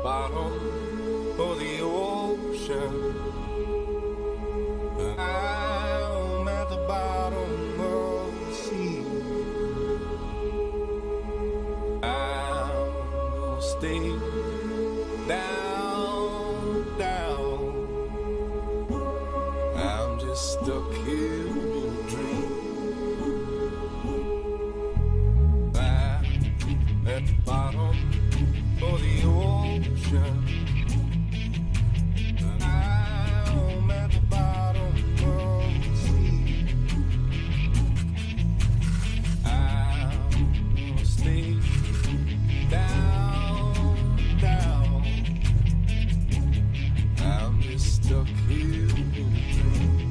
bottom of the ocean. I'm at the bottom of the sea. I'm gonna stay down, down. I'm just stuck here in a dream. I'm at the bottom of the ocean. I'm at the bottom of the sea. I'm gonna stay down, down. I'm just stuck here in a dream.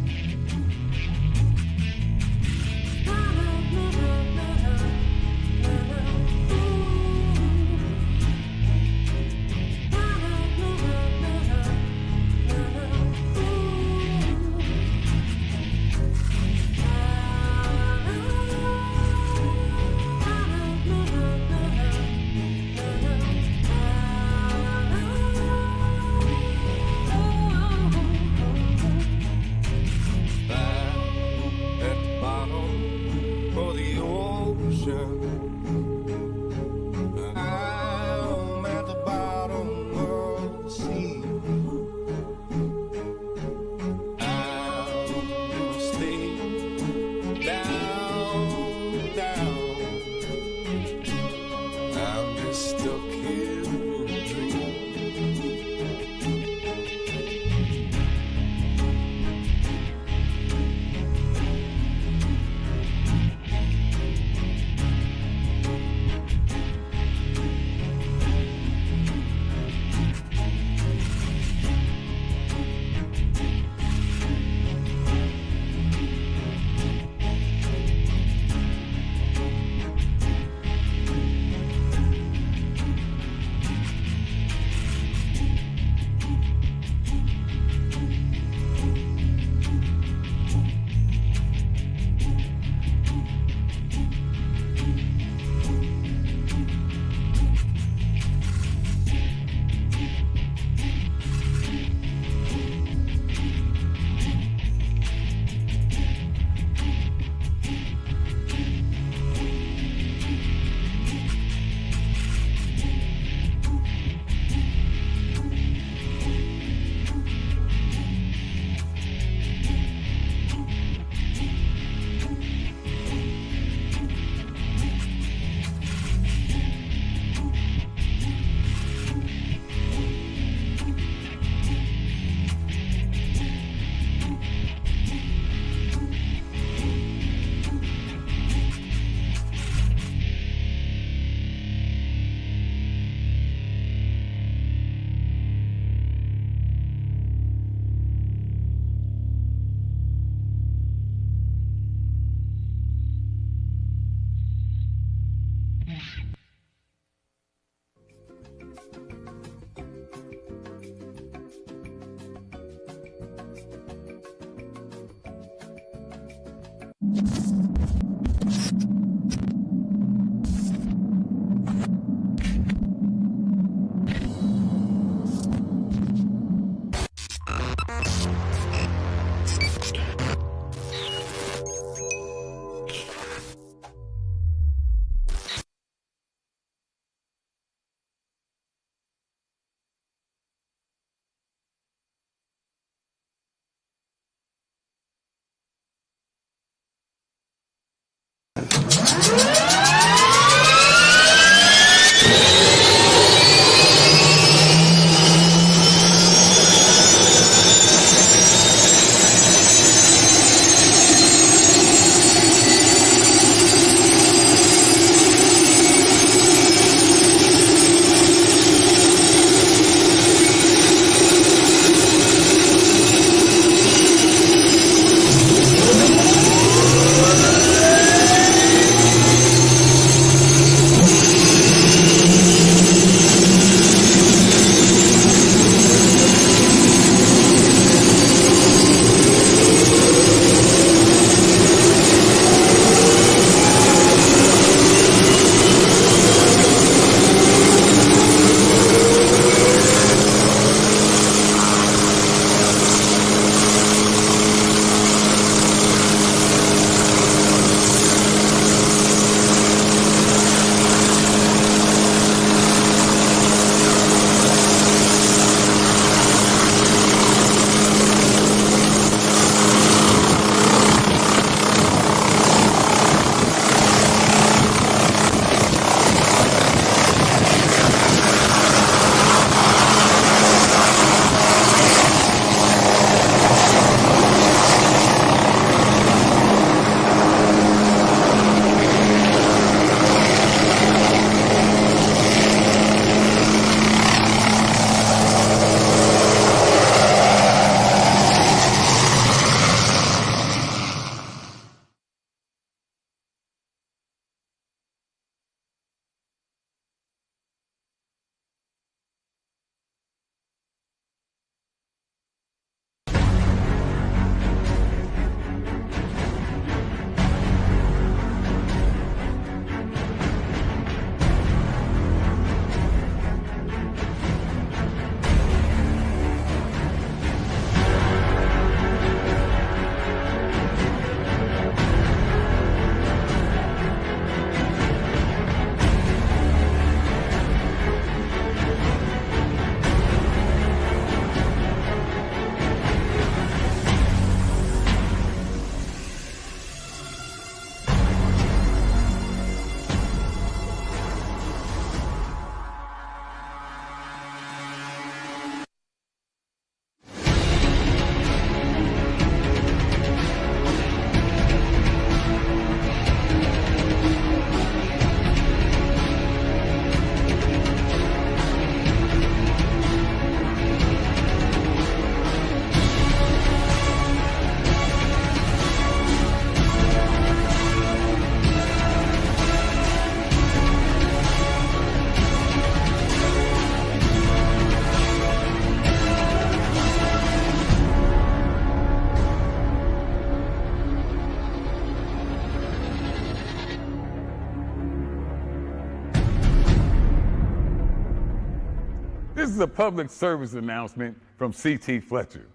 This is a public service announcement from C.T. Fletcher.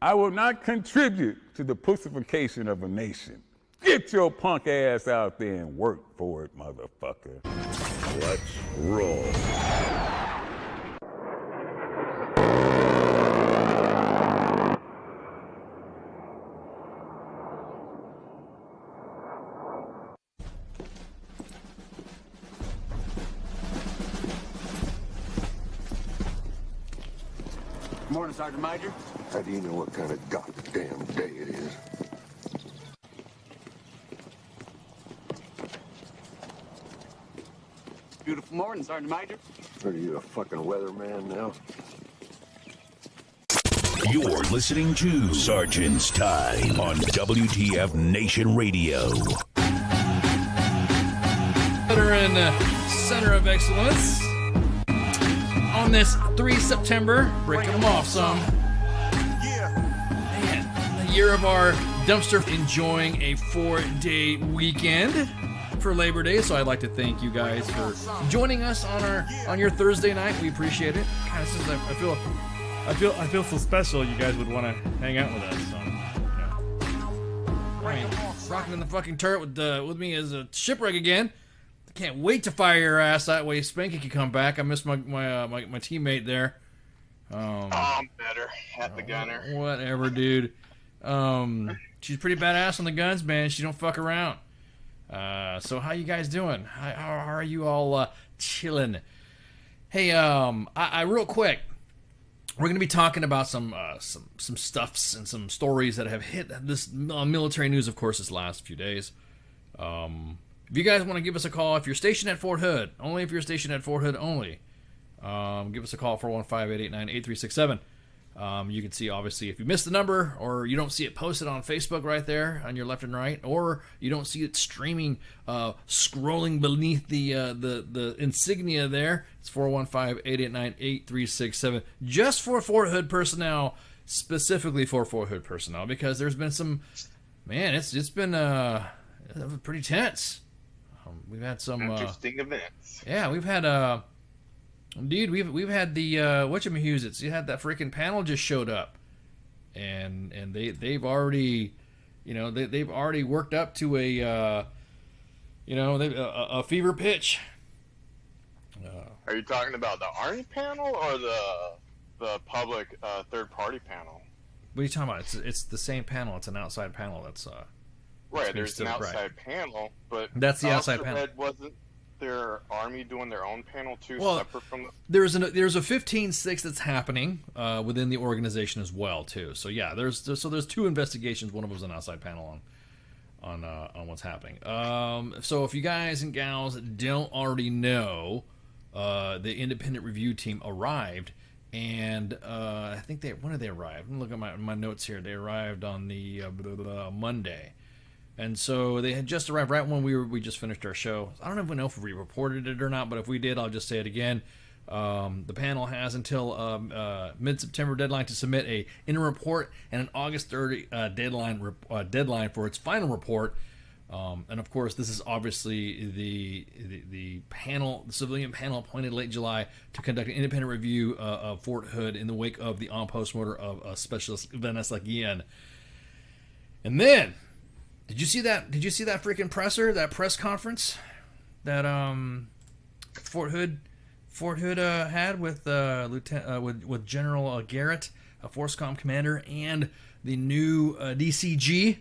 I will not contribute to the pussification of a nation. Get your punk ass out there and work for it, motherfucker. Let's roll. Morning, Sergeant Major. How do you know what kind of goddamn day it is? Beautiful morning, Sergeant Major. Are you a fucking weatherman now? You're listening to Sergeant's Time on WTF Nation Radio. Veteran Center of Excellence. On this 3 September, breaking them off some. Man, the year of our dumpster, enjoying a 4-day weekend for Labor Day. So I'd like to thank you guys for joining us on your Thursday night. We appreciate it. God, this is, I feel so special. You guys would want to hang out with us. So, yeah. Right, rocking in the fucking turret with me as a shipwreck again. Can't wait to fire your ass that way. Spanky can come back. I miss my teammate there. I'm better at the gunner. Whatever, dude. She's pretty badass on the guns, man. She don't fuck around. So how you guys doing? How are you all chilling? Hey, I real quick, we're gonna be talking about some stuffs and some stories that have hit this military news, of course, this last few days. If you guys want to give us a call, if you're stationed at Fort Hood, only if you're stationed at Fort Hood only, give us a call, 415-889-8367. You can see, obviously, if you missed the number or you don't see it posted on Facebook right there on your left and right, or you don't see it streaming, scrolling beneath the insignia there, it's 415-889-8367. Just for Fort Hood personnel, specifically for Fort Hood personnel, because there's been some, man, it's been pretty tense. We've had some interesting events. Yeah, we've had dude, we've had the whatchamahuzits. You had that freaking panel just showed up, and they've already, they've already worked up to a fever pitch. Are you talking about the Army panel or the public third party panel? What are you talking about? It's the same panel. It's an outside panel. That's right. There's an outside panel, but that's the outside panel. Wasn't their Army doing their own panel too, separate from the... There's a 15-6 that's happening within the organization as well too. So yeah, there's two investigations. One of them is an outside panel on what's happening. So if you guys and gals don't already know, the independent review team arrived, and I think when did they arrive? Let me look at my notes here. They arrived on the Monday. And so they had just arrived right when we just finished our show. I don't even know if we reported it or not, but if we did, I'll just say it again. The panel has until mid-September deadline to submit a interim report and an August 30 deadline for its final report. And of course, this is obviously the panel, the civilian panel appointed late July to conduct an independent review of Fort Hood in the wake of the on-post murder of Specialist Vanessa Guillen. And then, Did you see that freaking presser, that press conference that Fort Hood had with with General Garrett, a FORSCOM commander, and the new DCG?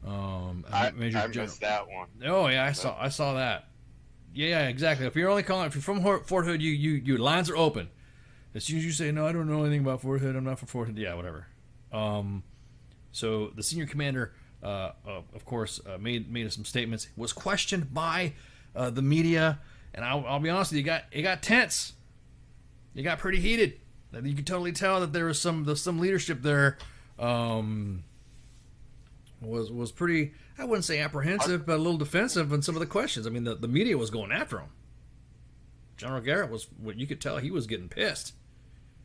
I missed that one. Oh yeah, I saw that. Yeah, exactly. If you're from Fort Hood, you lines are open. As soon as you say no, I don't know anything about Fort Hood, I'm not from Fort Hood. Yeah, whatever. So the senior commander, of course, made some statements. Was questioned by the media, and I'll be honest with you, it got tense. It got pretty heated. You could totally tell that there was some leadership there. Was pretty, I wouldn't say apprehensive, but a little defensive in some of the questions. I mean, the media was going after him. General Garrett was, what you could tell, he was getting pissed.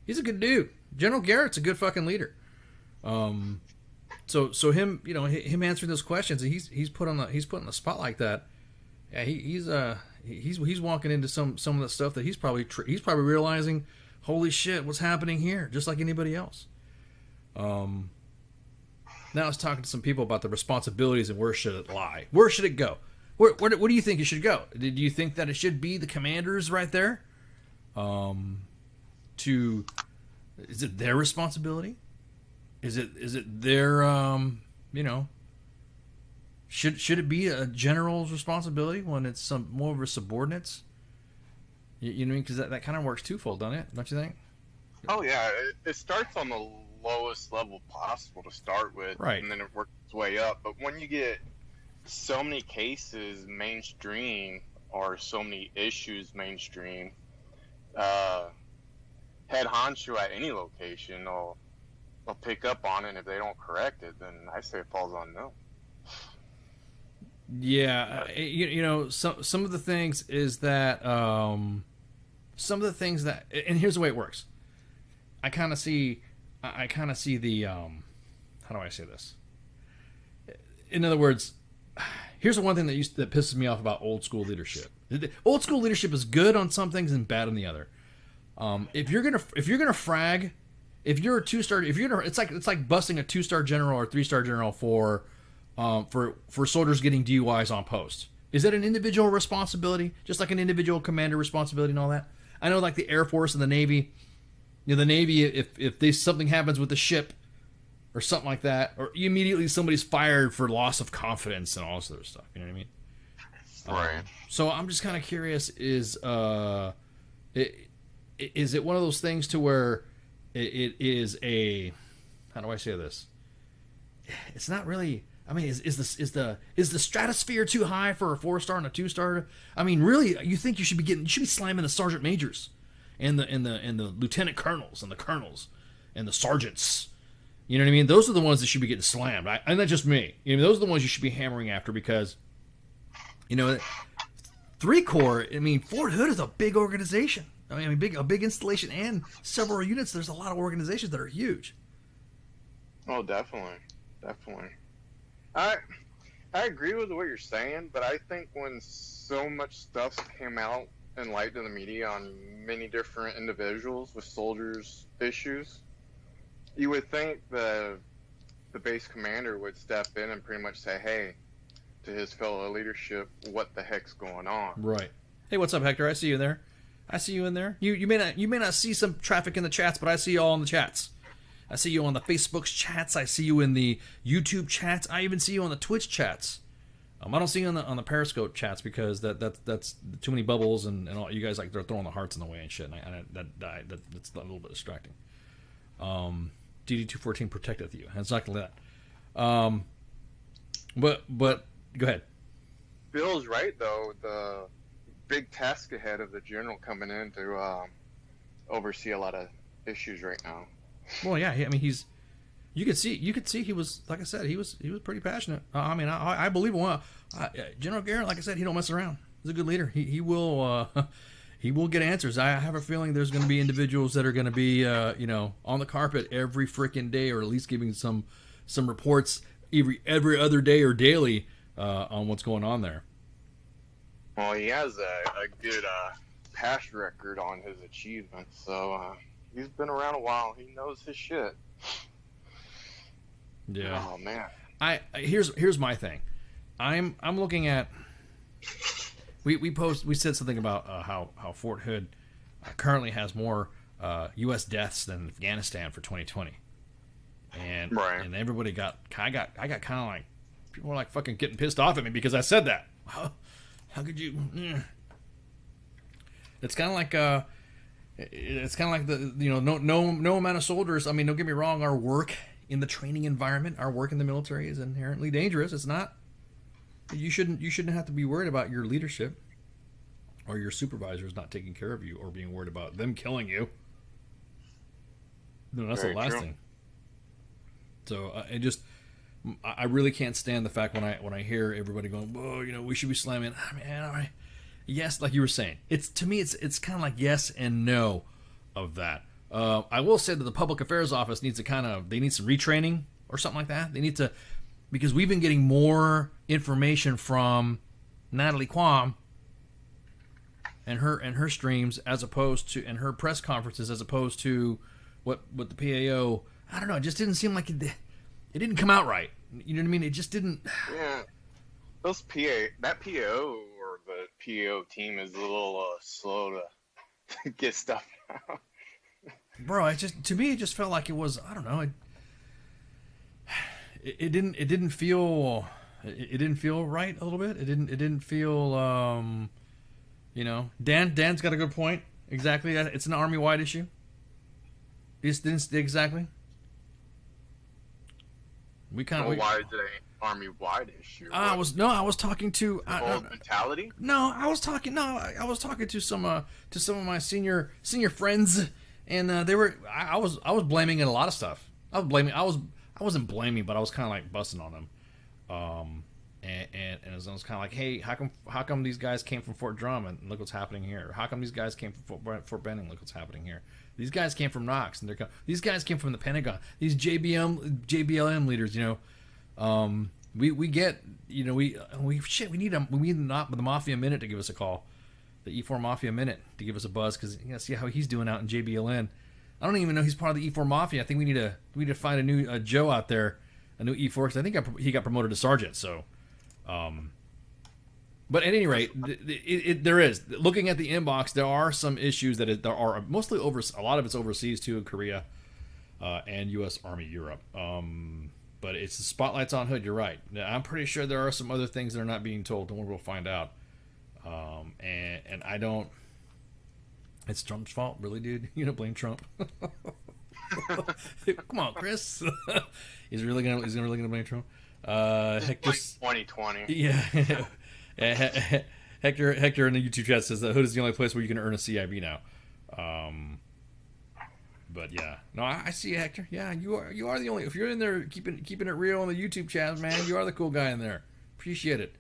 He's a good dude. General Garrett's a good fucking leader. So him, him answering those questions, he's put on the spot like that. Yeah, he's walking into some of the stuff that he's probably realizing, holy shit, what's happening here? Just like anybody else. Now I was talking to some people about the responsibilities and where should it lie? Where should it go? Where do you think it should go? Do you think that it should be the commanders right there? Is it their responsibility? Is it their should it be a general's responsibility when it's some more of a subordinates? You know, because that kind of works twofold, doesn't it? Don't you think? Oh yeah, it starts on the lowest level possible to start with, right? And then it works its way up. But when you get so many cases mainstream or so many issues mainstream, head honcho at any location will pick up on it, and if they don't correct it, then I say it falls on them. Yeah, you know, some of the things is that and here's the way it works. I kind of see the how do I say this? In other words, here's the one thing that pisses me off about old school leadership. Old school leadership is good on some things and bad on the other. If you're gonna frag, if you're a 2-star, it's like busting a 2-star general or 3-star general for soldiers getting DUIs on post. Is that an individual responsibility, just like an individual commander responsibility and all that? I know, like the Air Force and the Navy. You know, the Navy, if something happens with the ship or something like that, or immediately somebody's fired for loss of confidence and all this other stuff. You know what I mean? Right. So I'm just kind of curious: is it one of those things to where it is a, how do I say this? It's not really. I mean, is the stratosphere too high for a 4-star and a 2-star? I mean, really, you think you should be slamming the sergeant majors, and the lieutenant colonels and the colonels and the sergeants. You know what I mean? Those are the ones that should be getting slammed. And that's just me. You know, those are the ones you should be hammering after because, you know, 3 Corps. I mean, Fort Hood is a big organization. I mean, a big installation and several units. There's a lot of organizations that are huge. Oh, definitely. I agree with what you're saying, but I think when so much stuff came out in light to the media on many different individuals with soldiers' issues, you would think the base commander would step in and pretty much say, hey, to his fellow leadership, what the heck's going on? Right. Hey, what's up, Hector? I see you there. I see you in there. You may not see some traffic in the chats, but I see you all in the chats. I see you on the Facebook's chats. I see you in the YouTube chats. I even see you on the Twitch chats. I don't see you on the Periscope chats because that's too many bubbles and all. You guys they're throwing the hearts in the way and shit. And that's a little bit distracting. DD214 protecteth you. Exactly that. But go ahead. Bill's right though. The big task ahead of the general coming in to oversee a lot of issues right now. Well, yeah. I mean, you could see he was, like I said, he was pretty passionate. I mean, I believe him. General Garrett, like I said, he don't mess around. He's a good leader. He will he will get answers. I have a feeling there's going to be individuals that are going to be on the carpet every freaking day, or at least giving some reports every other day or daily on what's going on there. Well, he has a good past record on his achievements, so he's been around a while. He knows his shit. Yeah. Oh man. Here's my thing. I'm looking at. We said something about how Fort Hood currently has more U.S. deaths than Afghanistan for 2020, and right. And everybody I got kind of like, people were like fucking getting pissed off at me because I said that. How could you? It's kind of like the no amount of soldiers. I mean, don't get me wrong. Our work in the training environment, our work in the military is inherently dangerous. It's not. You shouldn't have to be worried about your leadership or your supervisors not taking care of you or being worried about them killing you. No, that's Very the last true. thing. So I really can't stand the fact when I hear everybody going, "Whoa, we should be slamming." Man, all right. Yes, like you were saying, it's it's kind of like yes and no of that. I will say that the Public Affairs Office needs to they need some retraining or something like that. They need to, because we've been getting more information from Natalie Quam and her streams as opposed to and her press conferences as opposed to what the PAO. I don't know. It just didn't seem like it didn't come out right. You know what I mean? It just didn't. Yeah, that PAO or the PAO team is a little slow to get stuff out. Bro, to me it just felt like it was, I don't know. It didn't feel right a little bit. It didn't feel you know. Dan's got a good point. Exactly. It's an army-wide issue. Exactly. We kind of. Why is it an army-wide issue? I was talking to mentality. I was talking to some of my senior friends, and they were. I was blaming it a lot of stuff. I wasn't blaming, but I was kind of like busting on them. And I was kind of like, hey, how come these guys came from Fort Drum and look what's happening here? How come these guys came from Fort Benning? Look what's happening here. These guys came from Knox, and these guys came from the Pentagon. These JBLM leaders, you know, we get, you know, we need the Mafia Minute to give us a call, the E4 Mafia Minute to give us a buzz, because you know, see how he's doing out in JBLN. I don't even know he's part of the E4 Mafia. I think we need to find a new Joe out there, a new E4, because I think he got promoted to sergeant. So, but at any rate, there is, looking at the inbox, there are some issues that there are mostly a lot of it's overseas too, in Korea and U.S. Army Europe. But it's the spotlight's on Hood. You're right. Now, I'm pretty sure there are some other things that are not being told, and we'll find out. And I don't. It's Trump's fault, really, dude. You don't blame Trump. Come on, Chris. He's really gonna blame Trump. Hector, like 2020. Yeah. Hector in the YouTube chat says that Hood is the only place where you can earn a CIB now. But yeah, no, I see you, Hector. Yeah, you are the only. If you're in there keeping it real on the YouTube chat, man, you are the cool guy in there. Appreciate it.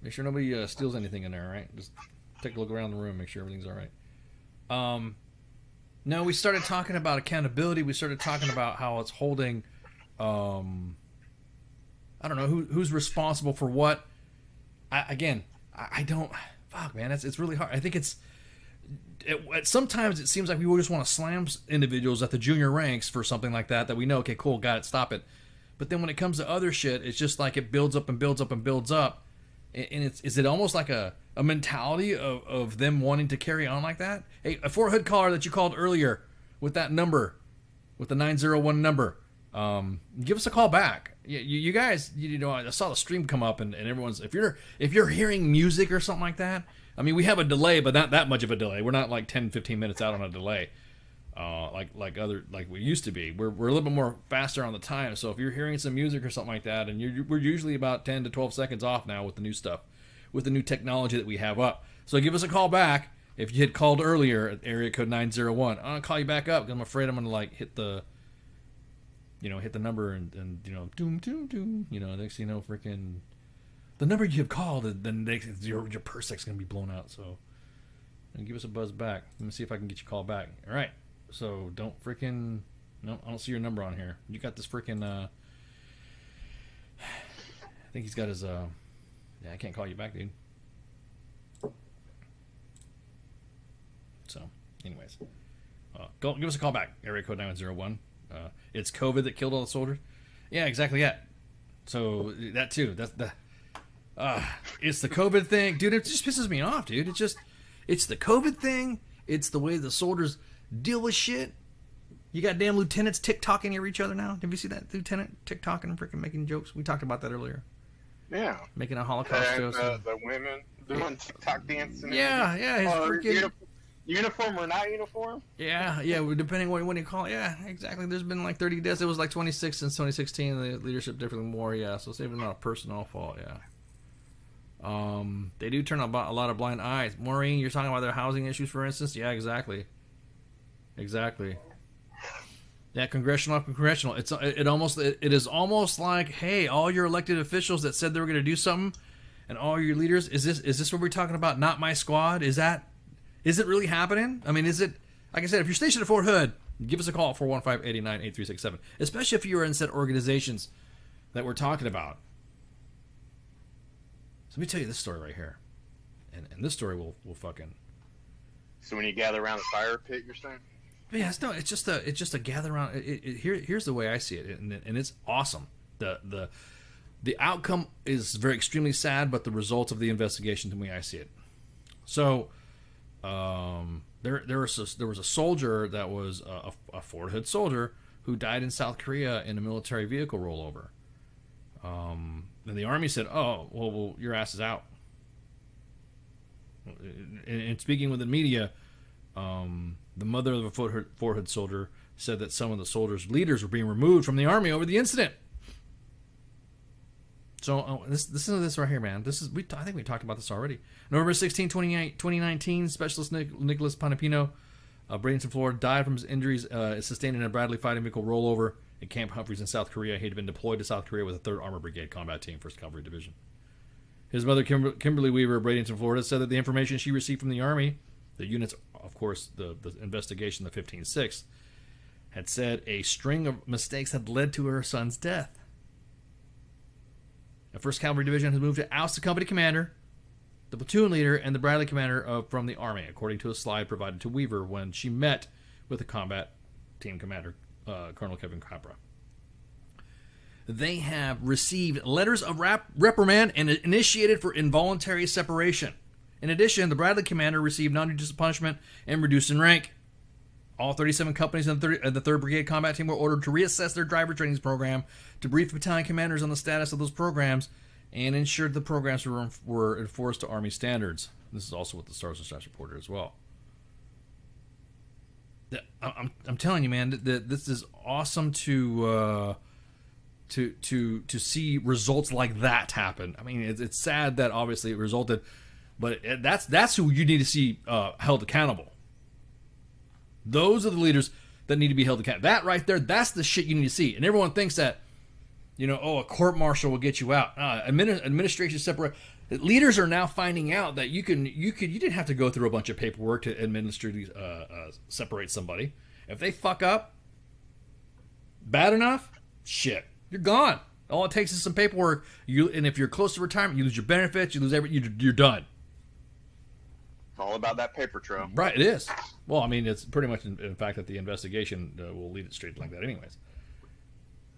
Make sure nobody steals anything in there, all right? Just take a look around the room, make sure everything's all right. No, we started talking about accountability. We started talking about how it's holding. I don't know who's responsible for what. I don't. Fuck, man, it's really hard. I think sometimes it seems like we just want to slam individuals at the junior ranks for something like that we know, okay, cool, got it, stop it. But then when it comes to other shit, it's just like it builds up and builds up and builds up. And is it almost like a mentality of them wanting to carry on like that? Hey, a Fort Hood caller that you called earlier with that number, with the 901 number, give us a call back. You guys, you know, I saw the stream come up and everyone's, if you're hearing music or something like that, I mean, we have a delay, but not that much of a delay. We're not like 10-15 minutes out on a delay, like we used to be. We're a little bit more faster on the time. So if you're hearing some music or something like that, and we're usually about 10 to 12 seconds off now with the new stuff, with the new technology that we have up. So give us a call back if you had called earlier at area code 901. I'll call you back up because I'm afraid I'm gonna like hit the number and you know, doom doom doom. You know, next thing you know, freaking the number you have called, then your PERSEC's gonna be blown out. So give us a buzz back. Let me see if I can get your call back. All right. So don't freaking. No, I don't see your number on here. You got this freaking. I think he's got his. Yeah, I can't call you back, dude. So, anyways, give us a call back. Area code 901. It's COVID that killed all the soldiers. Yeah, exactly. Yeah. So that too. That's the. It's the COVID thing, dude. It just pisses me off, dude. It's the COVID thing. It's the way the soldiers deal with shit. You got damn lieutenants TikToking near each other now. Have you seen that lieutenant TikToking and freaking making jokes? We talked about that earlier. Yeah. Making a Holocaust joke. The women doing TikTok dancing. Yeah. His freaking uniform or not uniform? Yeah. Depending when you call it. Yeah, exactly. There's been like 30 deaths. It was like 26 since 2016. The leadership differently more. Yeah. So it's even not a personal fault. Yeah. They do turn a lot of blind eyes. Maureen, you're talking about their housing issues, for instance. Yeah, exactly. Yeah, congressional. It is almost like, hey, all your elected officials that said they were going to do something, and all your leaders, is this what we're talking about? Not my squad? Is it really happening? I mean, is it, like I said, if you're stationed at Fort Hood, give us a call at 415-889-8367, especially if you are in said organizations that we're talking about. So let me tell you this story right here. And this story will fucking. So when you gather around the fire pit, you're saying? Yeah, it's just a gather around. Here's the way I see it, and it's awesome. The outcome is very extremely sad, but the results of the investigation, the way I see it. So, there was a soldier that was a Fort Hood soldier who died in South Korea in a military vehicle rollover. And the Army said, "Oh, well, your ass is out." And speaking with the media, the mother of a Fort Hood soldier said that some of the soldiers' leaders were being removed from the Army over the incident. So listen to this right here, man. I think we talked about this already. November 16, 2019, Specialist Nicholas Panapino of Bradenton, Florida, died from his injuries sustained in a Bradley fighting vehicle rollover at Camp Humphreys in South Korea. He had been deployed to South Korea with the 3rd Armored Brigade Combat Team, 1st Cavalry Division. His mother, Kimberly Weaver of Bradenton, Florida, said that the information she received from the Army, the units, of course, the investigation, the 15-6, had said a string of mistakes had led to her son's death. The 1st Cavalry Division has moved to oust the company commander, the platoon leader, and the Bradley commander from the Army, according to a slide provided to Weaver when she met with the combat team commander, Colonel Kevin Capra. They have received letters of reprimand and initiated for involuntary separation. In addition, the Bradley commander received non-judicial punishment and reduced in rank. All 37 companies in the 3rd Brigade Combat Team were ordered to reassess their driver trainings program, to brief battalion commanders on the status of those programs, and ensure the programs were enforced to Army standards. This is also what the Stars and Stripes reported as well. I'm telling you, man, that this is awesome to see results like that happen. I mean, it's sad that obviously it resulted, but that's who you need to see held accountable. Those are the leaders that need to be held accountable. That right there, that's the shit you need to see. And everyone thinks that, a court-martial will get you out. Administration separate. Leaders are now finding out that you didn't have to go through a bunch of paperwork to administratively separate somebody. If they fuck up bad enough, shit, you're gone. All it takes is some paperwork. And if you're close to retirement, you lose your benefits, you lose everything. You're done. It's all about that paper trail. Right, it is. Well, I mean, it's pretty much in fact that the investigation will lead it straight like that anyways.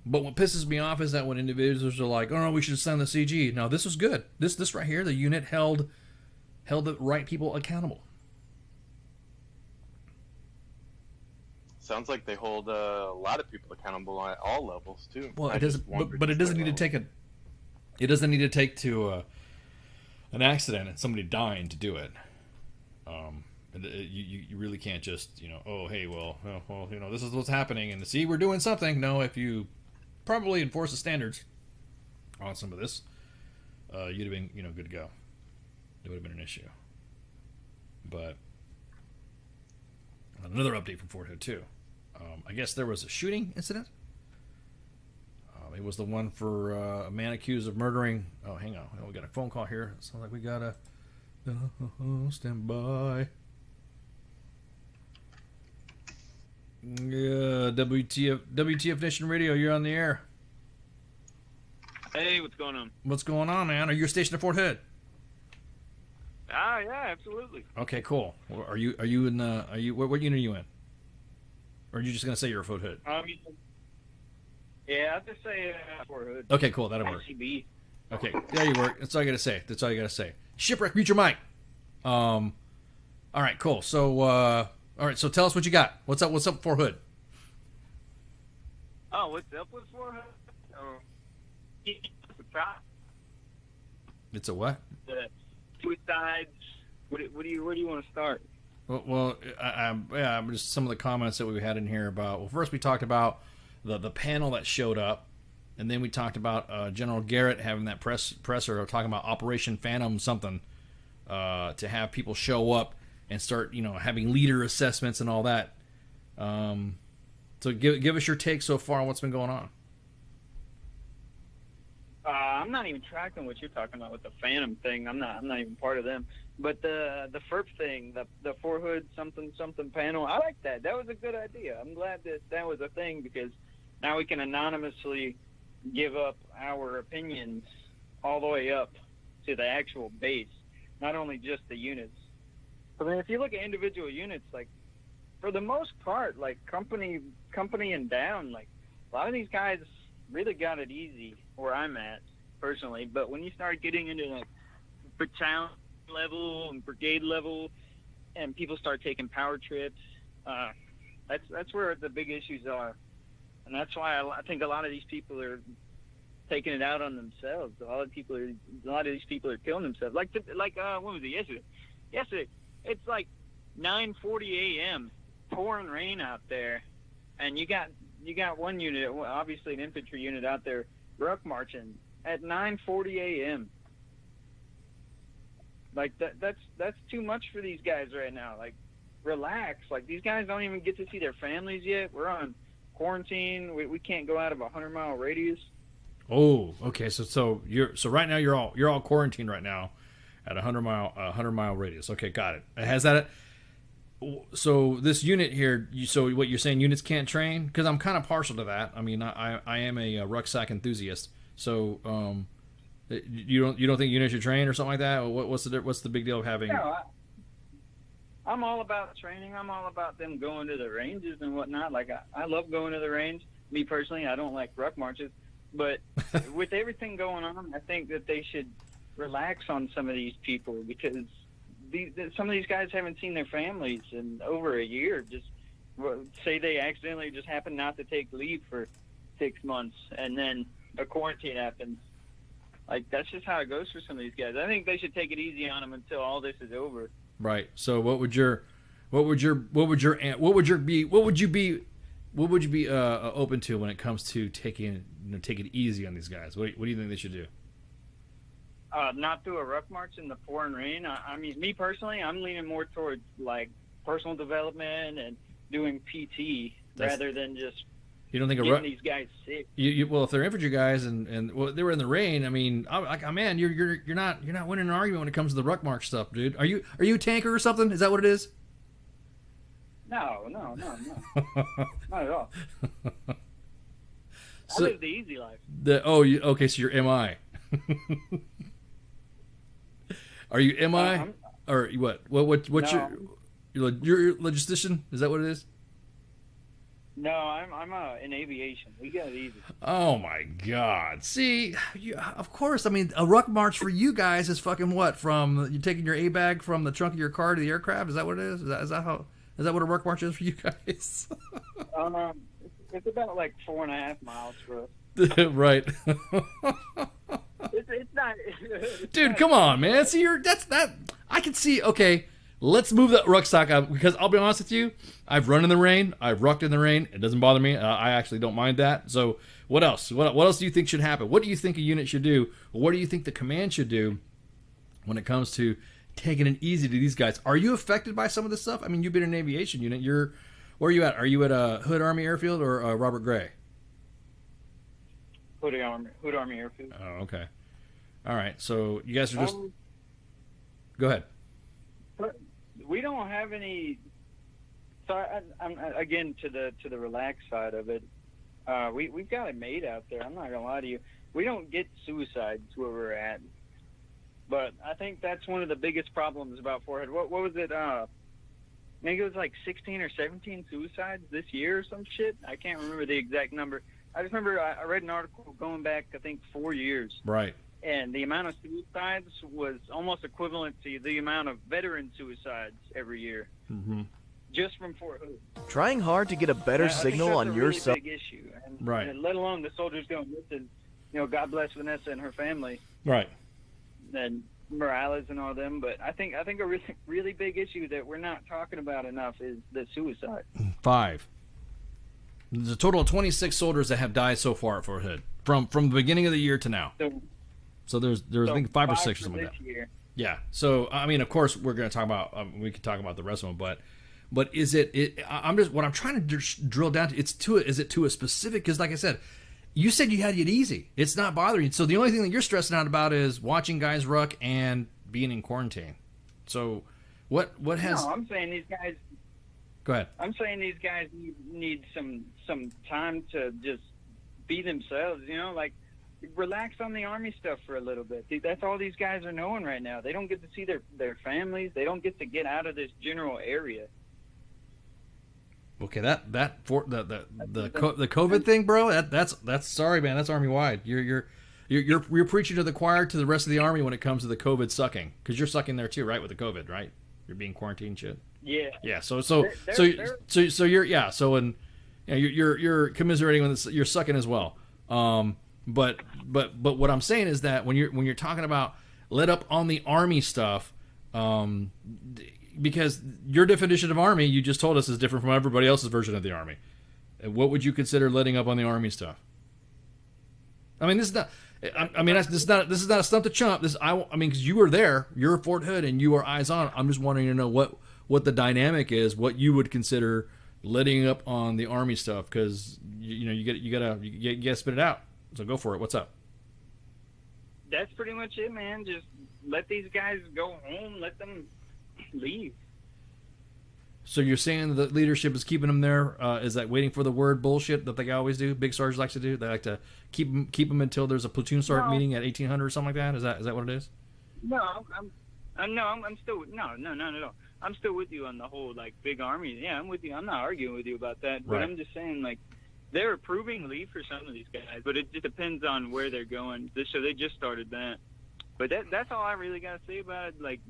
But what pisses me off is that when individuals are like, "Oh no, we should send the CG." No, this was good. This right here, the unit held the right people accountable. Sounds like they hold a lot of people accountable at all levels too. Well, it doesn't, but it doesn't need to take it doesn't need to take to an accident and somebody dying to do it. You really can't just oh hey well this is what's happening and see we're doing something. No, if you probably enforce the standards on some of this, you'd have been good to go. It would have been an issue. But another update from Fort Hood too. I guess there was a shooting incident. It was the one for a man accused of murdering. Oh, hang on, we got a phone call here. Sounds like we got a stand by. Yeah, WTF Nation Radio, you're on the air. Hey, what's going on? What's going on, man? Are you stationed at Fort Hood? Yeah, absolutely. Okay, cool. Are you in what unit are you in? Or are you just gonna say you're a Fort Hood? Yeah, I'll just say Fort Hood. Okay, cool. That'll work. ICB. Okay, there you work. That's all I gotta say. Shipwreck, mute your mic. All right, cool. So, all right. So tell us what you got. What's up? What's up, Fort Hood? Oh, what's up with Fort Hood? It's a what? The suicides. Where do you want to start? Well, just some of the comments that we had in here about. Well, first we talked about the panel that showed up, and then we talked about General Garrett having that presser talking about Operation Phantom something to have people show up and start having leader assessments and all that. So give us your take so far on what's been going on. I'm not even tracking what you're talking about with the Phantom thing. I'm not even part of them. But the FERP thing, the Fort Hood something panel, I like that. That was a good idea. I'm glad that was a thing because now we can anonymously give up our opinions all the way up to the actual base. not only just the units. I mean, if you look at individual units, like for the most part, like company and down, like a lot of these guys really got it easy where I'm at personally. But when you start getting into like battalion level and brigade level, and people start taking power trips, that's where the big issues are, and that's why I think a lot of these people are taking it out on themselves. A lot of these people are killing themselves. Like when was it yesterday? Yesterday, it's like 9:40 a.m. pouring rain out there, and you got one unit, obviously an infantry unit out there, ruck marching at 9:40 a.m. Like that's too much for these guys right now. Like, relax. Like, these guys don't even get to see their families yet. We're on quarantine. We can't go out of a 100-mile radius. Oh, okay. So right now you're all quarantined right now at a 100-mile radius. Okay, got it. Has that? So this unit here. So what you're saying, units can't train? Because I'm kind of partial to that. I mean, I am a rucksack enthusiast. So you don't think units should train or something like that? What's the big deal of having? No, I'm all about training. I'm all about them going to the ranges and whatnot. Like, I love going to the range. Me personally, I don't like ruck marches. But with everything going on, I think that they should relax on some of these people, because some of these guys haven't seen their families in over a year. Just say they accidentally just happen not to take leave for 6 months, and then a quarantine happens. Like, that's just how it goes for some of these guys. I think they should take it easy on them until all this is over. Right. So what would you be open to when it comes to taking it easy on these guys? What do you think they should do? Not do a ruck march in the pouring rain. I mean, me personally, I'm leaning more towards like personal development and doing PT rather than just you don't think getting these guys sick. Well, if they're infantry guys and well, they were in the rain, I mean, man, you're not winning an argument when it comes to the ruck march stuff, dude. Are you a tanker or something? Is that what it is? No. Not at all. So, I live the easy life. Okay, so you're MI. Are you MI? Or what? What's no. your logistician? Is that what it is? No, I'm in aviation. We got it easy. Oh my God! See, of course. I mean, a ruck march for you guys is fucking what? From you taking your A-bag from the trunk of your car to the aircraft? Is that what it is? Is that what a ruck march is for you guys? It's about like 4.5 miles for us. Right. It's not. Dude, come on, man. See, I can see. Okay, let's move that rucksack up, because I'll be honest with you. I've run in the rain. I've rucked in the rain. It doesn't bother me. I actually don't mind that. So, what else? What else do you think should happen? What do you think a unit should do? What do you think the command should do when it comes to taking it easy to these guys? Are you affected by some of this stuff? I mean, you've been in an aviation unit. Where are you at? Are you at Hood Army Airfield or Robert Gray? Hood Army Airfield. Oh, okay. All right. So you guys are just. Go ahead. We don't have any. So I'm again to the relaxed side of it. We've got it made out there. I'm not gonna lie to you. We don't get suicides where we're at, but I think that's one of the biggest problems about Fort Hood. What was it? I think it was like 16 or 17 suicides this year or some shit. I can't remember the exact number. I just remember I read an article going back, I think, 4 years. Right. And the amount of suicides was almost equivalent to the amount of veteran suicides every year. Mm-hmm. Just from Fort Hood. Trying hard to get a better signal on your cell. Big issue. And, right. And let alone the soldiers going missing. God bless Vanessa and her family. Right. And Morales and all them. But I think a really, really big issue that we're not talking about enough is the suicide. 5. There's a total of 26 soldiers that have died so far at Fort Hood from the beginning of the year to now. So there's I think 5 or 6 or something like that. Year. Yeah. So I mean, of course, we're going to talk about. We can talk about the rest of them, but is it? I'm just what I'm trying to drill down to. Is it to a specific? Because like I said, you said you had it easy. It's not bothering you. So the only thing that you're stressing out about is watching guys ruck and being in quarantine. So what has? No, I'm saying these guys. Go ahead. I'm saying these guys need some time to just be themselves. Like relax on the Army stuff for a little bit. That's all these guys are knowing right now. They don't get to see their families. They don't get to get out of this general area. Okay, the COVID thing, bro. That's sorry, man. That's Army wide. You're preaching to the choir to the rest of the Army when it comes to the COVID sucking, because you're sucking there too, right? With the COVID, right? You're being quarantined, shit. Yeah. Yeah. So you're commiserating with this, you're sucking as well. But what I'm saying is that when you're talking about let up on the Army stuff, because your definition of Army, you just told us, is different from everybody else's version of the Army. What would you consider letting up on the Army stuff? I mean, this is not. This is not a stump to chump. Because you were there, you're at Fort Hood, and you are eyes on. I'm just wanting to know what the dynamic is, what you would consider letting up on the Army stuff, because you gotta spit it out. So go for it. What's up? That's pretty much it, man. Just let these guys go home. Let them leave. So you're saying that leadership is keeping them there? Is that waiting for the word bullshit that they always do? Big Sarge likes to do. They like to keep them until there's a platoon sergeant meeting at 1800 or something like that. Is that what it is? No, I'm still no. I'm still with you on the whole like big Army. Yeah, I'm with you. I'm not arguing with you about that. But Right. I'm just saying like they're approving leave for some of these guys, but it just depends on where they're going. So they just started that. But that's all I really got to say about it. Like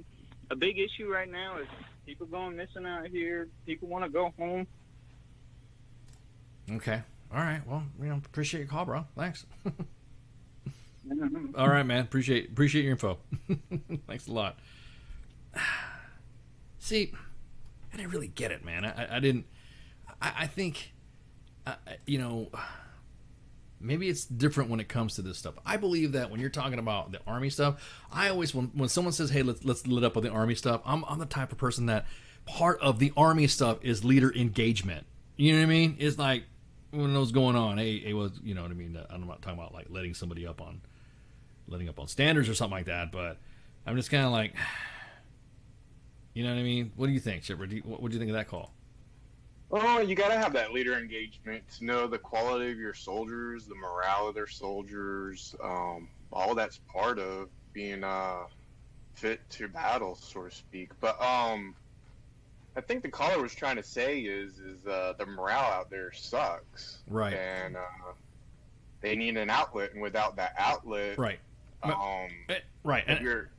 a big issue right now is people going missing out here. People want to go home. Okay. All right. Well, appreciate your call, bro. Thanks. All right, man. Appreciate your info. Thanks a lot. See, I didn't really get it, man. I didn't. I think, maybe it's different when it comes to this stuff. I believe that when you're talking about the Army stuff, I always, when someone says, hey, let's lit up on the Army stuff, I'm the type of person that part of the Army stuff is leader engagement. You know what I mean? It's like when it was going on, hey, well, you know what I mean? I'm not talking about like letting up on standards or something like that, but I'm just kind of like, you know what I mean? What do you think, Chipper? What do you think of that call? Oh, you gotta have that leader engagement to know the quality of your soldiers, the morale of their soldiers. All that's part of being fit to battle, so to speak. But I think the caller was trying to say is the morale out there sucks, right? And they need an outlet, and without that outlet, right, right, and you're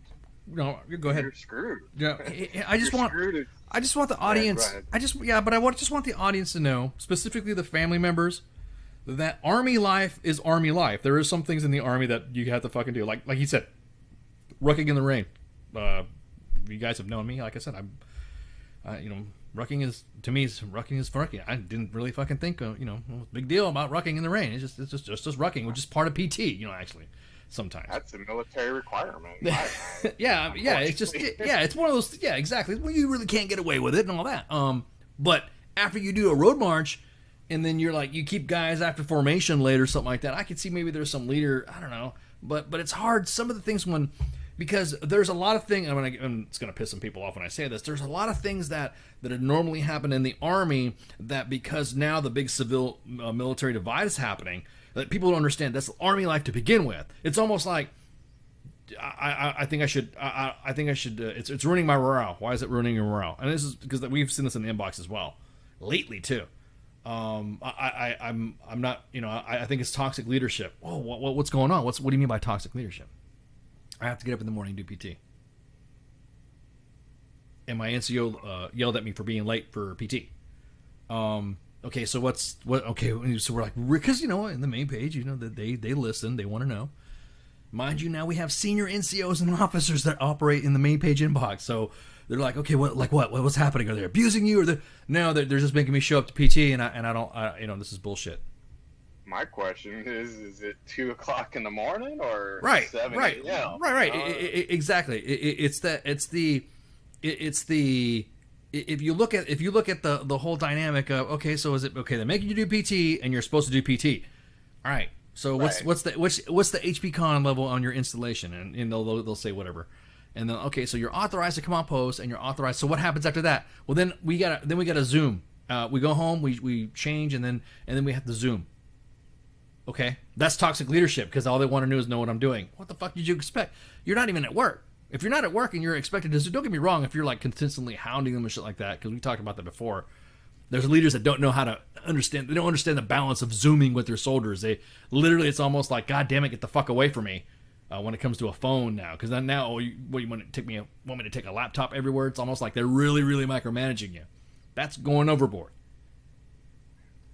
go ahead. You're screwed. Yeah, I just want the audience. But I just want the audience to know, specifically the family members, that Army life is Army life. There is some things in the Army that you have to fucking do, like he said, rucking in the rain. You guys have known me. Like I said, rucking is rucking. I didn't really fucking think big deal about rucking in the rain. It's just rucking, which is part of PT. Actually. Sometimes that's a military requirement. yeah, it's one of those. Yeah, exactly. Well, you really can't get away with it and all that. But after you do a road march, and then you're like, you keep guys after formation late or something like that. I could see maybe there's some leader. I don't know, but it's hard. Some of the things because there's a lot of things. And it's gonna piss some people off when I say this. There's a lot of things that normally happen in the Army that because now the big civil military divide is happening. That people don't understand. That's Army life to begin with. It's almost like I think I should. It's ruining my morale. Why is it ruining your morale? And this is because we've seen this in the inbox as well, lately too. I'm not. I think it's toxic leadership. Oh, what's going on? What do you mean by toxic leadership? I have to get up in the morning and do PT, and my NCO yelled at me for being late for PT. Okay, so okay, so we're like, because, in the main page, that they listen, they want to know. Mind you, now we have senior NCOs and officers that operate in the main page inbox. So they're like, okay, what's happening? Are they abusing you? Or no, they're just making me show up to PT and I don't, this is bullshit. My question is it 2:00 in the morning or right, 7 right, a.m.? Right. Exactly. If you look at the whole dynamic of, okay, so is it okay? They're making you do PT and you're supposed to do PT. All right. So what's the HP con level on your installation? And they'll say whatever. And then okay, so you're authorized to come on post and you're authorized. So what happens after that? Well, then we gotta Zoom. We go home, we change, and then we have to Zoom. Okay, that's toxic leadership because all they want to do is know what I'm doing. What the fuck did you expect? You're not even at work. If you're not at work and you're expected to, don't get me wrong, if you're like consistently hounding them and shit like that, because we talked about that before. There's leaders that don't know how to understand. They don't understand the balance of Zooming with their soldiers. They literally, it's almost like, God damn it, get the fuck away from me. When it comes to a phone now, because then now, you want me to take a laptop everywhere? It's almost like they're really, really micromanaging you. That's going overboard.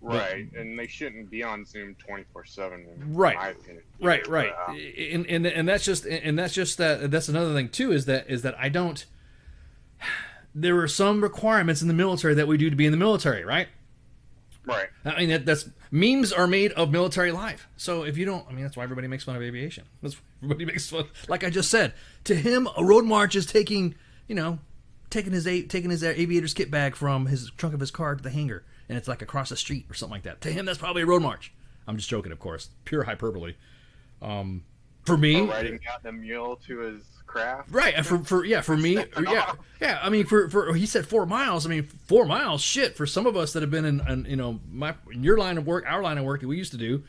Right, and they shouldn't be on Zoom 24/7. Right, my opinion. right. But, And that's that's another thing too. Is that I don't. There are some requirements in the military that we do to be in the military, right? Right. I mean, that's memes are made of military life. So if you don't, I mean, that's why everybody makes fun of aviation. That's why everybody makes fun. Like I just said, to him, a road march is taking his aviator's kit bag from his trunk of his car to the hangar, and it's like across the street or something like that. To him, that's probably a road march. I'm just joking, of course, pure hyperbole. For me, riding out the mule to his craft. Right, and for me, yeah. I mean, for he said 4 miles. I mean, 4 miles, shit. For some of us that have been in your line of work, our line of work that we used to do,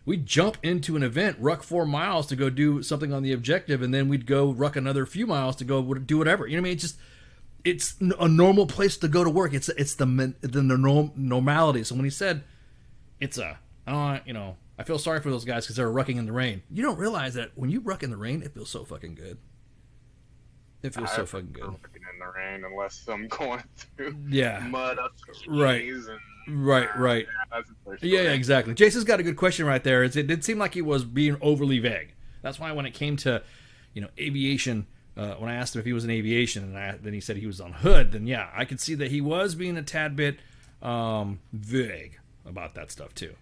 we'd jump into an event, ruck 4 miles to go do something on the objective, and then we'd go ruck another few miles to go do whatever. You know what I mean? It's a normal place to go to work. It's the normality. So when he said I feel sorry for those guys because they're rucking in the rain. You don't realize that when you ruck in the rain, it feels so fucking good. It feels so fucking good. Rucking in the rain unless I'm going through mud up the right, keys and right. Yeah, exactly. Jason's got a good question right there. It did seem like he was being overly vague. That's why when it came to, aviation, when I asked him if he was in aviation, and then he said he was on hood, then yeah, I could see that he was being a tad bit vague about that stuff too.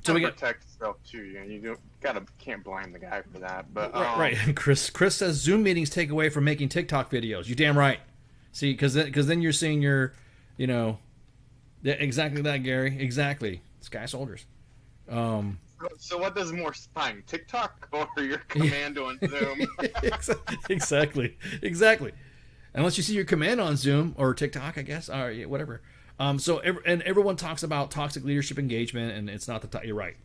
So we protect yourself too. You can't blame the guy for that. But right. Chris says Zoom meetings take away from making TikTok videos. You damn right. See, because then you're seeing your, yeah, exactly that, Gary. Exactly, Sky Soldiers. So what does more spine, TikTok or your commando on Zoom? Exactly. Unless you see your command on Zoom or TikTok, I guess, or whatever. And everyone talks about toxic leadership engagement, and it's not you're right.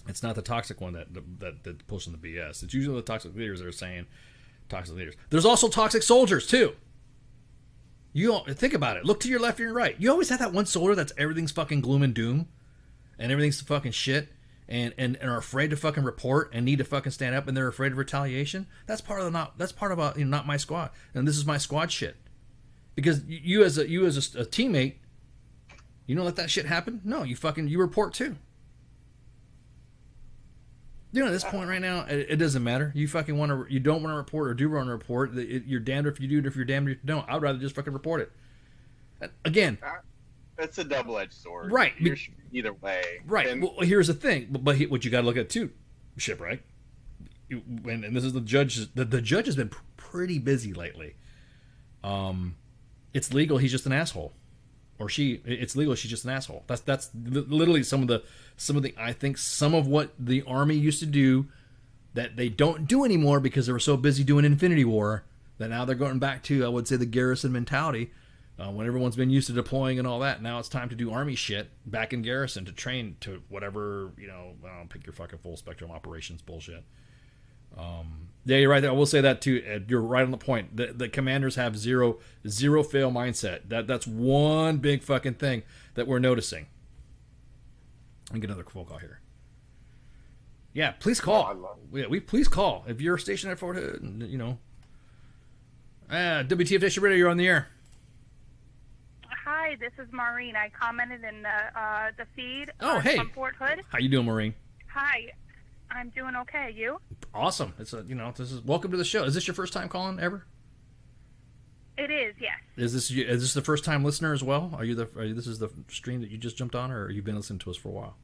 It's not the toxic one that pushing the BS. It's usually the toxic leaders that are saying toxic leaders. There's also toxic soldiers too. You think about it. Look to your left and your right. You always have that one soldier that's everything's fucking gloom and doom, and everything's fucking shit, and are afraid to fucking report and need to fucking stand up, and they're afraid of retaliation. That's part of not my squad, and this is my squad shit. Because you as a teammate. You don't let that shit happen? No, you report too. At this point right now, it doesn't matter. You don't want to report or do want to report. You're damned if you do, if you're damned if you don't. I'd rather just fucking report it. Again. It's a double-edged sword. Right. Either way. Right. Well, here's the thing. But what you got to look at too, Shipwreck. And this is the judge. The judge has been pretty busy lately. It's legal. He's just an asshole. Or it's legal. She's just an asshole. That's literally some of the I think some of what the Army used to do that they don't do anymore because they were so busy doing Infinity War that now they're going back to, I would say, the garrison mentality when everyone's been used to deploying and all that. Now it's time to do Army shit back in garrison to train to whatever, pick your fucking full spectrum operations bullshit. Yeah, you're right there. I will say that too, Ed. You're right on the point. The commanders have zero fail mindset. That's one big fucking thing that we're noticing. Let me get another phone call here. Yeah, please call. Please call if you're stationed at Fort Hood. WTF Nation Radio, you're on the air. Hi, this is Maureen. I commented in the feed. Hey. From Fort Hood. How you doing, Maureen? Hi. I'm doing okay. You? Awesome. It's this is welcome to the show. Is this your first time calling ever? It is, yes. Is this the first time listener as well? This is the stream that you just jumped on, or you've been listening to us for a while?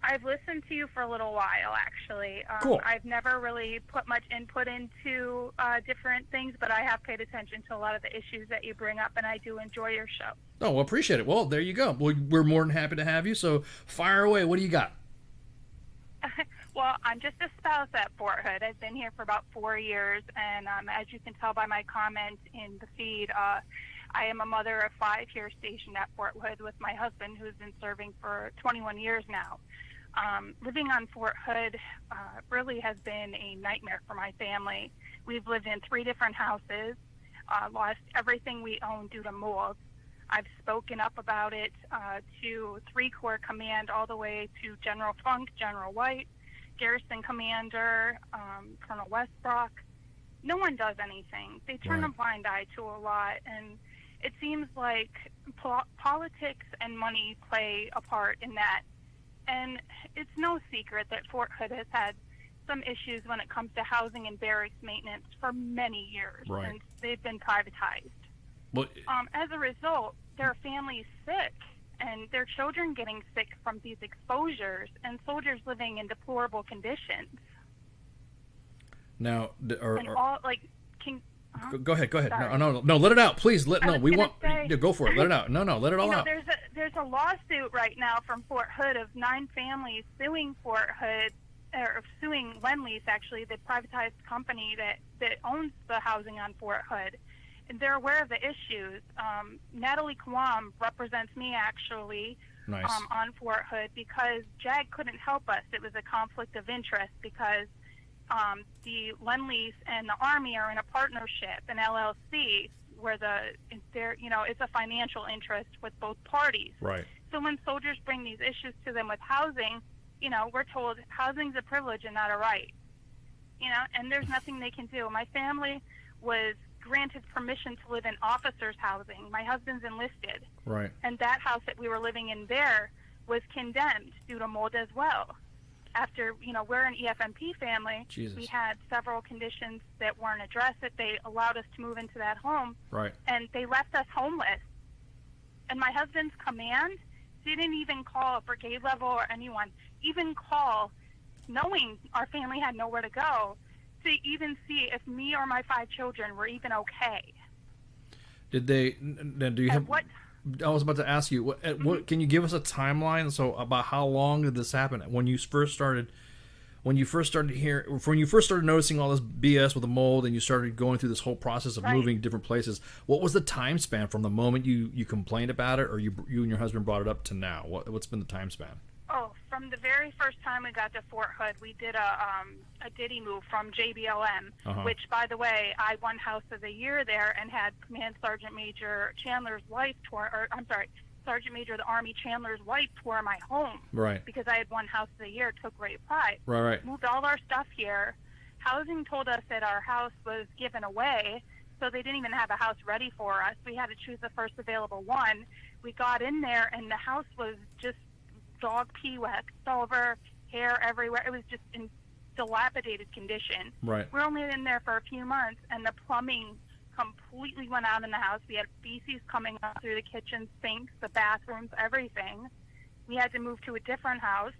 I've listened to you for a little while, actually. Cool. I've never really put much input into different things, but I have paid attention to a lot of the issues that you bring up, and I do enjoy your show. Oh, well, appreciate it. Well, there you go. We're more than happy to have you, so fire away. What do you got? Well, I'm just a spouse at Fort Hood. I've been here for about 4 years, and as you can tell by my comment in the feed, I am a mother of 5 here stationed at Fort Hood with my husband, who's been serving for 21 years now. Living on Fort Hood really has been a nightmare for my family. We've lived in 3 different houses, lost everything we own due to mold. I've spoken up about it to 3 Corps Command all the way to General Funk, General White, Garrison Commander, Colonel Westbrook. No one does anything. They turn a blind eye to a lot, and it seems like politics and money play a part in that. And it's no secret that Fort Hood has had some issues when it comes to housing and barracks maintenance for many years since they've been privatized. Well, as a result, there are families sick and their children getting sick from these exposures, and soldiers living in deplorable conditions. Now, go ahead. Sorry. No, let it out, please. Go for it. Let it out. No, let it all out. There's a lawsuit right now from Fort Hood of 9 families suing Fort Hood, or suing Lend-Lease, actually, the privatized company that owns the housing on Fort Hood. And they're aware of the issues. Natalie Kwam represents me, actually, on Fort Hood, because JAG couldn't help us. It was a conflict of interest because the Lend-Lease and the Army are in a partnership, an LLC, where it's a financial interest with both parties. Right. So when soldiers bring these issues to them with housing, we're told housing's a privilege and not a right. And there's nothing they can do. My family was granted permission to live in officers' housing. My husband's enlisted. Right. And that house that we were living in there was condemned due to mold as well. After, we're an EFMP family, we had several conditions that weren't addressed, that they allowed us to move into that home. Right. And they left us homeless. And my husband's command didn't even call a brigade level or anyone, even call, knowing our family had nowhere to go, to even see if me or my 5 children were even okay. Did they? Do you have? What? I was about to ask you. What can you give us a timeline? So about how long did this happen? When you first started noticing all this BS with the mold, and you started going through this whole process of moving different places, what was the time span from the moment you complained about it, or you and your husband brought it up, to now? What's been the time span? Oh, from the very first time we got to Fort Hood, we did a Diddy move from JBLM, which, by the way, I won House of the Year there and had Command Sergeant Major Chandler's wife Sergeant Major of the Army Chandler's wife tour my home. Right. Because I had won House of the Year, took great pride. Right. Moved all our stuff here. Housing told us that our house was given away, so they didn't even have a house ready for us. We had to choose the first available one. We got in there, and the house was just dog pee wet, over, hair everywhere. It was just in dilapidated condition. Right. We're only in there for a few months, and the plumbing completely went out in the house. We had feces coming up through the kitchen sinks, the bathrooms, everything. We had to move to a different house,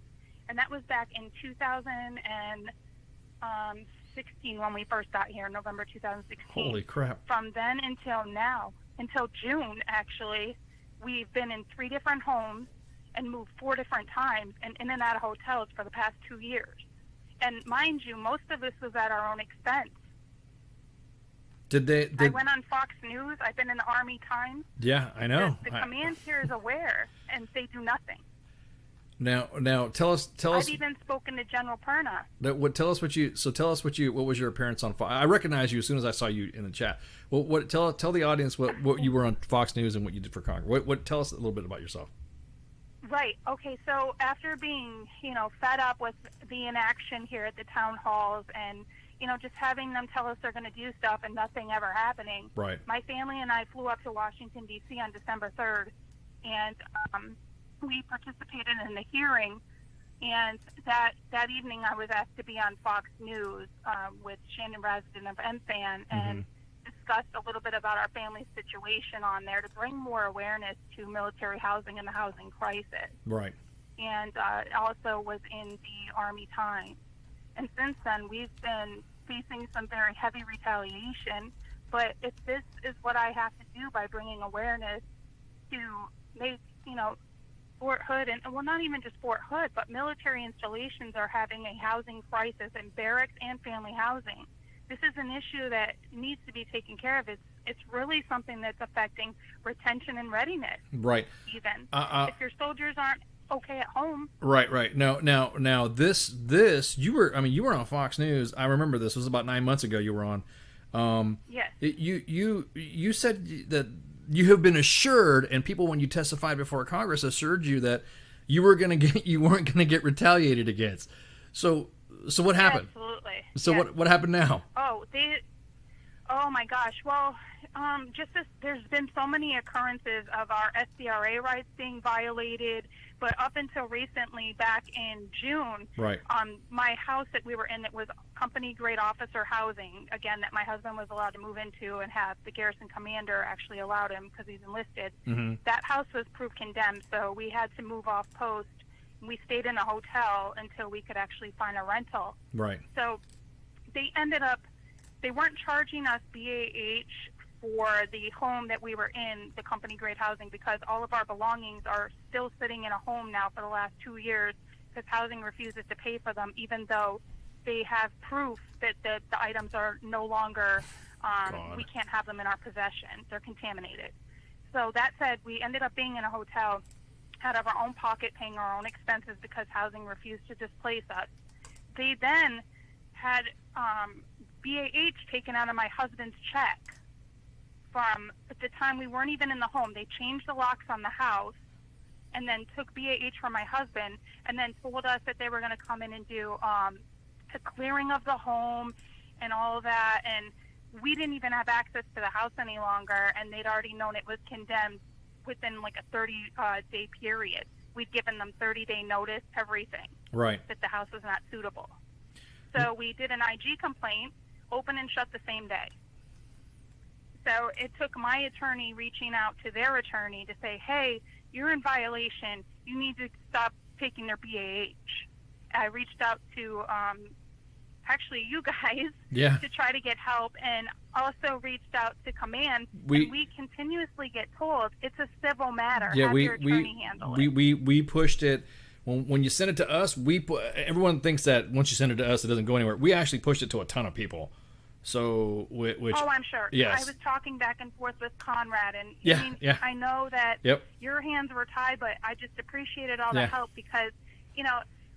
and that was back in 2016 when we first got here, November 2016. Holy crap. From then until now, until June, actually, we've been in 3 different homes and moved 4 different times and in and out of hotels for the past 2 years. And mind you, most of this was at our own expense. I went on Fox News. I've been in the Army Times. Yeah, I know. The command here is aware, and they do nothing. Now, tell us. I've even spoken to General Perna. Tell us what was your appearance on Fox? I recognize you as soon as I saw you in the chat. Tell the audience what you were on Fox News and what you did for Congress. Tell us a little bit about yourself. Right. Okay. So after being, fed up with the inaction here at the town halls and, just having them tell us they're going to do stuff and nothing ever happening. Right. My family and I flew up to Washington, D.C. on December 3rd, and we participated in the hearing. And that evening I was asked to be on Fox News with Shannon Rasdin of MFAN and discussed a little bit about our family's situation on there to bring more awareness to military housing and the housing crisis. Right. And also was in the Army Times. And since then, we've been facing some very heavy retaliation. But if this is what I have to do by bringing awareness to make, Fort Hood, and well, not even just Fort Hood, but military installations are having a housing crisis in barracks and family housing. This is an issue that needs to be taken care of. It's it's really something that's affecting retention and readiness. Right. Even if your soldiers aren't okay at home. Right. Now, this you were on Fox News. I remember this was about 9 months ago. You were on. Yes. You said that you have been assured, and people when you testified before Congress assured you that you weren't going to get retaliated against. So what happened? Absolutely. So yes. what happened now? Oh my gosh. Well, there's been so many occurrences of our SCRA rights being violated, but up until recently, back in June, right. My house that we were in, that was company grade officer housing, again, that my husband was allowed to move into and have the garrison commander actually allowed him because he's enlisted. Mm-hmm. That house was proof condemned, so we had to move off post. We stayed in a hotel until we could actually find a rental. Right. So they weren't charging us BAH for the home that we were in, the company grade housing, because all of our belongings are still sitting in a home now for the last 2 years because housing refuses to pay for them, even though they have proof that the items are no longer, we can't have them in our possession. They're contaminated. So that said, we ended up being in a hotel out of our own pocket, paying our own expenses because housing refused to displace us. They then had BAH taken out of my husband's check from at the time we weren't even in the home. They changed the locks on the house and then took BAH from my husband and then told us that they were going to come in and do a clearing of the home and all of that. And we didn't even have access to the house any longer, and they'd already known it was condemned within like a 30-day period. We'd given them 30-day notice, everything. Right. That the house was not suitable. So we did an IG complaint, open and shut the same day. So it took my attorney reaching out to their attorney to say, hey, you're in violation. You need to stop taking their BAH. I reached out to actually you guys to try to get help, and also reached out to command. We continuously get told it's a civil matter. Yeah, Have your attorney handle it. We pushed it. When you send it to us, everyone thinks that once you send it to us, it doesn't go anywhere. We actually pushed it to a ton of people. So, which I'm sure. Yes. I was talking back and forth with Conrad, and I know that your hands were tied, but I just appreciated all the help because,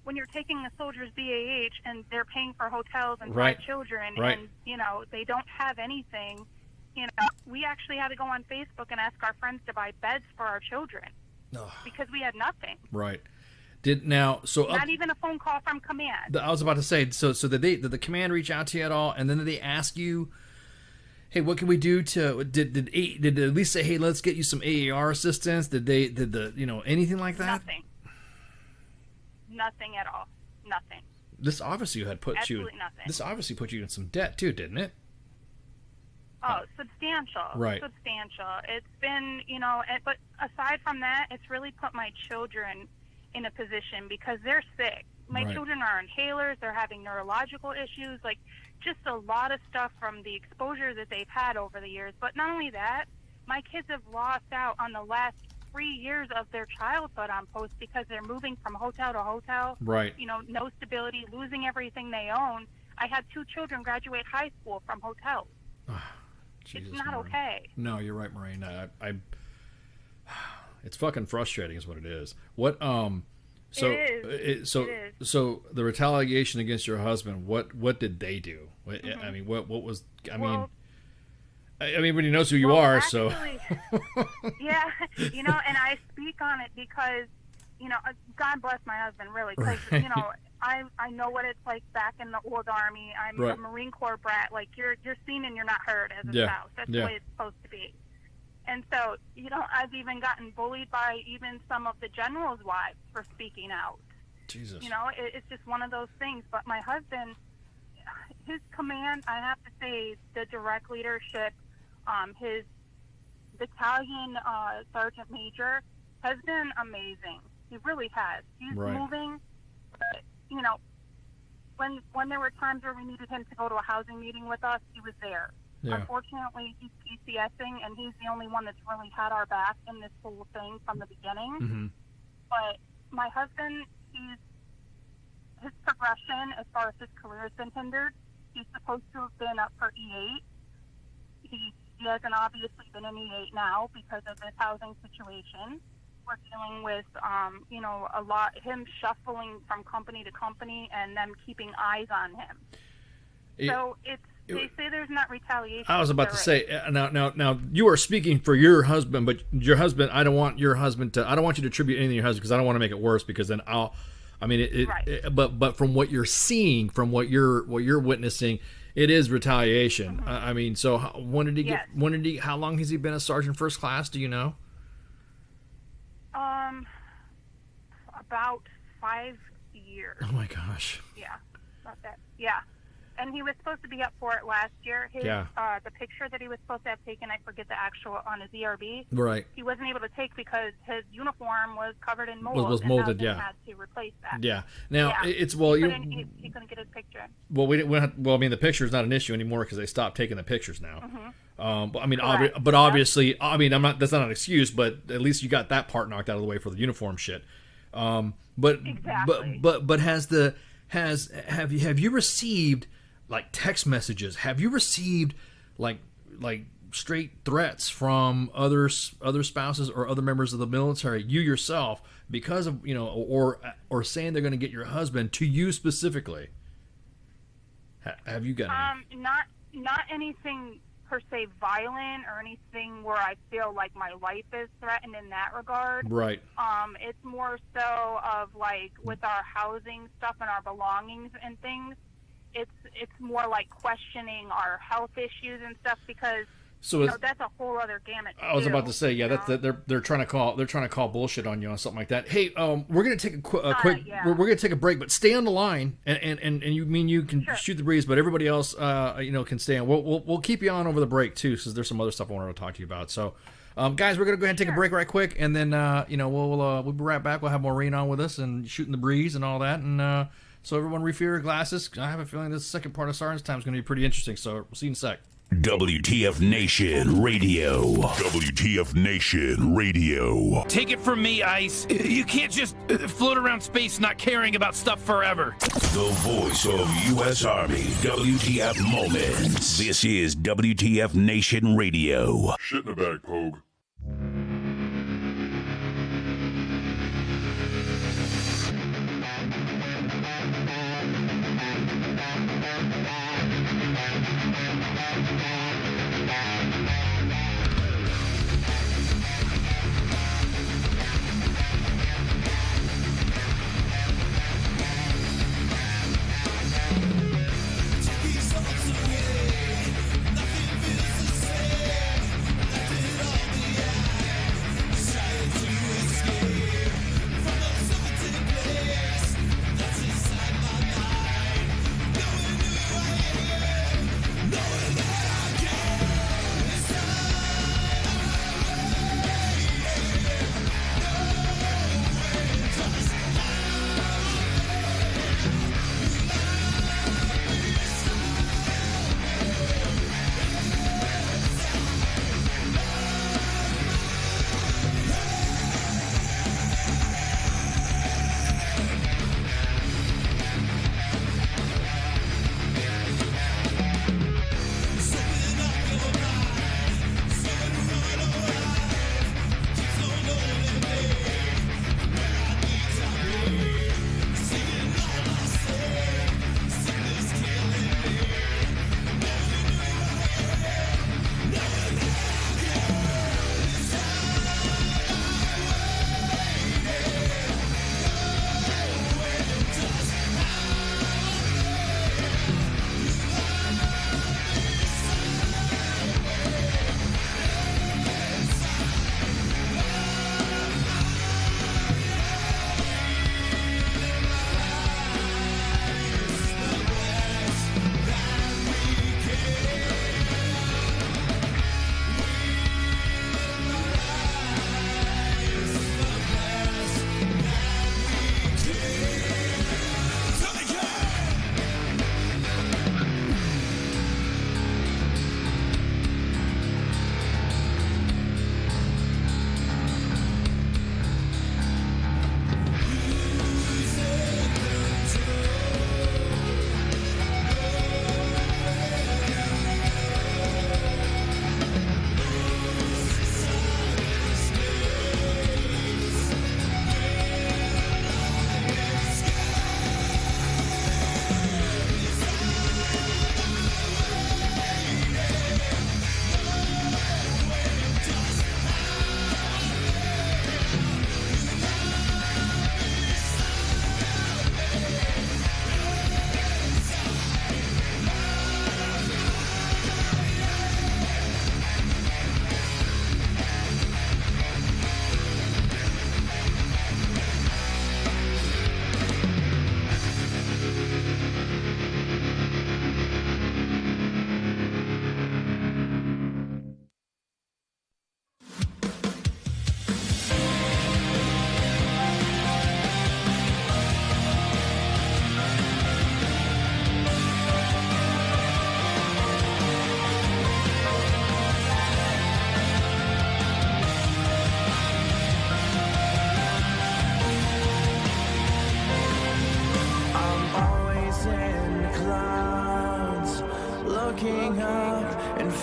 when you're taking a soldier's BAH and they're paying for hotels and 5 children, and they don't have anything, we actually had to go on Facebook and ask our friends to buy beds for our children because we had nothing. Right. Not even a phone call from command. I was about to say, so did the command reach out to you at all? And then did they ask you, hey, what can we do to? Did they at least say, hey, let's get you some AAR assistance? Did anything like that? Nothing at all. Nothing. This obviously Absolutely nothing. This obviously put you in some debt too, didn't it? Oh, substantial. Right. Substantial. It's been, but aside from that, it's really put my children in a position because they're sick. My children are on inhalers. They're having neurological issues, like just a lot of stuff from the exposure that they've had over the years. But not only that, my kids have lost out on the last 3 years of their childhood on post because they're moving from hotel to hotel. Right. No stability, losing everything they own. I had 2 children graduate high school from hotels. Jesus, it's not Maureen. okay. No, you're right, Maureen. It's fucking frustrating, is what it is. What So it is. So the retaliation against your husband. What did they do? Mm-hmm. I mean, what was? I mean, everybody knows who you are. Actually, so yeah, and I speak on it because God bless my husband, really, because I know what it's like back in the old Army. I'm a Marine Corps brat. Like you're seen and you're not heard as a spouse. That's the way it's supposed to be. And so, I've even gotten bullied by even some of the generals' wives for speaking out. Jesus. It's just one of those things. But my husband, his command, I have to say, the direct leadership, his battalion sergeant major has been amazing. He really has. He's moving. But, when there were times where we needed him to go to a housing meeting with us, he was there. Yeah. Unfortunately, he's PCSing, and he's the only one that's really had our back in this whole thing from the beginning. Mm-hmm. But my husband, his progression as far as his career has been hindered. He's supposed to have been up for E8. He's He hasn't obviously been in E8 now because of this housing situation. We're dealing with, a lot, him shuffling from company to company and them keeping eyes on him. They say there's not retaliation. I was about to say, now you are speaking for your husband, but your husband, I don't want you to attribute anything to your husband because I don't want to make it worse because then but from what you're seeing, from what you're witnessing, it is retaliation. Mm-hmm. So how long has he been a sergeant first class? Do you know? About 5 years. Oh my gosh. Yeah, about that. Yeah. And he was supposed to be up for it last year. The picture that he was supposed to have taken, I forget the actual, on his ERB. Right. He wasn't able to take because his uniform was covered in mold. Was molded, and had to replace that. Yeah. Now it's he couldn't get his picture. Well, the picture is not an issue anymore because they stopped taking the pictures now. Mm-hmm. Obviously, that's not an excuse, but at least you got that part knocked out of the way for the uniform shit. Exactly. But have you received like text messages? Have you received like straight threats from other spouses or other members of the military, you yourself, because of or saying they're going to get your husband to you specifically? Have you got any? Not anything per se violent or anything where I feel like my life is threatened in that regard. Right. It's more so of like with our housing stuff and our belongings and things. It's more like questioning our health issues and stuff because that's a whole other gamut. I was about to say, they're trying to call bullshit on you on something like that. Hey, we're gonna take we're gonna take a break, but stay on the line, and you can shoot the breeze, but everybody else can stay on. We'll keep you on over the break too, because there's some other stuff I wanted to talk to you about. So, guys, we're gonna go ahead and take a break right quick, and then we'll be right back. We'll have Maureen on with us and shooting the breeze and all that, and so everyone refill your glasses. I have a feeling this second part of Sergeant's Time is going to be pretty interesting. So we'll see you in a sec. WTF Nation Radio. WTF Nation Radio. Take it from me, Ice. You can't just float around space not caring about stuff forever. The voice of U.S. Army. WTF Moments. This is WTF Nation Radio. Shit in the bag, Pogue. Nothing feels the same. Let it all be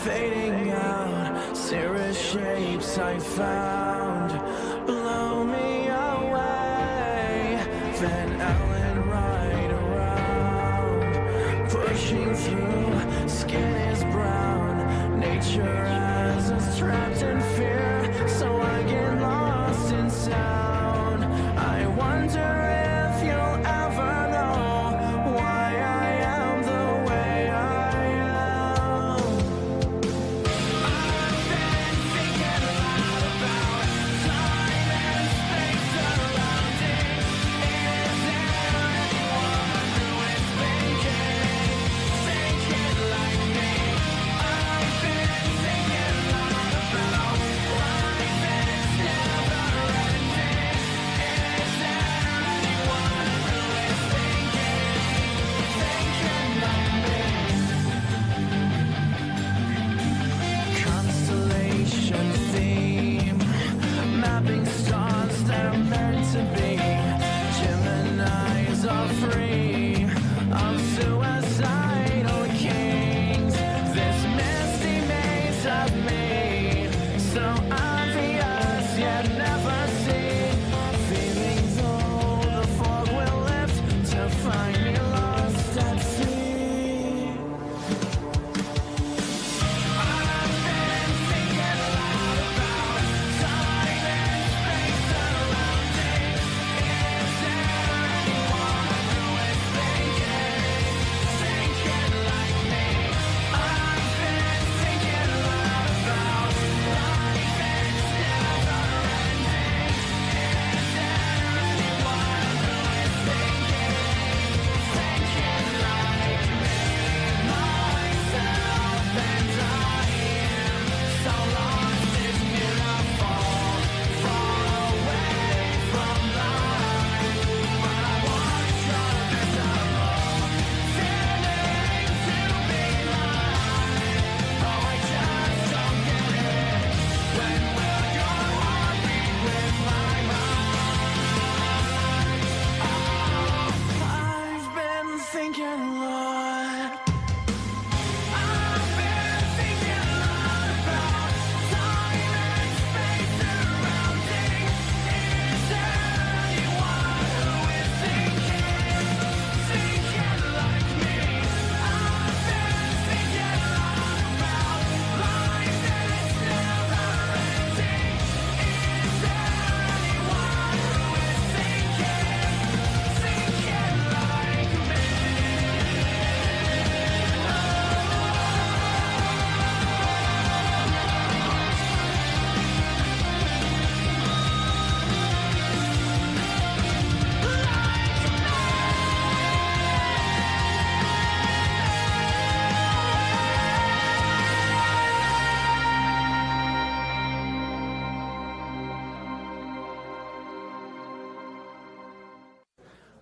fading out, cirrus shapes I found, blow me away, Van Allen right around, pushing through, skin is brown, nature has us trapped in fear, so I get lost in sound. I wonder if you'll ever know why I am the way I am. I've been thinking a lot about time and space surrounding. Is there anyone who is thinking like me? I've been thinking a lot about life is never ending. Is there anyone who is thinking like me? Constellation theme, mapping stars that are meant to be. Geminis are free of suicidal kings. This misty maze of me, so obvious yet never seen. Feeling though the fog will lift to find me lost at sea. I've been thinking a lot about time and space surrounding. Is there anyone who is thinking like me? I've been thinking a lot about life is never ending. Is there anyone who is thinking like me? Myself and I am so lost, it's beautiful, far away from life. But I want your visible feeling to be mine. Oh, I just don't get it. When will your heart beat with my mind? Oh, I've been thinking a lot. I've been thinking a lot about time and space surrounding. Is there anyone who is thinking like me? I've been thinking a lot about life that's never ending. Is there anyone who is thinking like me?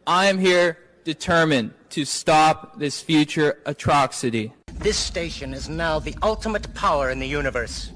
I am here determined to stop this future atrocity. This station is now the ultimate power in the universe.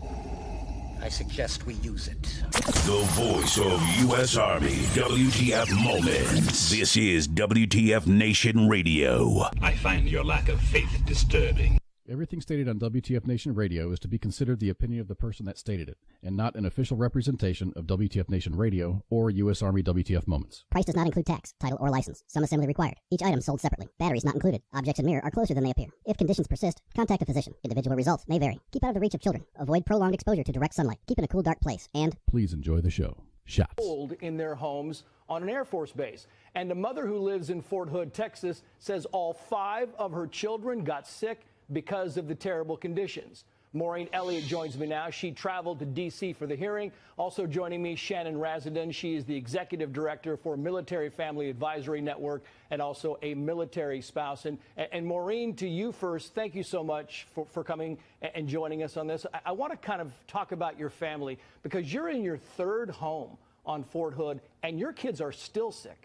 I suggest we use it. The voice of U.S. Army, WTF Moments. This is WTF Nation Radio. I find your lack of faith disturbing. Everything stated on WTF Nation Radio is to be considered the opinion of the person that stated it, and not an official representation of WTF Nation Radio or U.S. Army WTF Moments. Price does not include tax, title, or license. Some assembly required. Each item sold separately. Batteries not included. Objects in mirror are closer than they appear. If conditions persist, contact a physician. Individual results may vary. Keep out of the reach of children. Avoid prolonged exposure to direct sunlight. Keep in a cool, dark place. And please enjoy the show. Shots. In their homes on an Air Force base. And a mother who lives in Fort Hood, Texas, says all 5 of her children got sick because of the terrible conditions. Maureen Elliott joins me now. She traveled to D.C. for the hearing. Also joining me, Shannon Razadin. She is the executive director for Military Family Advisory Network and also a military spouse. And Maureen, to you first, thank you so much for coming and joining us on this. I want to kind of talk about your family because you're in your 3rd home on Fort Hood and your kids are still sick.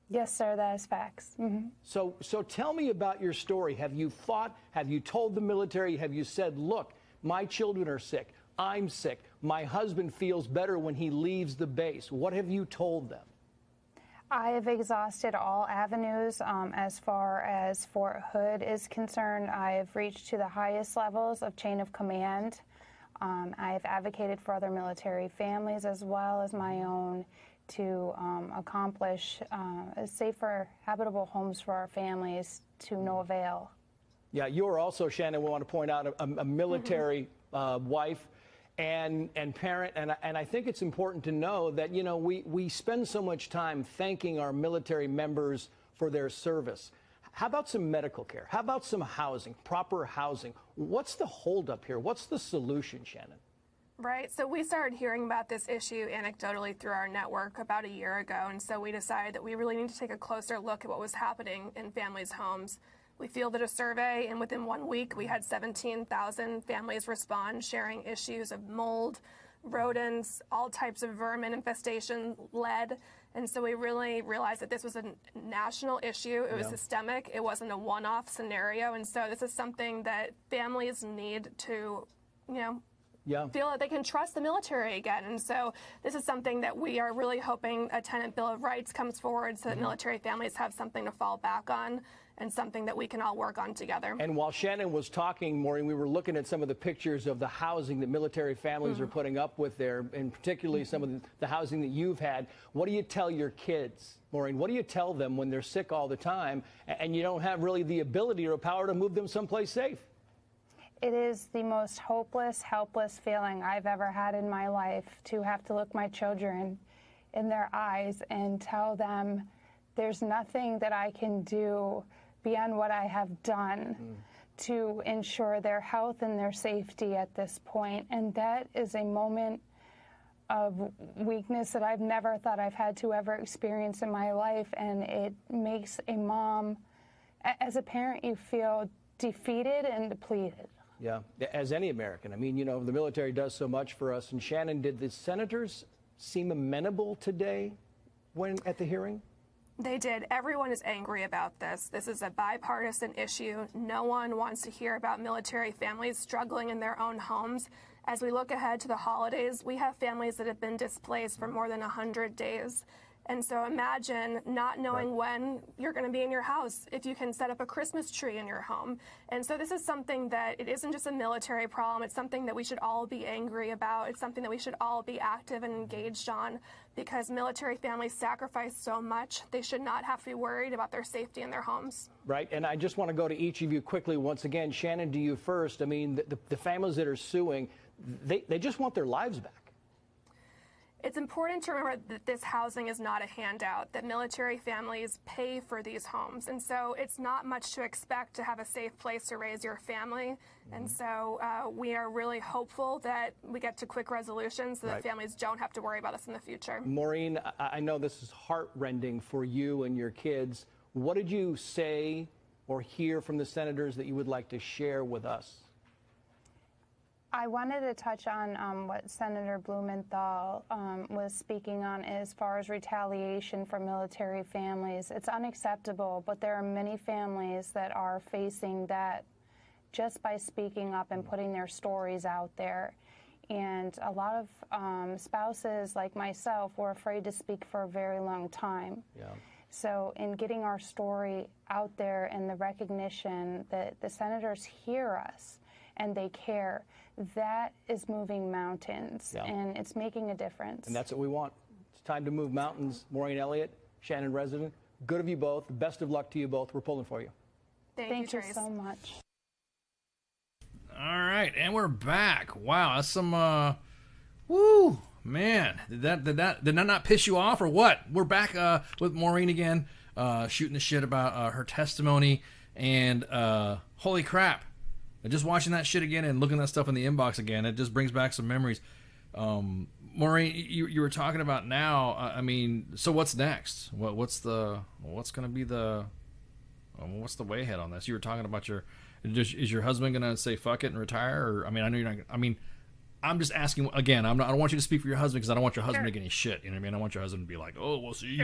Yes, sir, that is facts. So tell me about your story. Have you fought? Have you told the military? Have you said, look, my children are sick. I'm sick. My husband feels better when he leaves the base. What have you told them? I have exhausted all avenues as far as Fort Hood is concerned. I have reached to the highest levels of chain of command. I have advocated for other military families as well as my own to accomplish safer, habitable homes for our families to no avail. Yeah, you're also, Shannon, we want to point out, a military wife and parent, and I think it's important to know that, you know, we spend so much time thanking our military members for their service. How about some medical care? How about some housing, proper housing? What's the holdup here? What's the solution, Shannon? Right. So we started hearing about this issue anecdotally through our network about a year ago, and so we decided that we really need to take a closer look at what was happening in families' homes. We fielded a survey, and within 1 week, we had 17,000 families respond, sharing issues of mold, rodents, all types of vermin infestation, lead. And so we really realized that this was a national issue. It was systemic. It wasn't a one-off scenario. And so this is something that families need to, you know, feel that they can trust the military again. And so this is something that we are really hoping a tenant bill of rights comes forward so that military families have something to fall back on and something that we can all work on together. And while Shannon was talking, Maureen, we were looking at some of the pictures of the housing that military families are putting up with there, and particularly some of the housing that you've had. What do you tell your kids, Maureen? What do you tell them when they're sick all the time and you don't have really the ability or power to move them someplace safe? It is the most hopeless, helpless feeling I've ever had in my life to have to look my children in their eyes and tell them there's nothing that I can do beyond what I have done to ensure their health and their safety at this point. And that is a moment of weakness that I've never thought I've had to ever experience in my life. And it makes a mom, as a parent, you feel defeated and depleted. Yeah, as any American. I mean, you know, the military does so much for us. And Shannon, did the senators seem amenable today when at the hearing? They did. Everyone is angry about this. This is a bipartisan issue. No one wants to hear about military families struggling in their own homes. As we look ahead to the holidays, we have families that have been displaced for more than 100 days. And so imagine not knowing when you're going to be in your house, if you can set up a Christmas tree in your home. And so this is something that it isn't just a military problem. It's something that we should all be angry about. It's something that we should all be active and engaged on, because military families sacrifice so much. They should not have to be worried about their safety in their homes. Right. And I just want to go to each of you quickly once again. Shannon, to you first. I mean, the families that are suing, they just want their lives back. It's important to remember that this housing is not a handout, that military families pay for these homes. And so it's not much to expect to have a safe place to raise your family. And so we are really hopeful that we get to quick resolutions so that families don't have to worry about this in the future. Maureen, I know this is heartrending for you and your kids. What did you say or hear from the senators that you would like to share with us? I wanted to touch on what Senator Blumenthal was speaking on as far as retaliation for military families. It's unacceptable, but there are many families that are facing that just by speaking up and putting their stories out there. And a lot of spouses like myself were afraid to speak for a very long time. Yeah. So in getting our story out there and the recognition that the senators hear us and they care, that is moving mountains, and it's making a difference. And that's what we want. It's time to move mountains. Maureen Elliott, Shannon Resident, good of you both. Best of luck to you both. We're pulling for you. Thank you so much. All right, and we're back. Wow, that's some woo, man. Did that not piss you off or what? We're back with Maureen again, shooting the shit about her testimony, and holy crap. Just watching that shit again and looking at that stuff in the inbox again, it just brings back some memories. Maureen, you were talking about now. I mean, so what's next? What's the way ahead on this? You were talking about is your husband gonna say fuck it and retire? Or I mean, I know you're not. I mean, I'm just asking again. I don't want you to speak for your husband because I don't want your husband to get any shit. You know what I mean? I want your husband to be like, oh, well, see.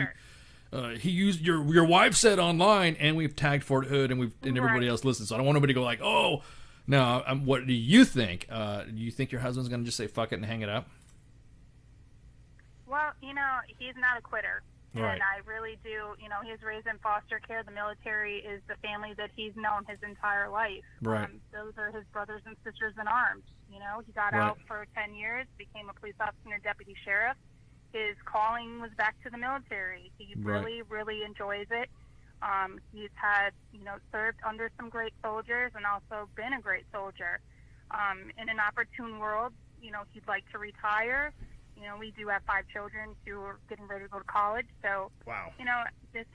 He used your wife said online, and we've tagged Fort Hood, and everybody else listens. So I don't want nobody to go like, oh. Now, what do you think? Do you think your husband's going to just say fuck it and hang it up? Well, you know, he's not a quitter. Right. And I really do, you know, he was raised in foster care. The military is the family that he's known his entire life. Right. Those are his brothers and sisters in arms. You know, he got Right. out for 10 years, became a police officer and a deputy sheriff. His calling was back to the military. He Right. really, really enjoys it. He's had, you know, served under some great soldiers and also been a great soldier. In an opportune world, you know, he'd like to retire. You know, we do have 5 children who are getting ready to go to college. So, wow. you know, this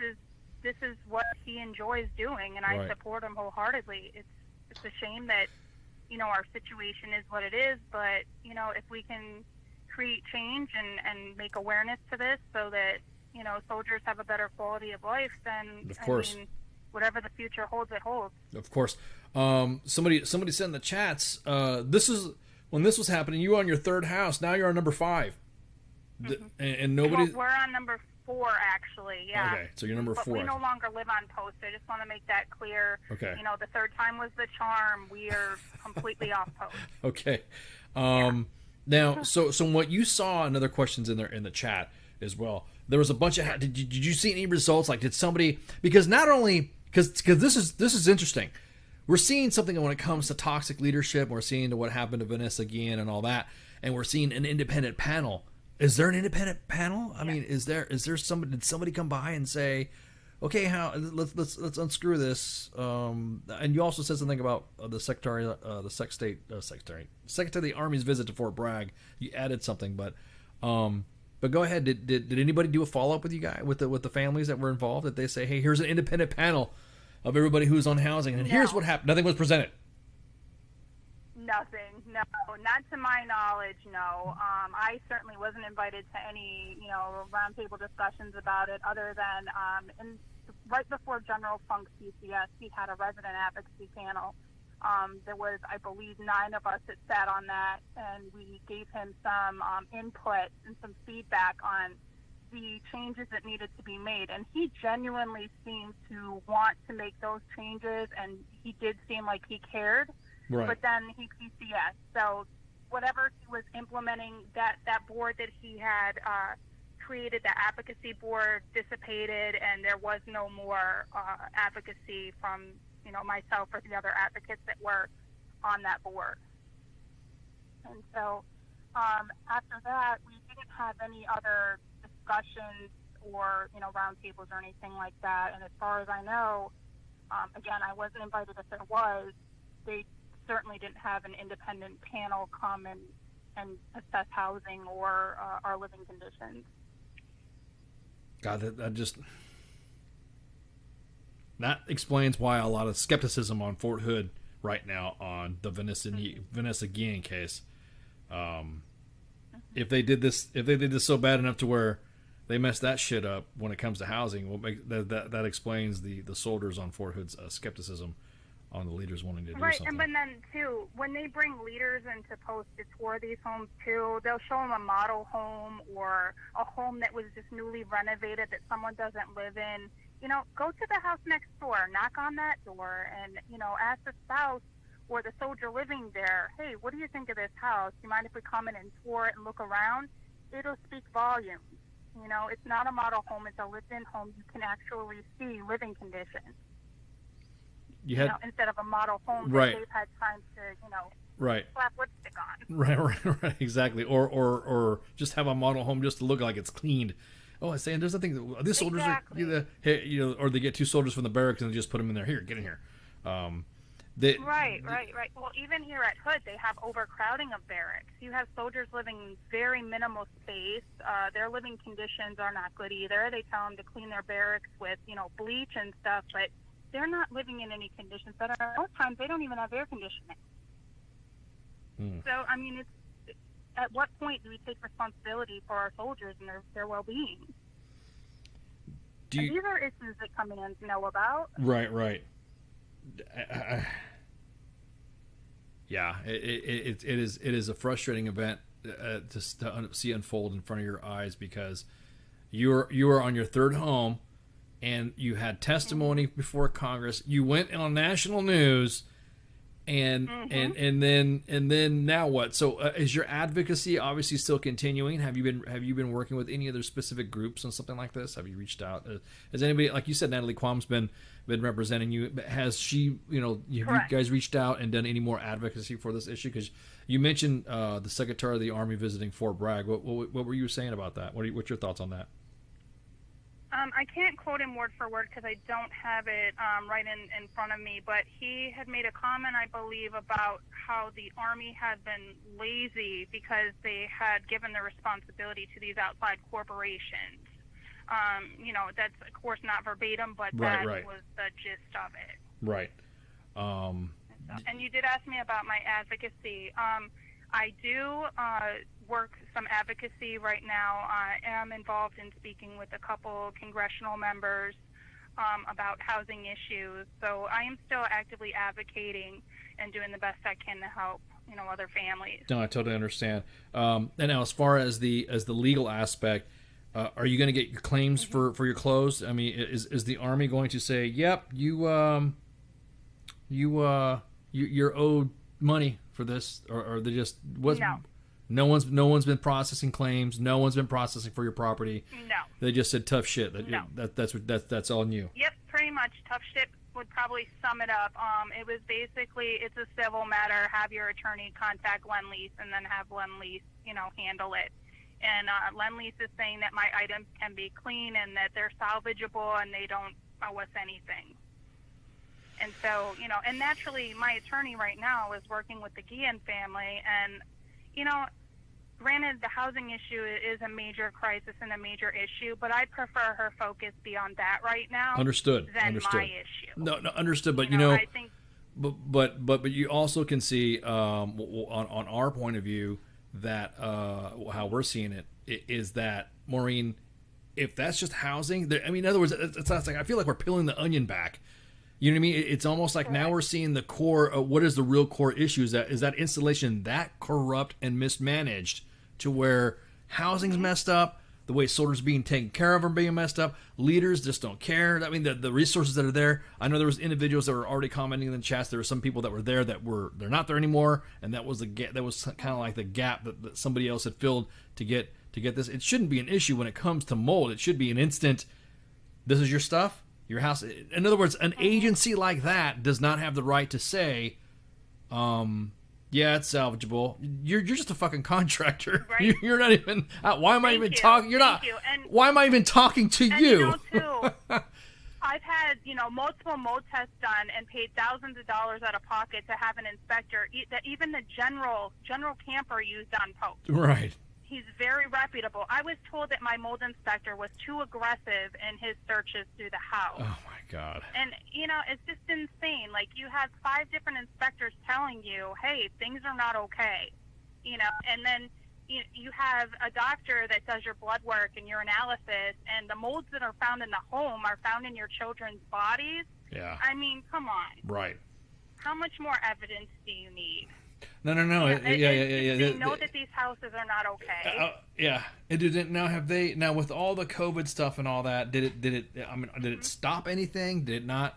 is what he enjoys doing, and I Right. support him wholeheartedly. It's a shame that, you know, our situation is what it is, but, you know, if we can create change and make awareness to this so that, you know, soldiers have a better quality of life, then, Of course. I mean, whatever the future holds, it holds. Of course. Somebody said in the chats, this is when this was happening, you were on your 3rd house. Now you're on number 5. And nobody. Well, we're on number 4, actually. Yeah. Okay, so you're number but 4. we no longer live on post. I just want to make that clear. Okay. You know, the 3rd time was the charm. We are completely off post. Okay. Now, so what you saw, another questions in there in the chat as well. There was a bunch of. Did you see any results? Like, did somebody? Because not only because this is interesting. We're seeing something when it comes to toxic leadership. We're seeing what happened to Vanessa Guillen and all that, and we're seeing an independent panel. Is there an independent panel? I mean, is there somebody? Did somebody come by and say, okay, how let's unscrew this? And you also said something about the Secretary of the Army's visit to Fort Bragg. You added something, but go ahead. Did anybody do a follow up with you guys with the families that were involved? That they say, hey, here's an independent panel of everybody who's on housing, and here's what happened. Nothing was presented. Nothing. No, not to my knowledge. No. I certainly wasn't invited to any, you know, roundtable discussions about it. Other than right before General Funk's UCS, he had a resident advocacy panel. There was, I believe, 9 of us that sat on that, and we gave him some input and some feedback on the changes that needed to be made. And he genuinely seemed to want to make those changes, and he did seem like he cared. Right. But then he PCS. So whatever he was implementing, that board that he had created, the advocacy board, dissipated, and there was no more advocacy from, you know, myself or the other advocates that were on that board. And so after that, we didn't have any other discussions or, you know, roundtables or anything like that. And as far as I know, again, I wasn't invited if there was. They certainly didn't have an independent panel come and assess housing or our living conditions. God, that explains why a lot of skepticism on Fort Hood right now on the Vanessa Guillen case. If they did this so bad enough to where they messed that shit up when it comes to housing, will make that explains the soldiers on Fort Hood's skepticism on the leaders wanting to do right, something. and then too, when they bring leaders into post to tour these homes too, they'll show them a model home or a home that was just newly renovated that someone doesn't live in. You know, go to the house next door, knock on that door, and, you know, ask the spouse or the soldier living there, hey, what do you think of this house? Do you mind if we come in and tour it and look around? It'll speak volumes. You know, it's not a model home, it's a lived-in home. You can actually see living conditions. You know, instead of a model home that they've had time to, you know, slap lipstick on. Right, exactly. Or just have a model home just to look like it's cleaned. Oh, I'm saying there's nothing. These soldiers are, you know, or they get 2 soldiers from the barracks and they just put them in there. Here, get in here. Right. Well, even here at Hood, they have overcrowding of barracks. You have soldiers living in very minimal space. Their living conditions are not good either. They tell them to clean their barracks with, you know, bleach and stuff, but they're not living in any conditions that are, most times they don't even have air conditioning. So, I mean, it's at what point do we take responsibility for our soldiers and their well-being? These are issues that commands know about. Right. Yeah, it is a frustrating event to see unfold in front of your eyes, because you are on your 3rd home, and you had testimony before Congress. You went on national news, And and then now what? So is your advocacy obviously still continuing? Have you been working with any other specific groups on something like this? Have you reached out? Has anybody, like you said, Natalie Quam's been representing you? Has she, have you guys reached out and done any more advocacy for this issue? Because you mentioned the Secretary of the Army visiting Fort Bragg. What were you saying about that? What's your thoughts on that? I can't quote him word for word because I don't have it right in front of me, but he had made a comment, I believe, about how the Army had been lazy because they had given the responsibility to these outside corporations. That's, of course, not verbatim, but that was the gist of it. Right. And you did ask me about my advocacy. I do work some advocacy right now. I am involved in speaking with a couple congressional members about housing issues. So I am still actively advocating and doing the best I can to help, other families. No, I totally understand. And now, as far as the legal aspect, are you going to get your claims for your clothes? I mean, is the Army going to say, "Yep, you're owed money for this," or they just no one's been processing claims, no one's been processing for your property? No. They just said tough shit. That's on you. Yep, pretty much. Tough shit would probably sum it up. It was basically, it's a civil matter. Have your attorney contact Lend-Lease and then have Lend-Lease, handle it. And Lend-Lease is saying that my items can be clean and that they're salvageable and they don't owe us anything. And so, and naturally, my attorney right now is working with the Guillen family. And, granted, the housing issue is a major crisis and a major issue, but I prefer her focus be on that right now. Understood. Than Understood. my issue. No, understood. But, I think, but you also can see on our point of view that how we're seeing it is that, Maureen, if that's just housing, in other words, it's not like I feel like we're peeling the onion back. You know what I mean? It's almost like now we're seeing the core of what is the real core issue. Is that installation that corrupt and mismanaged to where housing's messed up, the way soldiers being taken care of are being messed up, leaders just don't care. I mean, the resources that are there. I know there was individuals that were already commenting in the chats. There were some people that were there they're not there anymore, and that was kind of like the gap that somebody else had filled to get this. It shouldn't be an issue when it comes to mold. It should be an instant. This is your stuff. Your house. In other words, an agency like that does not have the right to say, yeah, it's salvageable. You're just a fucking contractor. Right. You're not even. Why am I even talking? You're not. And, why am I even talking to you? Too, I've had, multiple mold tests done and paid thousands of dollars out of pocket to have an inspector that even the general camper used on post. Right. He's very reputable. I was told that my mold inspector was too aggressive in his searches through the house. Oh, my God. And, it's just insane. Like, you have 5 different inspectors telling you, hey, things are not okay. And then you have a doctor that does your blood work and your analysis, and the molds that are found in the home are found in your children's bodies. Yeah. I mean, come on. Right. How much more evidence do you need? No. Yeah. They know that these houses are not okay. Yeah. And now with all the COVID stuff and all that, did it stop anything? Did it not?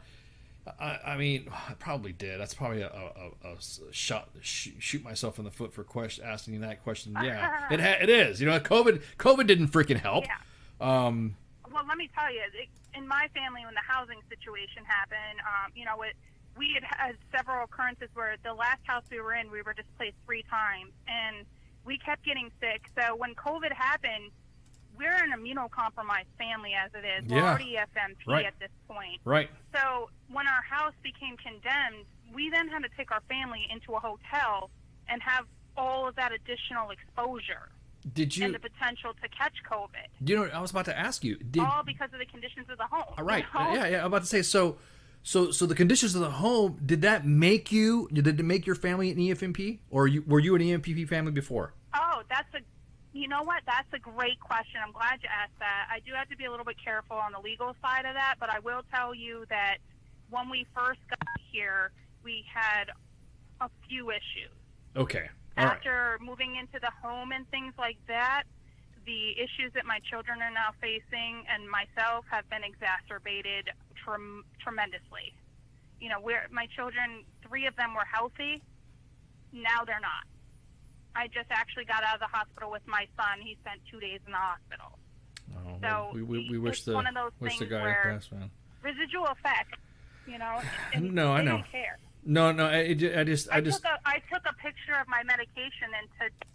I mean, it probably did. That's probably a shoot myself in the foot for asking that question. Yeah, it is. COVID didn't freaking help. Yeah. Well, let me tell you, in my family, when the housing situation happened, we had several occurrences where the last house we were in, we were displaced 3 times, and we kept getting sick. So when COVID happened, we're an immunocompromised family as it is. We're already FMP at this point. Right. So when our house became condemned, we then had to take our family into a hotel and have all of that additional exposure. And the potential to catch COVID. I was about to ask you. All because of the conditions of the home. All right. Yeah. I'm about to say, so the conditions of the home, did it make your family an EFMP? Or were you an EMPP family before? Oh, you know what? That's a great question. I'm glad you asked that. I do have to be a little bit careful on the legal side of that, but I will tell you that when we first got here, we had a few issues. Okay. After moving into the home and things like that, the issues that my children are now facing and myself have been exacerbated tremendously. You know, where my children, 3 of them were healthy. Now they're not. I just actually got out of the hospital with my son. He spent 2 days in the hospital. Oh, So we wish the one of those wish the things guy where had passed, man. residual effect, you know. And No, I they know. Don't care. No, I just I took a picture of my medication and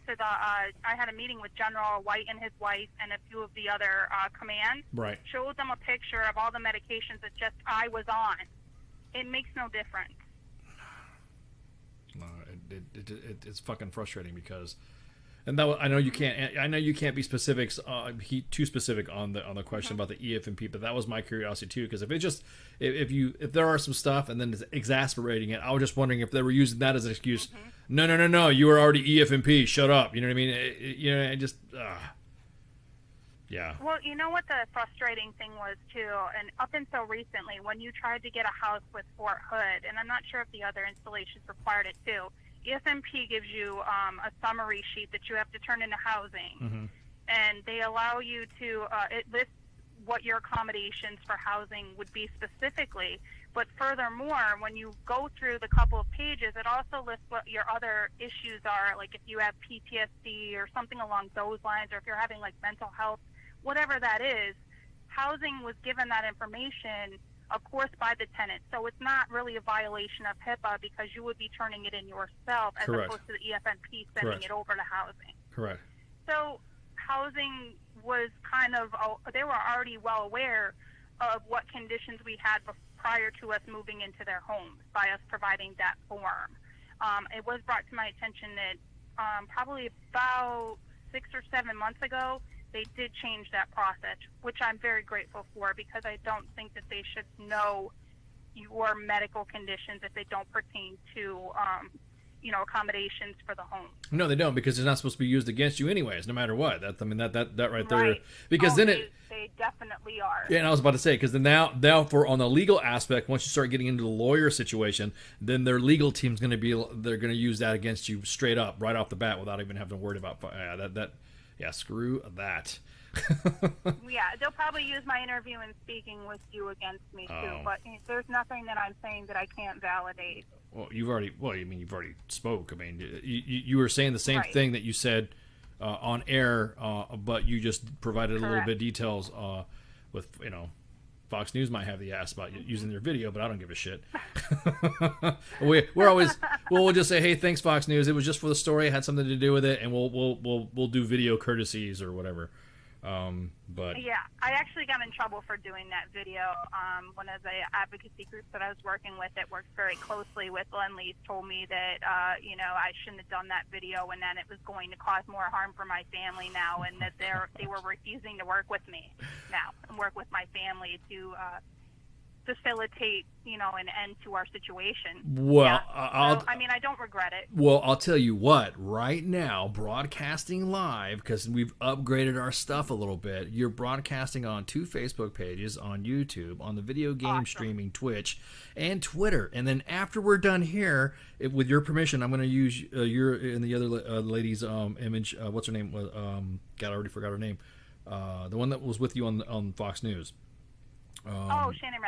to the I had a meeting with General White and his wife and a few of the other command. Right. Showed them a picture of all the medications that just I was on. It makes no difference. No, it's fucking frustrating because, and that I know you can't be specifics. Too specific on the question about the EFMP, but that was my curiosity too. Because if there are some stuff and then it's exasperating it, I was just wondering if they were using that as an excuse. No, you were already EFMP. Shut up. You know what I mean? Yeah. Well, you know what the frustrating thing was too, and up until recently, when you tried to get a house with Fort Hood, and I'm not sure if the other installations required it too. EFMP gives you a summary sheet that you have to turn into housing, and they allow you to it lists what your accommodations for housing would be specifically. But furthermore, when you go through the couple of pages, it also lists what your other issues are, like if you have PTSD or something along those lines, or if you're having like mental health, whatever that is. Housing was given that information, of course, by the tenant. So it's not really a violation of HIPAA because you would be turning it in yourself as Correct. opposed to the EFMP sending Correct. it over to housing. Correct. So housing was kind of, they were already well aware of what conditions we had prior to us moving into their homes by us providing that form. It was brought to my attention that probably about 6 or 7 months ago, they did change that process, which I'm very grateful for because I don't think that they should know your medical conditions if they don't pertain to, accommodations for the home. No, they don't because it's not supposed to be used against you anyways, no matter what. That right there, because then they definitely are. Yeah, and I was about to say because then now for on the legal aspect, once you start getting into the lawyer situation, then their legal team's going to use that against you straight up right off the bat without even having to worry about screw that. Yeah, they'll probably use my interview and speaking with you against me too. But there's nothing that I'm saying that I can't validate. Well, you've already spoke. I mean, you were saying the same thing that you said on air, but you just provided a little bit of details with, Fox News might have the ass about using their video, but I don't give a shit. We're always we'll just say, hey, thanks Fox News. It was just for the story. It had something to do with it, and we'll do video courtesies or whatever. But yeah, I actually got in trouble for doing that video. One of the advocacy groups that I was working with that works very closely with Lend-Lease told me that I shouldn't have done that video and that it was going to cause more harm for my family now, and that they were refusing to work with me now and work with my family to facilitate an end to our situation. Well, I don't regret it. Well, I'll tell you what, right now, broadcasting live, because we've upgraded our stuff a little bit, you're broadcasting on 2 Facebook pages, on YouTube, on the video game streaming Twitch, and Twitter. And then after we're done here, with your permission, I'm going to use your and the other lady's image. What's her name? God, I already forgot her name. The one that was with you on Fox News. Shannon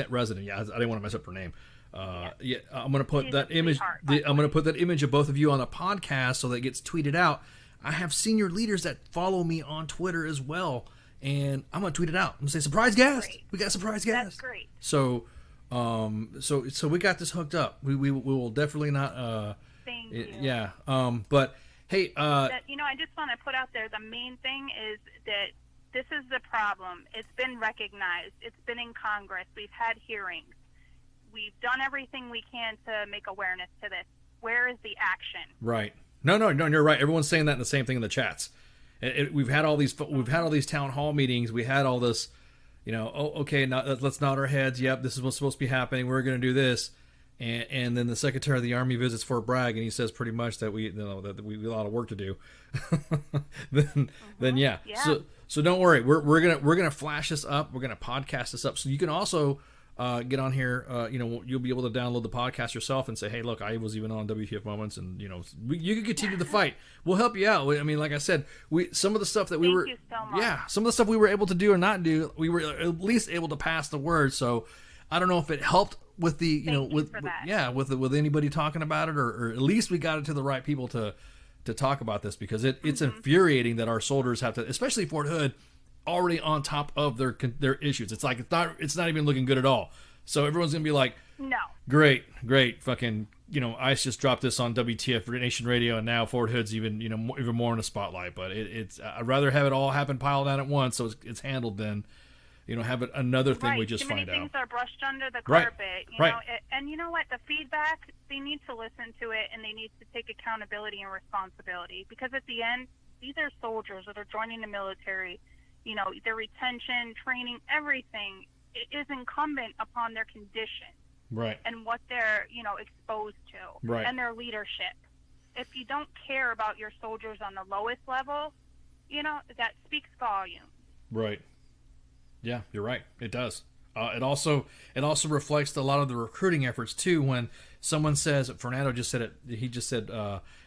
Resident. Yeah, I didn't want to mess up her name. I'm gonna put that image. I'm gonna put that image of both of you on a podcast so that it gets tweeted out. I have senior leaders that follow me on Twitter as well, and I'm gonna tweet it out. I'm gonna say, "Surprise guest! We got a surprise guest." That's great. So, so we got this hooked up. We will definitely not. Thank you. Yeah. But hey. I just want to put out there the main thing is that. This is the problem. It's been recognized. It's been in Congress. We've had hearings. We've done everything we can to make awareness to this. Where is the action? Right. No, you're right. Everyone's saying that in the same thing in the chats. We've had all these town hall meetings. We had all this, okay, now let's nod our heads. Yep, this is what's supposed to be happening. We're going to do this. And then the Secretary of the Army visits Fort Bragg, and he says pretty much that we have a lot of work to do. then yeah. So don't worry. We're gonna flash this up. We're gonna podcast this up. So you can also get on here. You'll be able to download the podcast yourself and say, hey, look, I was even on WTF Moments, and you can continue the fight. We'll help you out. I mean, like I said, some of the stuff that we were, some of the stuff we were able to do or not do, we were at least able to pass the word. So. I don't know if it helped with the with anybody talking about it, or at least we got it to the right people to talk about this, because it's infuriating that our soldiers have to, especially Fort Hood, already on top of their issues. It's like it's not even looking good at all. So everyone's gonna be like, no, great, fucking, ICE just dropped this on WTF Nation Radio, and now Fort Hood's even even more in the spotlight. But it's I'd rather have it all happen piled on at once, so it's handled than have it another thing we just find out. Too many things are brushed under the Right. carpet. Right. And you know what? The feedback, they need to listen to it, and they need to take accountability and responsibility. Because at the end, these are soldiers that are joining the military. Their retention, training, everything is incumbent upon their condition. Right. And what they're, exposed to. Right. And their leadership. If you don't care about your soldiers on the lowest level, that speaks volumes. Right. Yeah, you're right. It does. It also reflects a lot of the recruiting efforts too. When someone says, Fernando just said it. He just said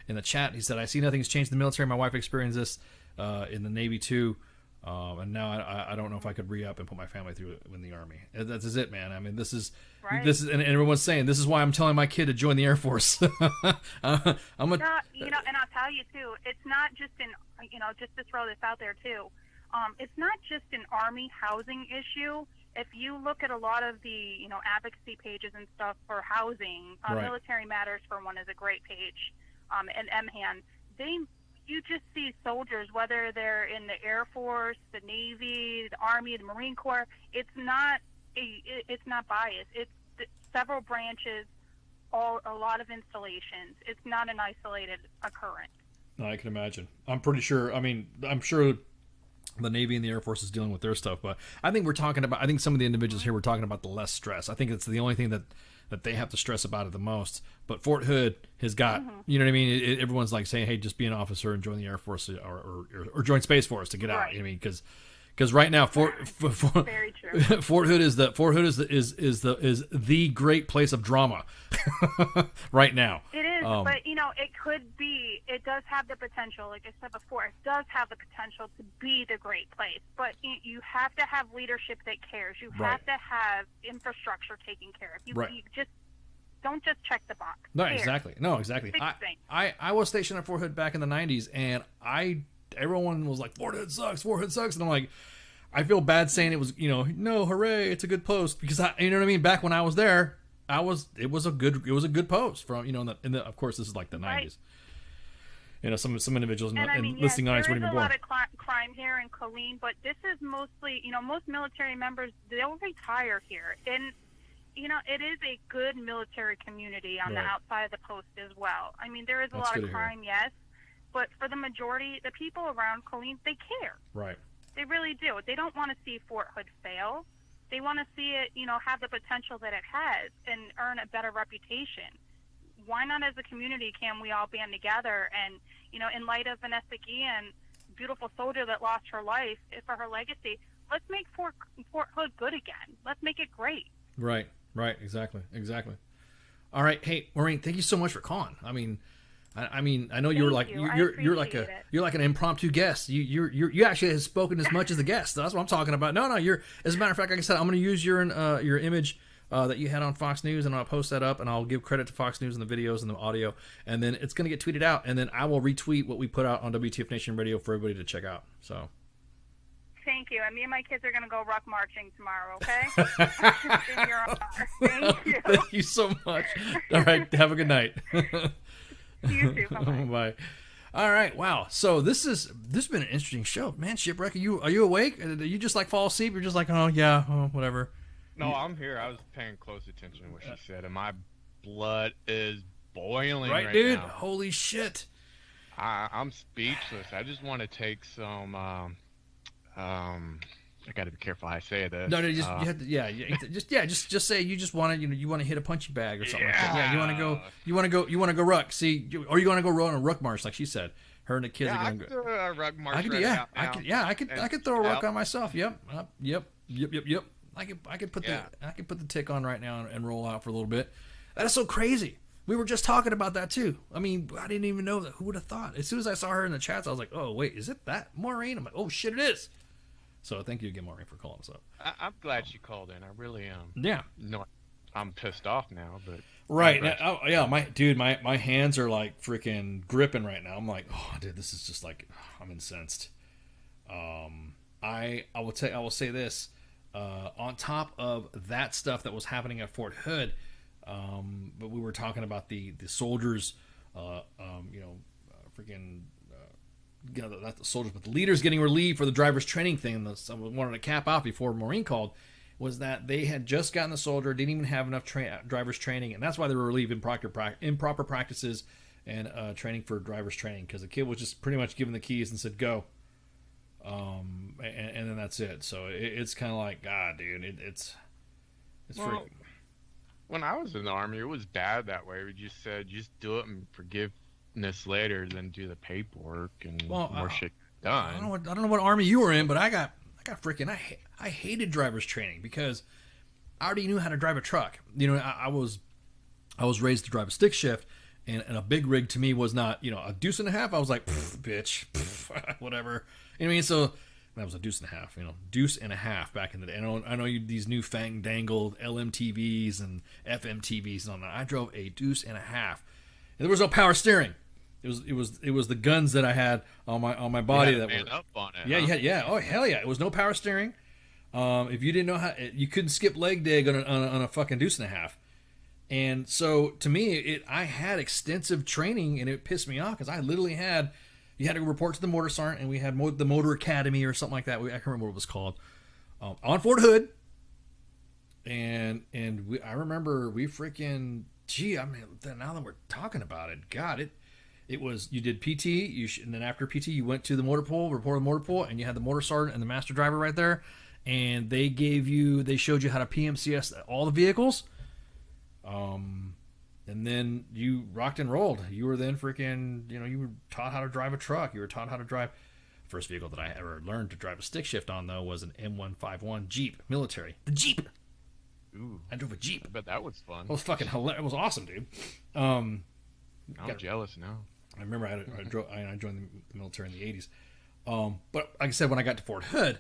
in the chat. He said, "I see nothing's changed in the military. My wife experienced this in the Navy too, and now I don't know if I could re-up and put my family through it in the Army." That's it, man. I mean, this is, and everyone's saying this is why I'm telling my kid to join the Air Force. And I'll tell you too, it's not just just to throw this out there too. It's not just an Army housing issue. If you look at a lot of the, advocacy pages and stuff for housing, Military Matters for one is a great page, and MHAN, you just see soldiers, whether they're in the Air Force, the Navy, the Army, the Marine Corps. It's not biased. It's several branches, a lot of installations. It's not an isolated occurrence. No, I can imagine. I'm pretty sure. I mean, I'm sure the Navy and the Air Force is dealing with their stuff, but I think I think some of the individuals here were talking about the less stress. I think it's the only thing that they have to stress about it the most. But Fort Hood has got, you know what I mean? Everyone's like saying, hey, just be an officer and join the Air Force or join Space Force to get out. You know what I mean? Because right now Fort Hood is the great place of drama right now. It is, but it could be. It does have the potential. Like I said before, it does have the potential to be the great place. But you have to have leadership that cares. You have to have infrastructure taken care of. You just don't just check the box. No, exactly. I was stationed at Fort Hood back in the '90s, and everyone was like, Fort Hood sucks, and I'm like, I feel bad saying it was, no, hooray, it's a good post, because you know what I mean. Back when I was there, it was a good post from, of course this is like the '90s. Some individuals in listening audience weren't even born. There is a lot of crime here in Colleen, but this is mostly, most military members, they'll retire here, and it is a good military community on the outside of the post as well. I mean, there is a lot of crime, yes. But for the majority, the people around Colleen, they care. Right. They really do. They don't want to see Fort Hood fail. They want to see it, have the potential that it has and earn a better reputation. Why not, as a community, can we all band together and, in light of Vanessa Guillen, beautiful soldier that lost her life for her legacy, let's make Fort Hood good again. Let's make it great. Right. Exactly. All right. Hey, Maureen, thank you so much for calling. I mean, I know you're like you're like an impromptu guest. You actually have spoken as much as the guest. That's what I'm talking about. No, you're. As a matter of fact, like I said, I'm going to use your image that you had on Fox News, and I'll post that up, and I'll give credit to Fox News and the videos and the audio, and then it's going to get tweeted out, and then I will retweet what we put out on WTF Nation Radio for everybody to check out. So. Thank you. And me and my kids are going to go ruck marching tomorrow, okay? In your honor. Thank you. Thank you so much. All right. Have a good night. You too. Bye-bye. Bye. All right. Wow. So this has been an interesting show, man. Shipwreck, are you awake? Do you just like fall asleep? You're just like, oh yeah, whatever. No, I'm here. I was paying close attention to what she said, and my blood is boiling right dude? now. Holy shit. I'm speechless. I just want to take some. I got to be careful how I say this. No, you have to, just say you just want to, you want to hit a punching bag or something like that. Yeah, you want to go ruck. See, or you want to go run a ruck march like she said. Her and the kids are going to go. I could throw a ruck march. I could throw a ruck on myself. Yep. I could put the tick on right now and roll out for a little bit. That is so crazy. We were just talking about that too. I mean, I didn't even know that. Who would have thought? As soon as I saw her in the chats, I was like, oh wait, is it that Maureen? I'm like, oh shit, it is. So thank you again, Maureen, for calling us up. I'm glad she called in. I really am. Yeah. No, I'm pissed off now, but Right. Now, yeah, my hands are like freaking gripping right now. I'm like, oh, dude, this is just like, I'm incensed. I will say this, on top of that stuff that was happening at Fort Hood, but we were talking about the soldiers, not the soldiers, but the leaders getting relieved for the driver's training thing. I wanted to cap off before Maureen called, was that they had just gotten the soldier, didn't even have enough driver's training, and that's why they were relieved improper practices and training for driver's training, because the kid was just pretty much given the keys and said go, and then that's it. So it's kind of like, God, dude, it's freaking. When I was in the Army, it was bad that way. We just said, just do it and forgiveness later, then do the paperwork and more shit done. I don't know what Army you were in, but I got freaking, I hated driver's training because I already knew how to drive a truck. You know, I was raised to drive a stick shift, and a big rig to me was not, a deuce and a half. I was like, bitch, whatever. You know what I mean? So that was a deuce and a half, deuce and a half back in the day. I know these new fang-dangled LMTVs and FMTVs and all that. I drove a deuce and a half, and there was no power steering. It was the guns that I had on my body that were up on it. Yeah, huh? yeah. Oh hell yeah! It was no power steering. If you didn't know how, you couldn't skip leg dig on a fucking deuce and a half. And so to me, I had extensive training, and it pissed me off because I literally you had to report to the motor sergeant, and we had the motor academy or something like that. I can't remember what it was called, on Fort Hood. And I remember we freaking, now that we're talking about it, God, it was, you did PT, and then after PT, you went to the motor pool, reported the motor pool, and you had the motor sergeant and the master driver right there, and they showed you how to PMCS all the vehicles, and then you rocked and rolled. You were then freaking, you were taught how to drive a truck. You were taught how to drive. First vehicle that I ever learned to drive a stick shift on, though, was an M151 Jeep military. The Jeep. Ooh, I drove a Jeep. I bet that was fun. It was fucking hilarious. It was awesome, dude. I'm jealous now. I remember I joined the military in the 80s. But like I said, when I got to Fort Hood,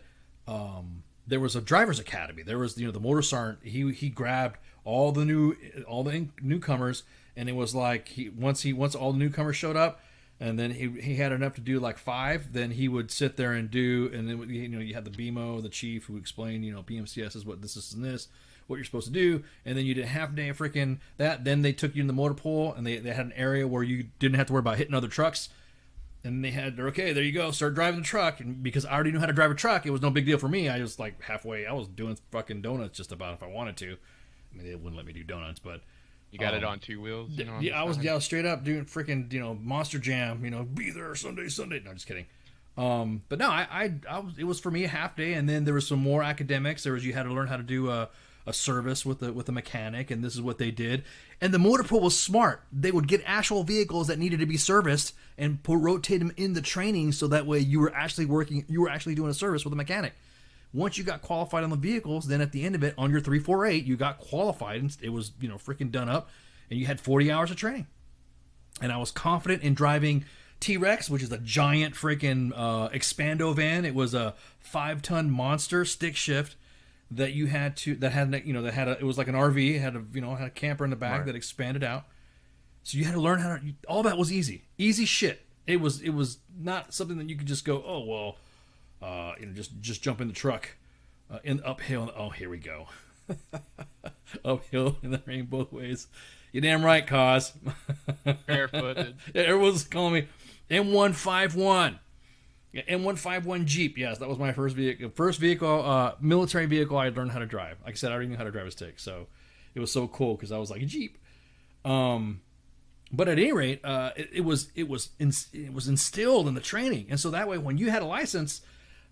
there was a driver's academy. There was, the motor sergeant. He grabbed all the newcomers, and it was like once all the newcomers showed up, and then he had enough to do like 5. Then he would sit there and do, and then you had the BMO, the chief, who explained PMCS is what this is and this, what you're supposed to do, and then you did a half day of freaking that. Then they took you in the motor pool, and they had an area where you didn't have to worry about hitting other trucks, and they had, okay, there you go, start driving the truck. And because I already knew how to drive a truck, it was no big deal for me. I was like halfway, I was doing fucking donuts just about if I wanted to. I mean, they wouldn't let me do donuts, but you got it on 2 wheels. I was straight up doing freaking Monster Jam. Be there Sunday. No, just kidding. But no, it was for me a half day, and then there was some more academics. You had to learn how to do a service with a mechanic, and this is what they did. And the motor pool was smart. They would get actual vehicles that needed to be serviced and rotate them in the training, so that way you were actually doing a service with a mechanic. Once you got qualified on the vehicles, then at the end of it, on your 348, you got qualified, and it was freaking done up, and you had 40 hours of training. And I was confident in driving T-Rex, which is a giant freaking expando van. It was a 5-ton monster stick shift that it was like an RV. It had a camper in the back, right, that expanded out. So you had to learn how to. All that was easy shit. It was not something that you could just go, oh well, just jump in the truck, in uphill. Oh, here we go, uphill in the rain both ways. You're damn right, cause barefooted. Yeah, everyone's calling me M151. Yeah, M151 Jeep. Yes, that was my first vehicle, military vehicle I learned how to drive. Like I said, I already knew how to drive a stick, so it was so cool because I was like a Jeep. But at any rate, it was instilled in the training, and so that way, when you had a license,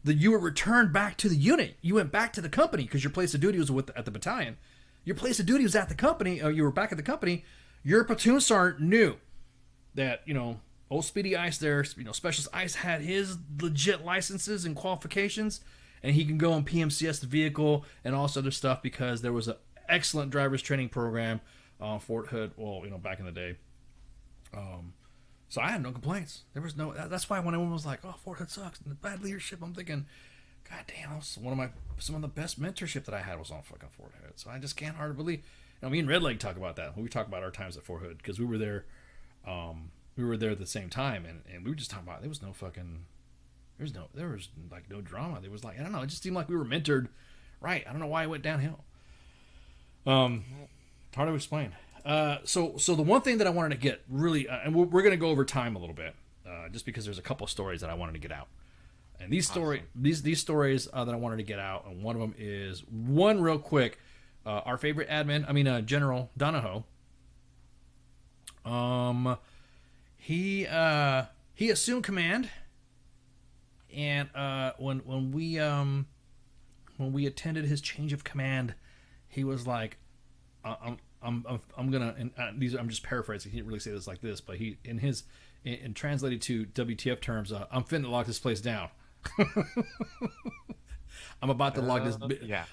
that you were returned back to the unit. You went back to the company because your place of duty was at the battalion. Your place of duty was at the company. You were back at the company. Your platoon sergeant knew that Old Speedy Ice there, Specialist Ice had his legit licenses and qualifications, and he can go and PMCS the vehicle and all this other stuff because there was an excellent driver's training program on Fort Hood. Well, back in the day. So I had no complaints. There was no. That's why when everyone was like, "Oh, Fort Hood sucks," and the bad leadership, I'm thinking, God damn, that was some of the best mentorship that I had was on fucking Fort Hood. So I just can't hardly believe. You know, me and Red Leg talk about that when we talk about our times at Fort Hood, because we were there. We were there at the same time, and we were just talking about there was no like no drama. There was like, I don't know, it just seemed like we were mentored right. I don't know why it went downhill. Hard to explain. So the one thing that I wanted to get really, and we're going to go over time a little bit, just because there's a couple of stories that I wanted to get out. And these stories that I wanted to get out, and one of them is one real quick. Our favorite admin, General Donahoe. He assumed command, and when we attended his change of command, he was like, I'm gonna, and I'm just paraphrasing. He didn't really say this like this, but he in translated to WTF terms, I'm finna lock this place down. I'm about to log this.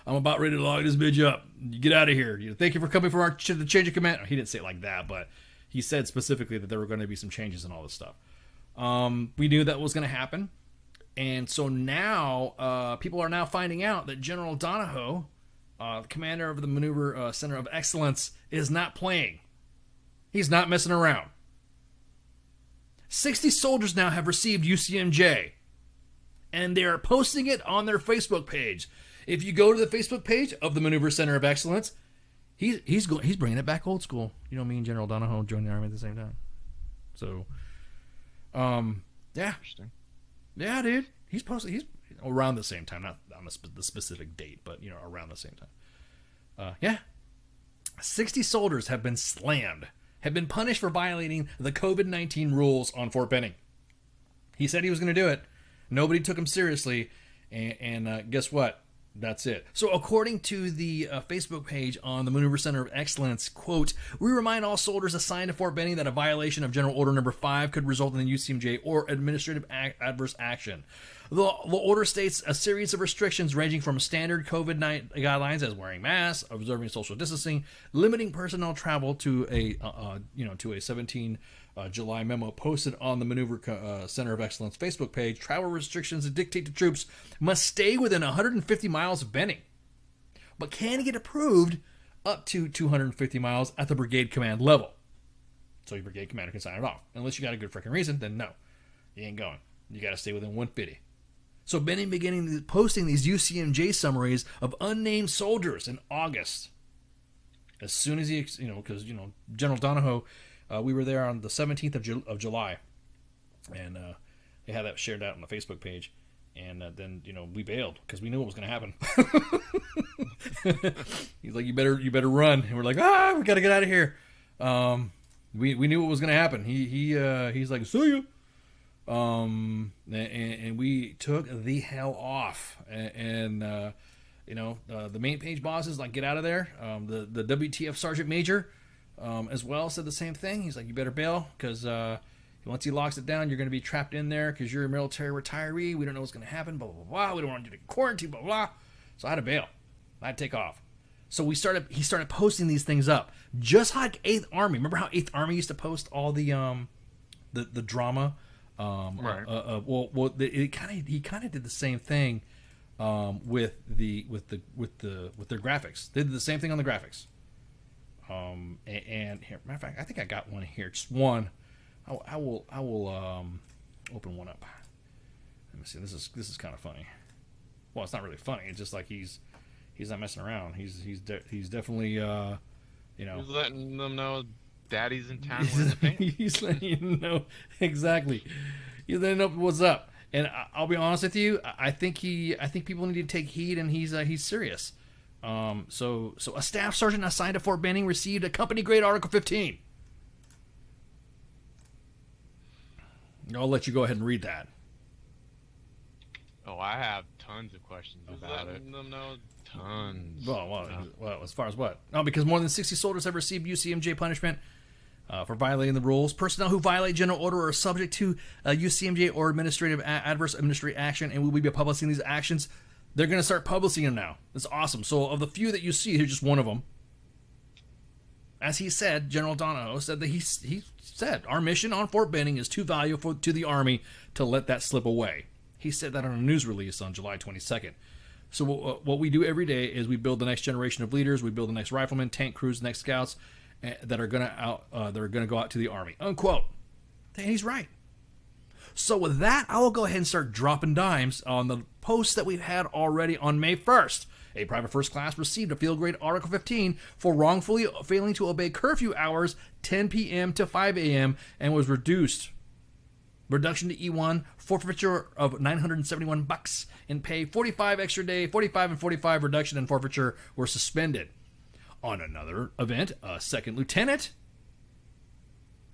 I'm about ready to log this bitch up. You get out of here. Thank you for coming for the change of command. He didn't say it like that, but he said specifically that there were going to be some changes and all this stuff. We knew that was going to happen, and so now people are now finding out that General Donahoe, the commander of the Maneuver Center of Excellence, is not playing. He's not messing around. 60 soldiers now have received UCMJ. And they're posting it on their Facebook page. If you go to the Facebook page of the Maneuver Center of Excellence, he's bringing it back old school. You know, me and General Donahoe joined the Army at the same time. So, yeah. Interesting. Yeah, dude. He's around the same time. Not on the specific date, but, around the same time. Yeah. 60 soldiers have been slammed, have been punished for violating the COVID-19 rules on Fort Benning. He said he was going to do it. Nobody took him seriously, and guess what? That's it. So according to the Facebook page on the Maneuver Center of Excellence, quote, we remind all soldiers assigned to Fort Benning that a violation of General Order Number 5 could result in a UCMJ or administrative adverse action. The order states a series of restrictions ranging from standard COVID-19 guidelines as wearing masks, observing social distancing, limiting personnel travel to a 17 July memo posted on the Maneuver Center of Excellence Facebook page. Travel restrictions that dictate to troops must stay within 150 miles of Benning, but can get approved up to 250 miles at the brigade command level. So your brigade commander can sign it off. Unless you got a good freaking reason, then no, you ain't going. You got to stay within 150. So Benning beginning posting these UCMJ summaries of unnamed soldiers in August. As soon as he, because General Donahoe. We were there on the 17th of July, and they had that shared out on the Facebook page, and then we bailed because we knew what was going to happen. He's like, you better run, and we're like, we got to get out of here. We knew what was going to happen. He's like, see you. And we took the hell off, and the main page bosses like, get out of there. The WTF Sergeant Major. As well said the same thing. He's like, you better bail because once he locks it down, you're going to be trapped in there because you're a military retiree. We don't know what's going to happen. Blah blah blah. We don't want you to quarantine. Blah blah. So I had to bail. I had to take off. So he started posting these things up, just like 8th Army. Remember how 8th Army used to post all the drama? Right. He kind of did the same thing with their graphics. They did the same thing on the graphics. And here, matter of fact, I think I got one here, just one. I will open one up. Let me see. This is kind of funny. Well, it's not really funny. It's just like he's not messing around. He's definitely He's letting them know Daddy's in town. Wearing the pants. He's letting you know exactly. He's letting know what's up. And I'll be honest with you. I think people need to take heed, and he's serious. So a staff sergeant assigned to Fort Benning received a company grade Article 15. I'll let you go ahead and read that. Oh, I have tons of questions about it. Letting them know tons. Well, as far as what? No, because more than 60 soldiers have received UCMJ punishment for violating the rules. Personnel who violate general order are subject to UCMJ or adverse administrative action, and we will be publishing these actions. They're going to start publishing them now. That's awesome. So of the few that you see, here's just one of them. As he said, General Donahoe said that he said, our mission on Fort Benning is too valuable to the Army to let that slip away. He said that on a news release on July 22nd. So what we do every day is we build the next generation of leaders. We build the next riflemen, tank crews, next scouts that are gonna go out to the Army. Unquote. And he's right. So with that, I will go ahead and start dropping dimes on the posts that we've had already on May 1st. A private first class received a field grade Article 15 for wrongfully failing to obey curfew hours 10 p.m. to 5 a.m. and was reduced. Reduction to E1, forfeiture of $971 in pay, 45 extra day, 45 and 45 reduction in forfeiture were suspended. On another event, a second lieutenant,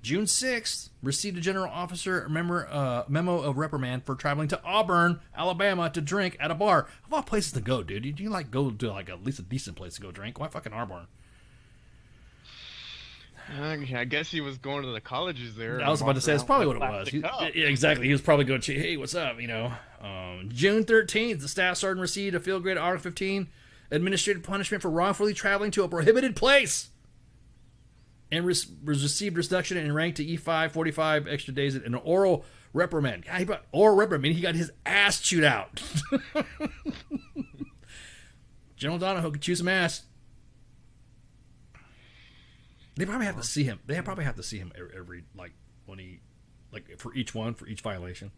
June 6th, received a general officer memo of reprimand for traveling to Auburn, Alabama to drink at a bar. Of all places to go, dude. You like go to like at least a decent place to go drink. Why fucking Auburn? I guess he was going to the colleges there. I was about to say, that's probably what it was. Yeah, exactly. He was probably going to, hey, what's up, you know. June 13th, the staff sergeant received a field grade Article 15 administrative punishment for wrongfully traveling to a prohibited place and received reduction in rank to E5, 45 extra days, and an oral reprimand. Yeah, he got oral reprimand. He got his ass chewed out. General Donahoe could chew some ass. They probably have to see him. They probably have to see him every when he for each violation.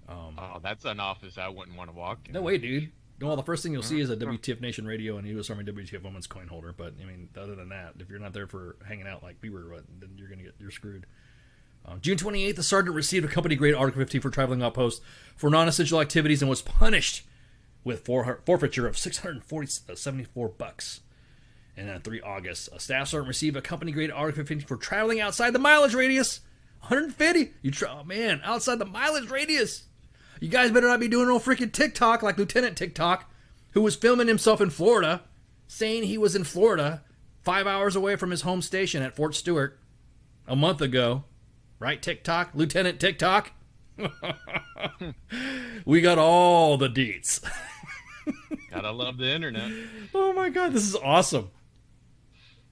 Oh, that's an office I wouldn't want to walk in. No way, dude. Well, the first thing you'll see is a WTF Nation Radio and U.S. Army WTF Women's coin holder. But I mean, other than that, if you're not there for hanging out like we were, then you're screwed. June 28th, the sergeant received a company grade Article 15 for traveling outposts for non-essential activities and was punished with forfeiture of $674. And on 3 August, a staff sergeant received a company grade Article 15 for traveling outside the mileage radius. 150. Outside the mileage radius. You guys better not be doing no freaking TikTok like Lieutenant TikTok, who was filming himself in Florida, saying he was in Florida, 5 hours away from his home station at Fort Stewart a month ago. Right, TikTok? Lieutenant TikTok? We got all the deets. Gotta love the internet. Oh my god, this is awesome.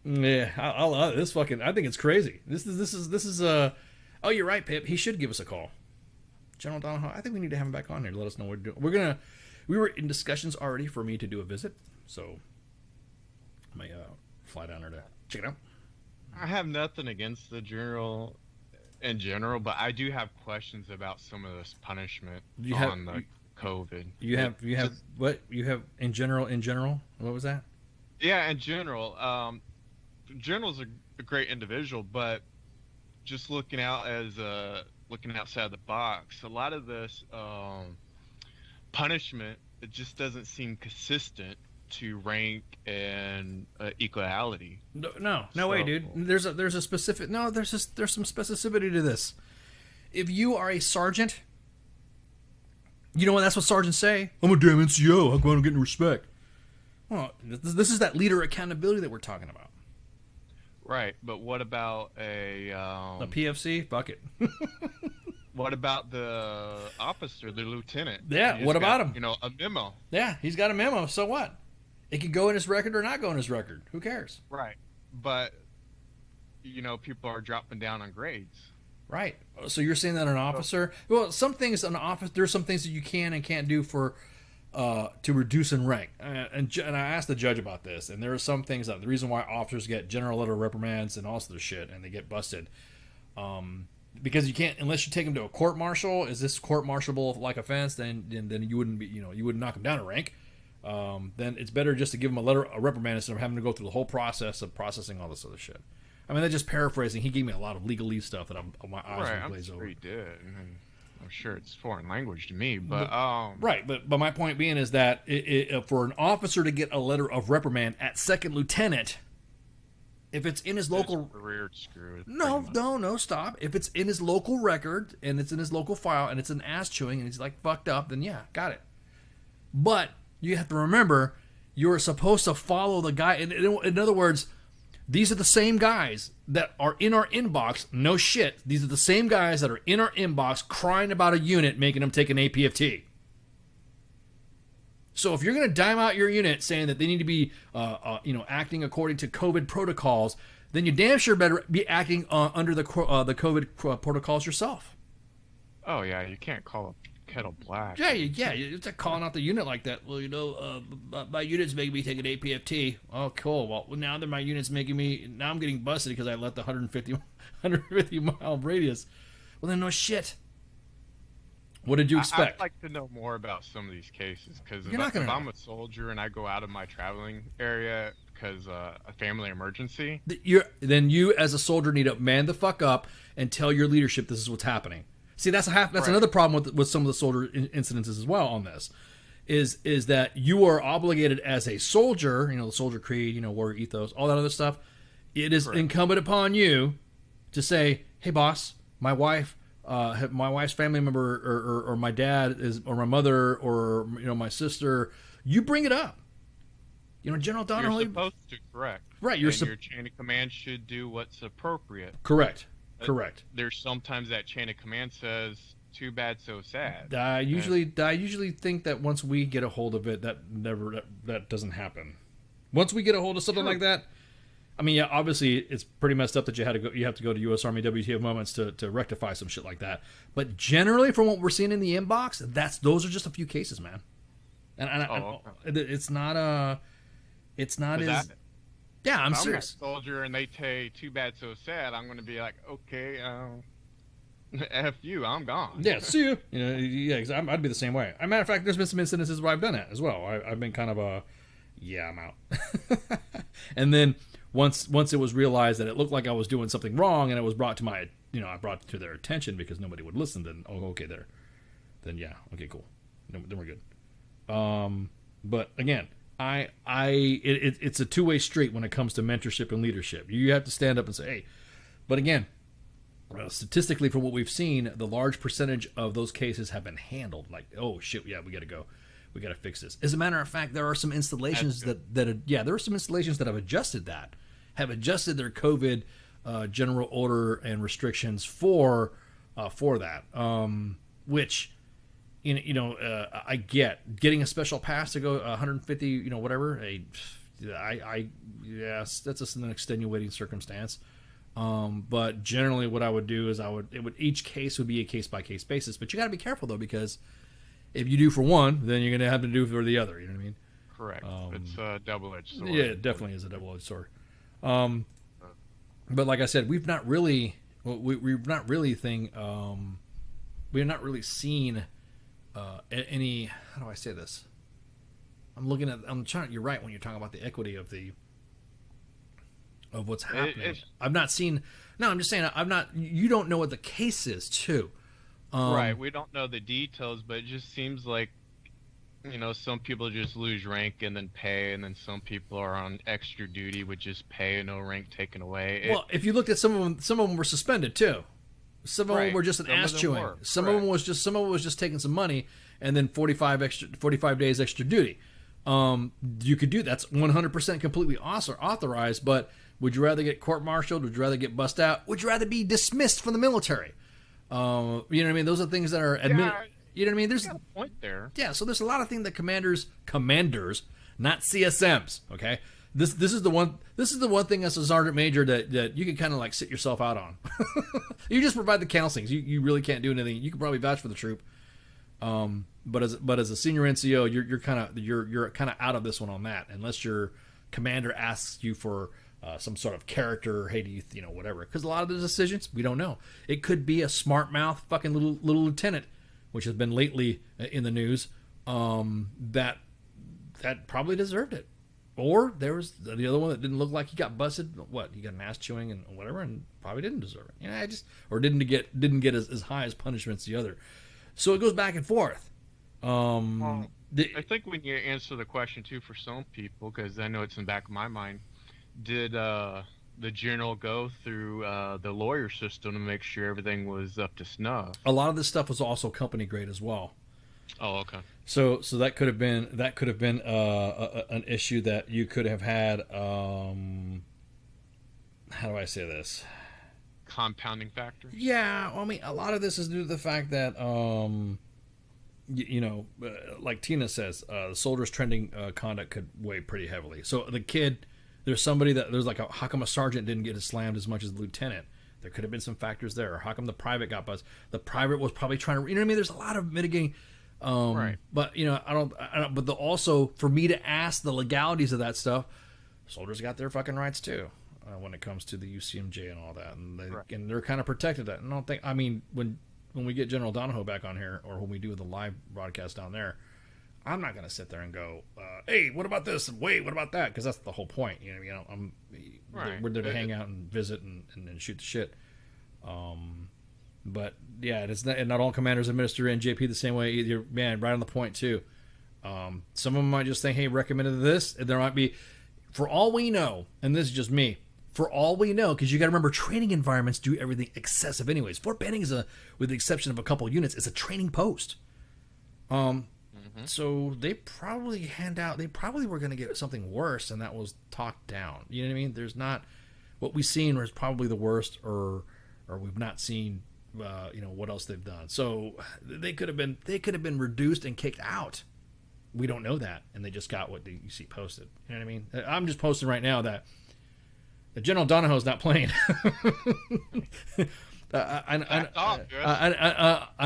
Yeah, I love this fucking. I think it's crazy. This is Oh, you're right, Pip. He should give us a call. General Donahoe. I think we need to have him back on here to let us know what we're doing. We were in discussions already for me to do a visit, so I may fly down there to check it out. I have nothing against the general in general, but I do have questions about some of this punishment on the COVID. You have what? You have in general? What was that? Yeah, in general. General's a great individual, but just looking outside the box, a lot of this punishment, it just doesn't seem consistent to rank and equality. No way, dude. There's some specificity to this. If you are a sergeant, you know what? That's what sergeants say. I'm a damn NCO. I'm going to get respect. Well, this is that leader accountability that we're talking about. Right, but what about a PFC? Fuck it. What about the officer, the lieutenant? Yeah, what about him? A memo. Yeah, he's got a memo. So what? It can go in his record or not go in his record. Who cares? Right, but people are dropping down on grades. Right. So you're saying that an officer? Well, there's some things that you can and can't do for to reduce in rank. And I asked the judge about this, and there are some things that the reason why officers get general letter reprimands and all this other shit, and they get busted, because you can't unless you take them to a court martial. Is this court martialable like offense? Then you wouldn't be you wouldn't knock them down a rank. Then it's better just to give them a reprimand instead of having to go through the whole process of processing all this other shit. I mean, they're just paraphrasing. He gave me a lot of legalese stuff that my eyes would glaze over. He did. And I'm sure it's foreign language to me, but right. But my point being is that for an officer to get a letter of reprimand at second lieutenant, if it's in his local no, stop. If it's in his local record and it's in his local file and it's an ass chewing and he's like fucked up, then yeah, got it. But you have to remember, you're supposed to follow the guy. In other words, these are the same guys that are in our inbox. No shit. These are the same guys that are in our inbox crying about a unit making them take an APFT. So if you're going to dime out your unit saying that they need to be, acting according to COVID protocols, then you damn sure better be acting under the COVID protocols yourself. Oh yeah, you can't call kettle black. Yeah, it's like calling out the unit like that. Well, my unit's making me take an APFT. Oh, cool. Well, now that my unit's making me, now I'm getting busted because I left the 150 mile radius. Well, then no shit. What did you expect? I'd like to know more about some of these cases, because if You're not gonna I'm a soldier and I go out of my traveling area because a family emergency, Then you as a soldier need to man the fuck up and tell your leadership this is what's happening. See, that's another problem with some of the soldier incidences as well on this, is that you are obligated as a soldier, the soldier creed, warrior ethos, all that other stuff. It is incumbent upon you to say, hey boss, my wife's family member or my dad or my mother or my sister, you bring it up. General Donnelly. You're supposed to, correct. Right. Your chain of command should do what's appropriate. Correct. There's sometimes that chain of command says, too bad, so sad. I usually think that once we get a hold of it, that doesn't happen. Once we get a hold of something like that, I mean, yeah, obviously it's pretty messed up that you have to go to U.S. Army WTF moments to rectify some shit like that. But generally, from what we're seeing in the inbox, those are just a few cases, man. It's not as. Yeah, I'm serious. I'm a soldier and they say too bad, so sad. I'm going to be like, okay, F you, I'm gone. Yeah, see you. Yeah, because I'd be the same way. As a matter of fact, there's been some incidences where I've done it as well. I've been kind of I'm out. And then once it was realized that it looked like I was doing something wrong and it was brought to I brought it to their attention because nobody would listen, then, okay, then yeah, okay, cool. Then we're good. But again, it's a two-way street when it comes to mentorship and leadership. You have to stand up and say, hey, but again, statistically from what we've seen, the large percentage of those cases have been handled. Like, oh shit, yeah, we got to go. We got to fix this. As a matter of fact, there are some installations there are some installations that have adjusted their COVID general order and restrictions for that, which, I getting a special pass to go 150, whatever. Yes, that's an extenuating circumstance. But generally, what I would do is each case would be a case by case basis. But you got to be careful though, because if you do for one, then you're going to have to do for the other. You know what I mean? Correct. It's a double-edged sword. Yeah, it definitely is a double-edged sword. But like I said, we've not really seen any. How do I say this? You're right when you're talking about the equity of what's happening. I've not seen. No, I'm just saying You don't know what the case is, too. Right. We don't know the details, but it just seems like, some people just lose rank and then pay, and then some people are on extra duty with just pay and no rank taken away. Well, if you looked at some of them were suspended too. Some of them were just an ass chewing. Some of it was just taking some money and then 45 days extra duty. You could do that's 100% completely authorized. But would you rather get court-martialed? Would you rather get bussed out? Would you rather be dismissed from the military? You know what I mean? Those are things that are you know what I mean? There's a point there. Yeah, so there's a lot of things that commanders, not CSMs. Okay, this is the one thing as a sergeant major that you can kind of like sit yourself out on. You just provide the counselings. You really can't do anything. You can probably vouch for the troop. But as a senior NCO, you're kind of out of this one on that, unless your commander asks you for some sort of character, hey, do you whatever. Because a lot of the decisions we don't know. It could be a smart mouth fucking little lieutenant, which has been lately in the news, that probably deserved it. Or there was the other one that didn't look like he got busted. What, he got an ass chewing and whatever, and probably didn't deserve it. Didn't get as high as punishment as the other. So it goes back and forth. I think when you answer the question too for some people, because I know it's in the back of my mind, did the general go through the lawyer system to make sure everything was up to snuff? A lot of this stuff was also company grade as well. Oh, okay. So that could have been an issue that you could have had. How do I say this? Compounding factors. Yeah, well, I mean, a lot of this is due to the fact that like Tina says, the soldier's trending conduct could weigh pretty heavily. So the kid, there's like how come a sergeant didn't get slammed as much as the lieutenant? There could have been some factors there. How come the private got buzzed? The private was probably trying to, you know what I mean? There's a lot of mitigating. Right. But, you know, I don't but also, for me to ask the legalities of that stuff, soldiers got their fucking rights too, when it comes to the UCMJ and all that. And they're kind of protected that. And I don't think, I mean, when we get General Donahoe back on here, or when we do the live broadcast down there, I'm not going to sit there and go, hey, what about this? Wait, what about that? Because that's the whole point. You know, we're there to hang out and visit and shoot the shit. But yeah, it's not, and not all commanders administer NJP the same way either. Man, right on the point too. Some of them might just think, hey, recommended this. And there might be, for all we know, and this is just me, for all we know, because you got to remember, training environments do everything excessive anyways. Fort Benning is with the exception of a couple units, is a training post. So they probably were going to get something worse, and that was talked down. You know what I mean? There's not, what we've seen was probably the worst, or we've not seen, you know, what else they've done. So they could have been reduced and kicked out. We don't know that, and they just got what you see posted. You know what I mean? I'm just posting right now that General Donahoe's not playing. I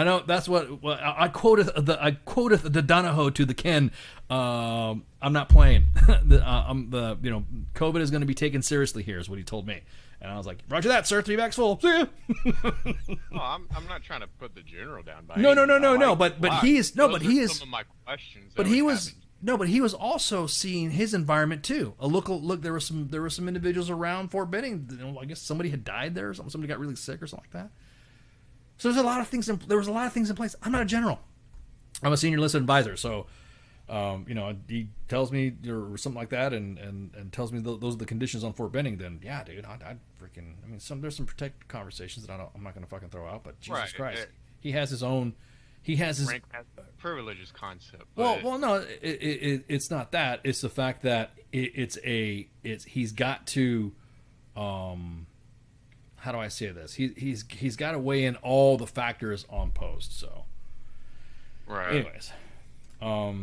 know that's what I quoted the Donahoe to the Ken. I'm not playing. COVID is going to be taken seriously here, is what he told me, and I was like, Roger that, sir. 3 bags full. See ya. I'm not trying to put the general down by No. But He is. Some of my questions. But he was. No, but he was also seeing his environment too. Look. There were some individuals around Fort Benning. You know, I guess somebody had died there, or something. Somebody got really sick, or something like that. So there was a lot of things in place. I'm not a general. I'm a senior enlisted advisor. So, you know, he tells me or something like that, and tells me those are the conditions on Fort Benning. Then yeah, dude, I'd freaking. I mean, there's some protected conversation that I'm not going to fucking throw out. But Jesus Christ, he has his own. He has his privileges concept. Well, no, it's not that. It's the fact that he's got to, how do I say this? He's got to weigh in all the factors on post. So, right. Anyways, all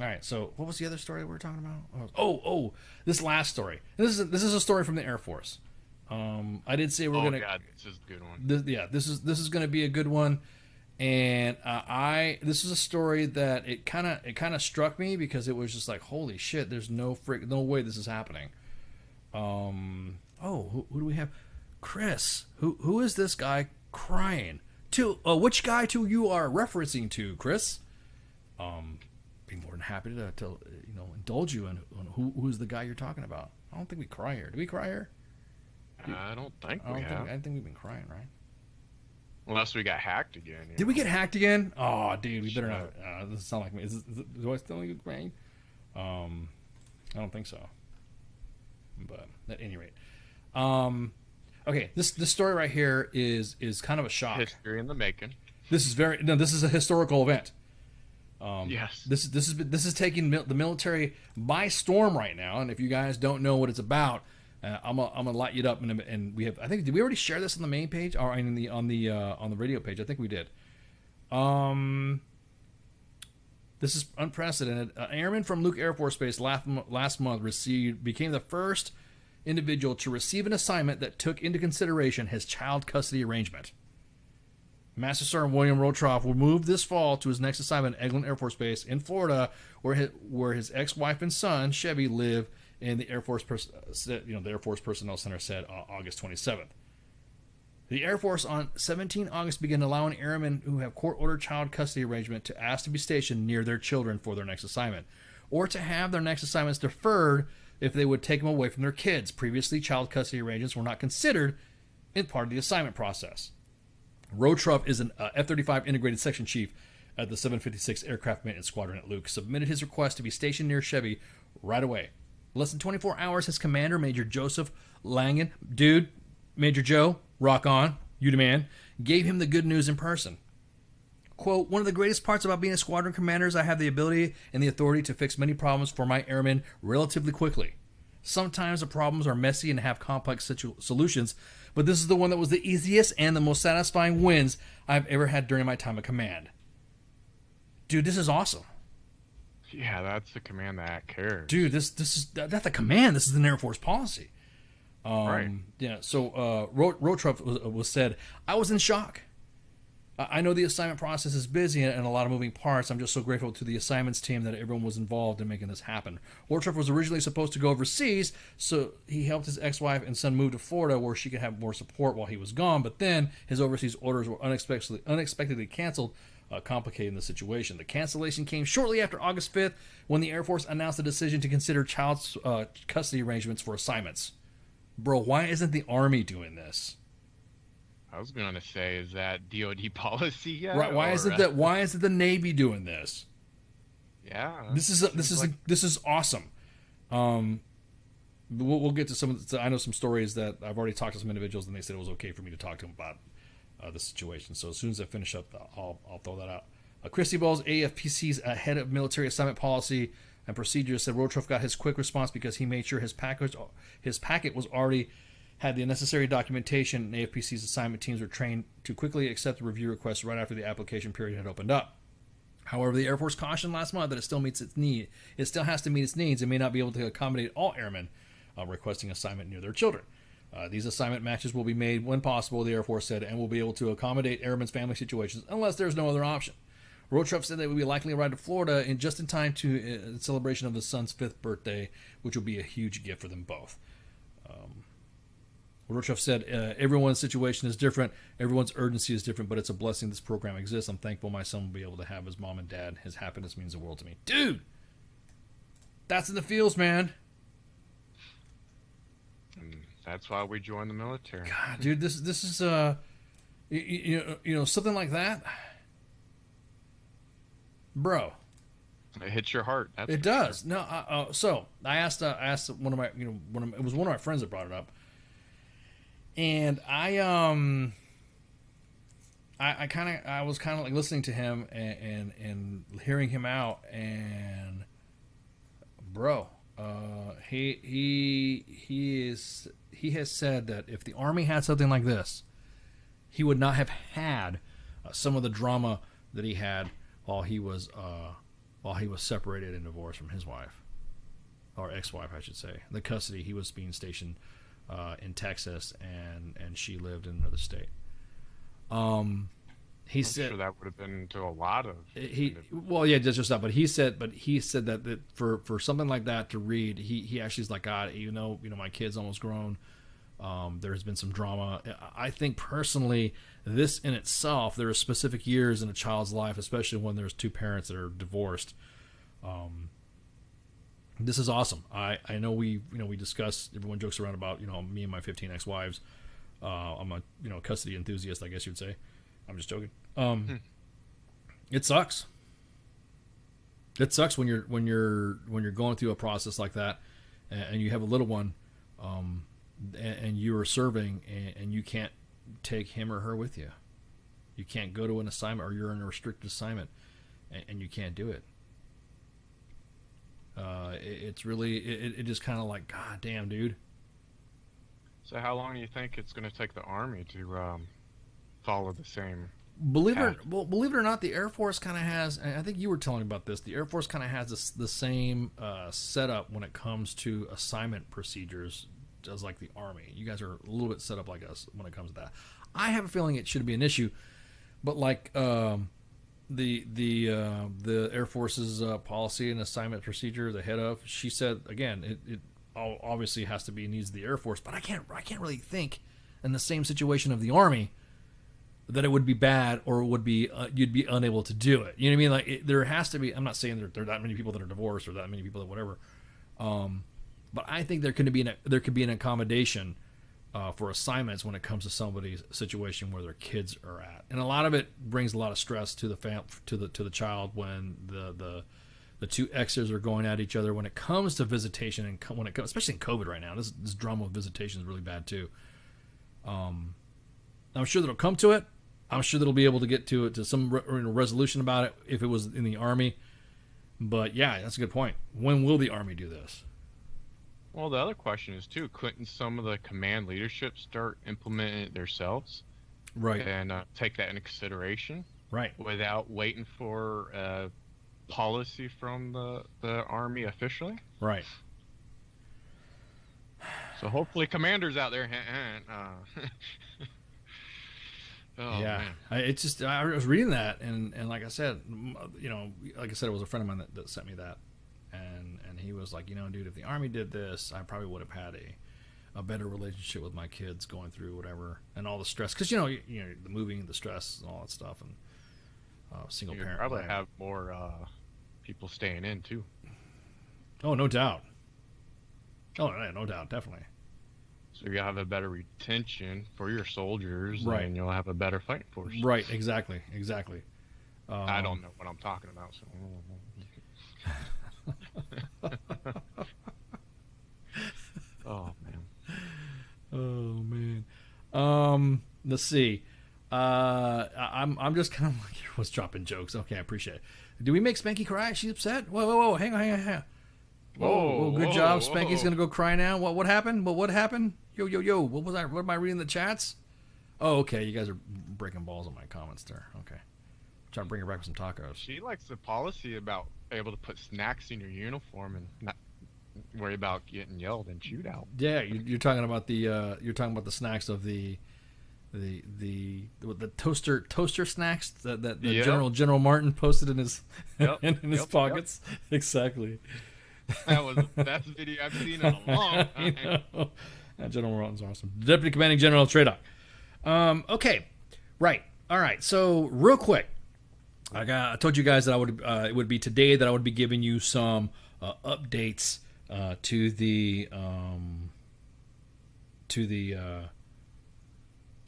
right. So, what was the other story we were talking about? Oh, this last story. This is a story from the Air Force. I did say we're gonna. God, this is a good one. This is going to be a good one. And this is a story that it kind of struck me, because it was just like, holy shit, there's no way this is happening. Who do we have? Chris. Who is this guy crying to? Which guy you are referencing to, Chris? Be more than happy to indulge you on who's the guy you're talking about. I don't think we cry here. Do we cry here? I don't think we have. I don't think we've been crying, right? Unless we got hacked again. Did we get hacked again? Oh, dude, we better not. This doesn't sound like me. Do I still need rain? I don't think so. But at any rate, okay. This story right here is kind of a shock. History in the making. This is a historical event. Yes. This is taking the military by storm right now. And if you guys don't know what it's about, I'm gonna light you up, and we have. I think, did we already share this on the main page or on the radio page? I think we did. This is unprecedented. An airman from Luke Air Force Base last month became the first individual to receive an assignment that took into consideration his child custody arrangement. Master Sergeant William Rotroff will move this fall to his next assignment at Eglin Air Force Base in Florida, where his ex-wife and son Chevy live. And the Air Force, the Air Force Personnel Center said on August 27th. The Air Force on 17 August began allowing airmen who have court-ordered child custody arrangement to ask to be stationed near their children for their next assignment, or to have their next assignments deferred if they would take them away from their kids. Previously, child custody arrangements were not considered in part of the assignment process. Rotroff is an F-35 integrated section chief at the 756 Aircraft Maintenance Squadron at Luke. Submitted his request to be stationed near Chevy right away. Less than 24 hours, his commander, Major Joseph Langen, dude, Major Joe, rock on, you the man, gave him the good news in person. Quote, one of the greatest parts about being a squadron commander is I have the ability and the authority to fix many problems for my airmen relatively quickly. Sometimes the problems are messy and have complex solutions, but this is the one that was the easiest and the most satisfying wins I've ever had during my time of command. Dude, this is awesome. Yeah, that's the command that cares. Dude, that's the command. This is an Air Force policy. Right. Yeah. So Rotrup was said, I was in shock. I know the assignment process is busy and a lot of moving parts. I'm just so grateful to the assignments team that everyone was involved in making this happen. Rotrup was originally supposed to go overseas, so he helped his ex-wife and son move to Florida where she could have more support while he was gone. But then his overseas orders were unexpectedly canceled, complicating the situation. The cancellation came shortly after August 5th when the Air Force announced the decision to consider child custody arrangements for assignments. Bro, why isn't the Army doing this? I was going to say, is that DoD policy yet? Right? Why is it Why is it the Navy doing this? Yeah. This is awesome. We'll get to some. I know some stories that I've already talked to some individuals, and they said it was okay for me to talk to them about the situation. So as soon as I finish up, I'll throw that out. Christy Bowles, AFPC's head of military assignment policy and procedures, said Rotruff got his quick response because he made sure his packet was already had the necessary documentation, and AFPC's assignment teams were trained to quickly accept the review requests right after the application period had opened up. However, the Air Force cautioned last month that it still meets its need. It still has to meet its needs and may not be able to accommodate all airmen requesting assignment near their children. These assignment matches will be made when possible, the Air Force said, and will be able to accommodate airmen's family situations unless there's no other option. Rotruff said that it would be likely arrive to Florida just in time to in celebration of his son's 5th birthday, which will be a huge gift for them both. Rotruff said, everyone's situation is different, everyone's urgency is different, but it's a blessing this program exists. I'm thankful my son will be able to have his mom and dad. His happiness means the world to me. Dude! That's in the fields, man. And that's why we joined the military. God, dude, this is you know something like that, bro. It hits your heart. It does. Sure. No, so I asked one of my it was one of my friends that brought it up, and I was kind of like listening to him and hearing him out, and bro, he has said that if the Army had something like this, he would not have had some of the drama that he had while he was separated and divorced from his wife, or ex-wife, I should say. The custody, he was being stationed in Texas, and she lived in another state. I'm sure that would have been to a lot of. Just that. But he said that for something like that to read, he actually is like, God, my kid's almost grown. There's been some drama. I think personally, this in itself, there are specific years in a child's life, especially when there's two parents that are divorced. This is awesome. I know we discuss, everyone jokes around about, me and my 15 ex-wives. I'm a, custody enthusiast, I guess you'd say. I'm just joking. It sucks. It sucks when you're going through a process like that, and you have a little one, and you are serving, and you can't take him or her with you. You can't go to an assignment, or you're in a restricted assignment, and you can't do it. It's really, it just kind of like, God damn, dude. So how long do you think it's going to take the Army to follow the same? Believe it or not, the Air Force kind of has, and I think you were telling me about this, the Air Force kind of has the same setup when it comes to assignment procedures as like the Army. You guys are a little bit set up like us when it comes to that. I have a feeling it shouldn't be an issue, but like the Air Force's policy and assignment procedure, the head of, she said again, it obviously has to be needs of the Air Force, but I can't really think in the same situation of the Army that it would be bad, or it would be you'd be unable to do it. You know what I mean? Like there has to be. I'm not saying there are that many people that are divorced or that many people that whatever, but I think there could be an accommodation for assignments when it comes to somebody's situation where their kids are at, and a lot of it brings a lot of stress to the child when the two exes are going at each other when it comes to visitation, and when it comes, especially in COVID right now, this drama with visitation is really bad too. I'm sure that'll come to it. I'm sure that'll be able to get to some resolution about it if it was in the Army. But yeah, that's a good point. When will the Army do this? Well, the other question is too, couldn't some of the command leadership start implementing it themselves? Right. And take that into consideration? Right. Without waiting for policy from the Army officially? Right. So hopefully, commanders out there. Oh, yeah, man. I was reading that, and like I said, like I said, it was a friend of mine that sent me that, and he was like, dude, if the Army did this, I probably would have had a better relationship with my kids going through whatever and all the stress, because the moving, the stress, and all that stuff, and single parent. Probably have more people staying in too. Oh, no doubt. Oh, yeah, no doubt, definitely. So you'll have a better retention for your soldiers, right? And you'll have a better fighting force. Right, exactly. I don't know what I'm talking about. So. Oh man. Let's see. I'm just kind of like, was dropping jokes. Okay, I appreciate it. Do we make Spanky cry? She's upset. Whoa! Hang on. Whoa! Good job. Spanky's gonna go cry now. What happened? What happened? Yo! What was I? What am I reading in the chats? Oh, okay. You guys are breaking balls on my comments there. Okay. Trying to bring her back with some tacos. She likes the policy about able to put snacks in your uniform and not worry about getting yelled and chewed out. Yeah, you're talking about the snacks of the toaster snacks that yep. General Martin posted in his pockets. Yep. Exactly. That's a video I've seen in a long time. General Martin's awesome. Deputy Commanding General Tradoc. Okay, right. All right. So real quick, I told you guys that it would be today that I would be giving you some updates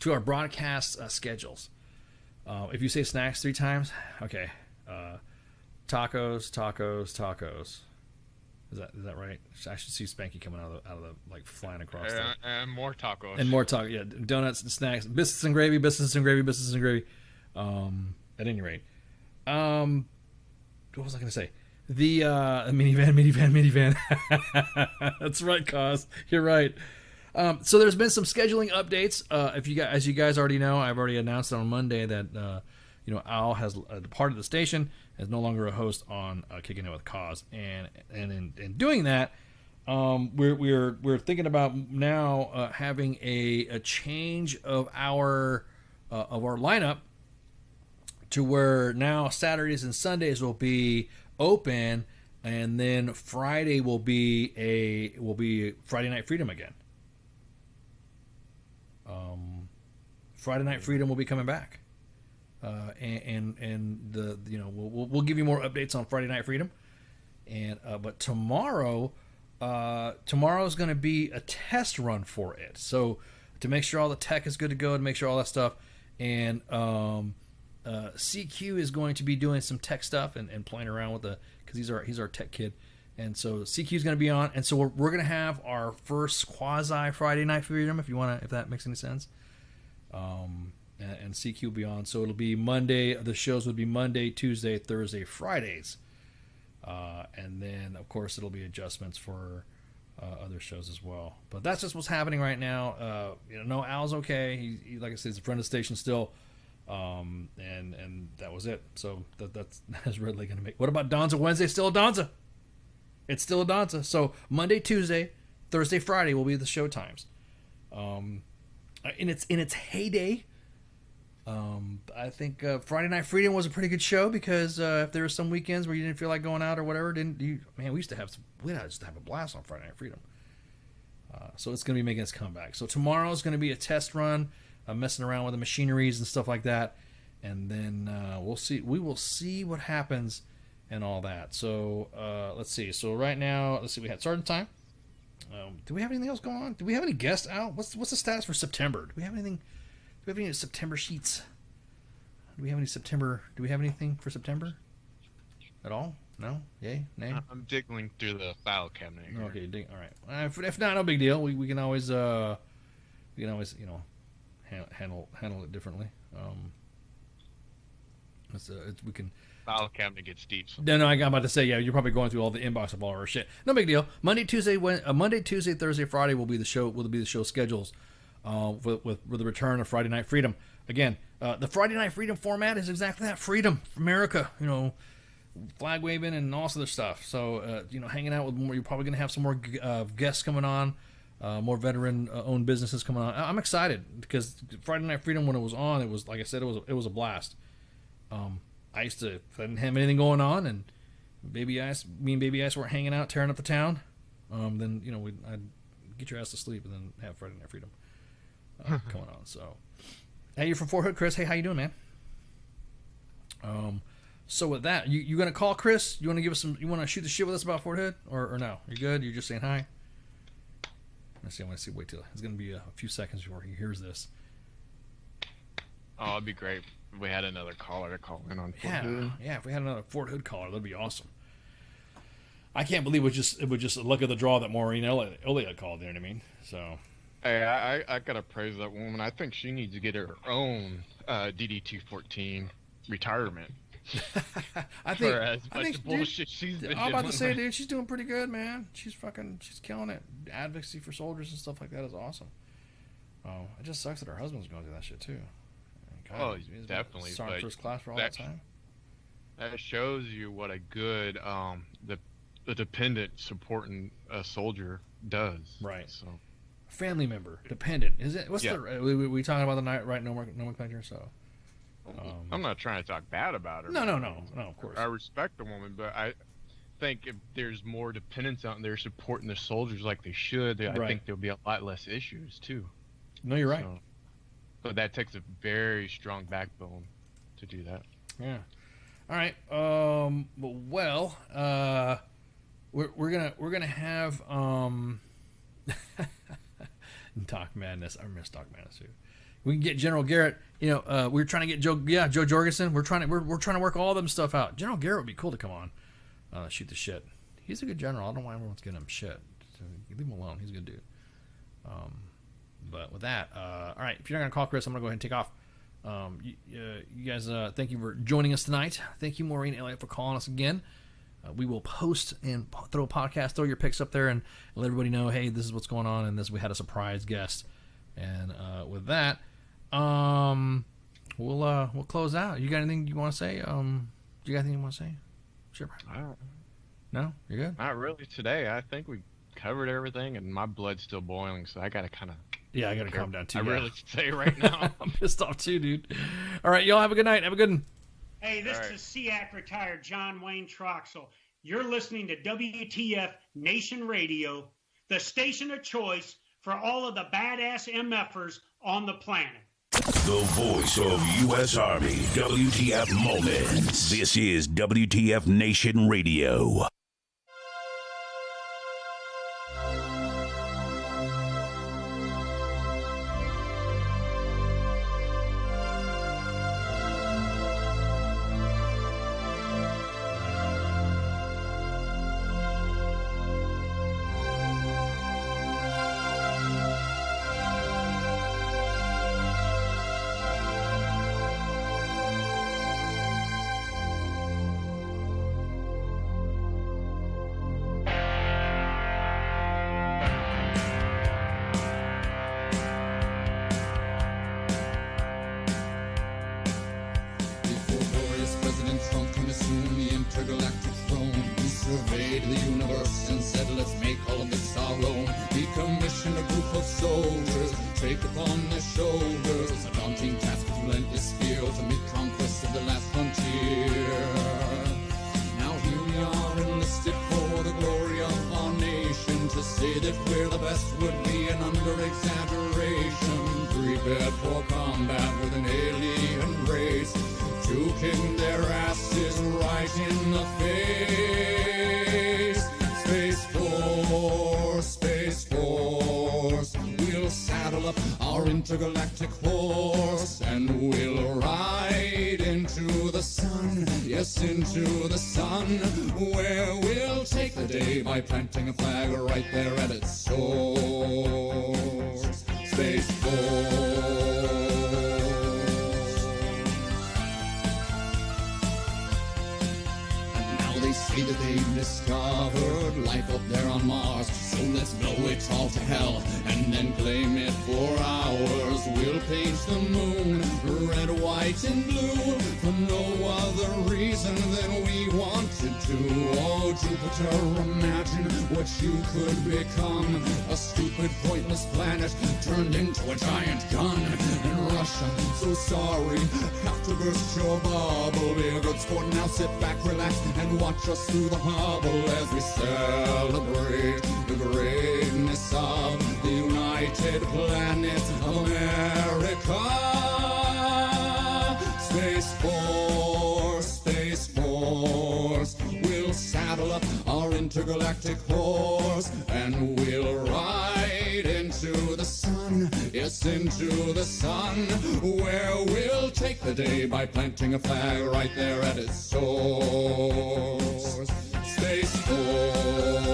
to our broadcast schedules. If you say snacks 3 times, okay. Tacos. Is that right? I should see Spanky coming out of the like flying across there. And more tacos. And more tacos. Yeah, donuts and snacks, biscuits and gravy. At any rate, what was I going to say? The minivan. That's right, Cause. You're right. So there's been some scheduling updates. As you guys already know, I've already announced on Monday that Al has departed the station, is no longer a host on Kicking It with Cause, and in doing that, we're thinking about now having a change of our lineup to where now Saturdays and Sundays will be open, and then Friday will be Friday Night Freedom again. Friday Night Freedom will be coming back, and we'll give you more updates on Friday Night Freedom, but tomorrow is going to be a test run for it. So to make sure all the tech is good to go, to make sure all that stuff, and CQ is going to be doing some tech stuff and playing around with because he's our tech kid, and so CQ is going to be on, and so we're going to have our first quasi Friday Night Freedom, if that makes any sense. And CQ will be on, so it'll be Monday. The shows would be Monday, Tuesday, Thursday, Fridays, and then of course it'll be adjustments for other shows as well. But that's just what's happening right now. No, Al's okay. He like I said, he's a friend of the station still. And that was it. So that's really going to make. What about Donza Wednesday? Still a Donza. It's still a Donza. So Monday, Tuesday, Thursday, Friday will be the show times. In its heyday, I think Friday Night Freedom was a pretty good show because if there were some weekends where you didn't feel like going out or whatever, we used to have a blast on Friday Night Freedom. So it's going to be making its comeback. So tomorrow is going to be a test run. Messing around with the machineries and stuff like that, and then we'll see. We will see what happens and all that. So let's see. So right now, we had Sergeant Time. Do we have anything else going on? Do we have any guests out? What's the status for September? Do we have anything? Do we have any September sheets? Do we have anything for September at all? No? Yay? Nay? I'm digging through the file cabinet here. Okay. All right. If not, no big deal. We can always handle it differently. We can. File cabinet gets deep. No, I'm about to say, yeah, you're probably going through all the inbox of all our shit. No big deal. Monday, Tuesday, Thursday, Friday will be the show schedules. With the return of Friday Night Freedom. Again, the Friday Night Freedom format is exactly that: freedom for America. Flag waving and all this other stuff. So hanging out with more. You're probably going to have some more guests coming on. more veteran-owned businesses coming on. I'm excited because Friday Night Freedom, when it was on, it was like I said, it was a blast. I used to, if I didn't have anything going on, and me and Baby Ice weren't hanging out, tearing up the town, then I'd get your ass to sleep and then have Friday Night Freedom coming on. So, hey, you're from Fort Hood, Chris. Hey, how you doing, man? So with that, you gonna call Chris? You want to give us some? You want to shoot the shit with us about Fort Hood, or no? You're good. You're just saying hi. Let's see. I want to see. Wait till it's gonna be a few seconds before he hears this. Oh, it'd be great if we had another caller to call in on Fort Hood. Yeah. If we had another Fort Hood caller, that'd be awesome. I can't believe it was just a luck of the draw that Maureen Elliott called. You know what I mean? So. Hey, I gotta praise that woman. I think she needs to get her own DD-214 retirement. I think bullshit she's been I'm about doing. to say, dude, she's doing pretty good, man. She's killing it. Advocacy for soldiers and stuff like that is awesome. Oh, it just sucks that her husband's going through that shit too. God, he's definitely. Sergeant first class for all that time. That shows you what a good the dependent supporting a soldier does. Right. So. Family member, dependent. Is it? What's Yeah. we talking about the right nomenclature? So. I'm not trying to talk bad about her. No, of course. I respect the woman, but I think if there's more dependents out there supporting the soldiers like they should, I think there'll be a lot less issues too. No, you're right. So, but that takes a very strong backbone to do that. Yeah. All right. Well, we're gonna have Doc Madness. I miss Doc Madness too. We can get General Garrett. We're trying to get Joe Jorgensen. We're trying to work all them stuff out. General Garrett would be cool to come on, shoot the shit. He's a good general. I don't know why everyone's giving him shit. So leave him alone. He's a good dude. But with that, all right. If you're not gonna call Chris, I'm gonna go ahead and take off. You guys, thank you for joining us tonight. Thank you, Maureen Elliott, for calling us again. We will post and throw a podcast, throw your picks up there, and let everybody know, hey, this is what's going on, and we had a surprise guest. And with that. We'll close out. You got anything you want to say? Do you got anything you want to say? Sure. No, you're good. Not really today. I think we covered everything, and my blood's still boiling, so I gotta kind of. Yeah, I gotta calm down too. I really say right now. I'm pissed off too, dude. All right, y'all have a good night. Have a good one. Hey, this is SEAC retired John Wayne Troxel. You're listening to WTF Nation Radio, the station of choice for all of the badass MFers on the planet. The voice of U.S. Army, WTF Moments. This is WTF Nation Radio. Intergalactic horse, and we'll ride into the sun, yes, into the sun, where we'll take the day by planting a flag right there at its source. Space Force. And now they say the they've discovered life up there on Mars. So let's blow it all to hell and then claim it for ours. We'll paint the moon red, white, and blue for no other reason than we wanted to. Oh, Jupiter, imagine what you could become. A stupid, pointless planet turned into a giant gun. And Russia, so sorry, have to burst your bubble. Be a good sport now, sit back, relax, and watch us through the hubble as we celebrate the greatness of the United Planets of America. Space Force, Space Force, we'll saddle up our intergalactic horse and we'll ride into the sun, yes, into the sun, where we'll take the day by planting a flag right there at its source. Space Force.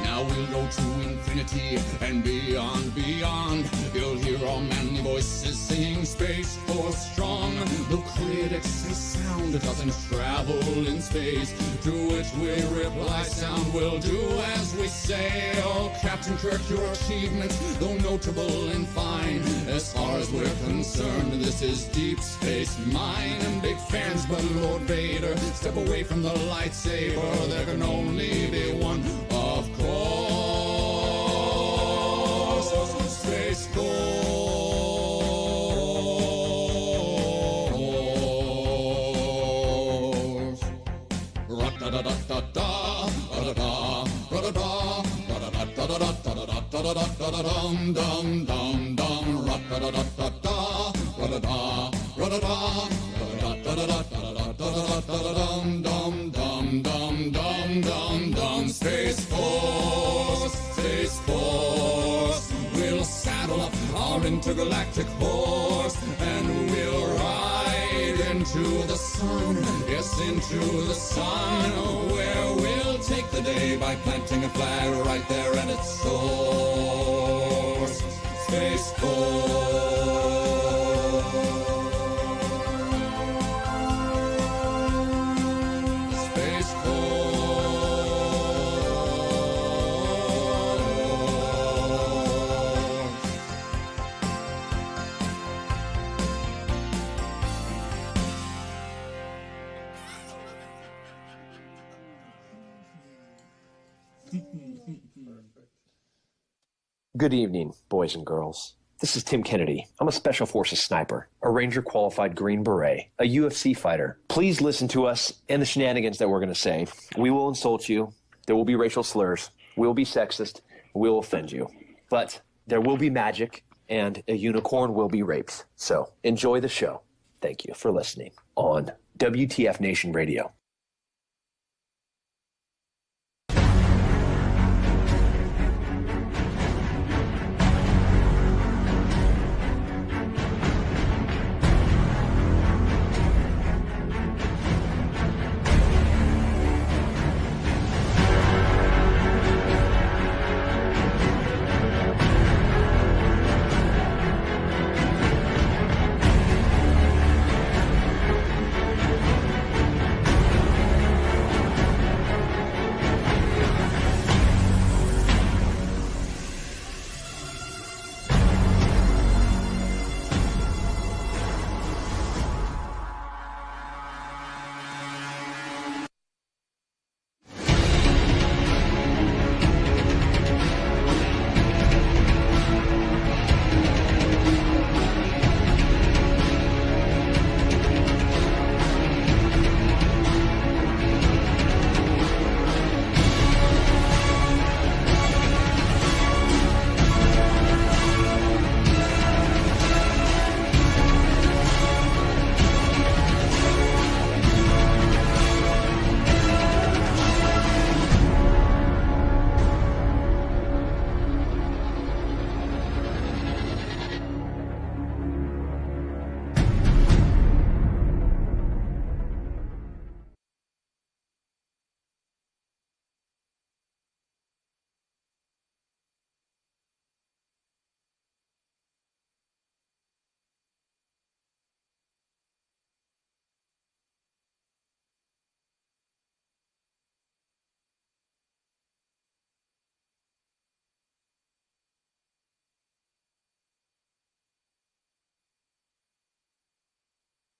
Now we'll go to infinity and beyond, beyond. You'll hear our manly voices singing Space Force strong. The critics say sound doesn't travel in space, to which we reply sound will do as we say. Oh, Captain Kirk, your achievements, though notable and fine, as far as we're concerned, this is Deep Space Mine. And big fans, but Lord Vader, step away from the lightsaber. There can only be one, of course. Space Force. Ra-da-da-da-da-da, ra-da-da, ra-da-da, ra-da-da-da-da-da-da-da-dum-dum-dum-dum, ra-da-da-da-da-da, ra-da-da, ra-da-da, ra-da-da-da-da-da-dum-dum-dum-dum-dum-dum. Space Force, Space Force, we'll saddle up our intergalactic horse and we'll ride into the sun, yes, into the sun, where we'll take the day by planting a flag right there at its source. Space Force. Space Force. Good evening, boys and girls. This is Tim Kennedy. I'm a Special Forces sniper, a Ranger qualified Green Beret, a UFC fighter. Please listen to us and the shenanigans that we're going to say. We will insult you. There will be racial slurs. We will be sexist. We will offend you. But there will be magic, and a unicorn will be raped. So enjoy the show. Thank you for listening on WTF Nation Radio.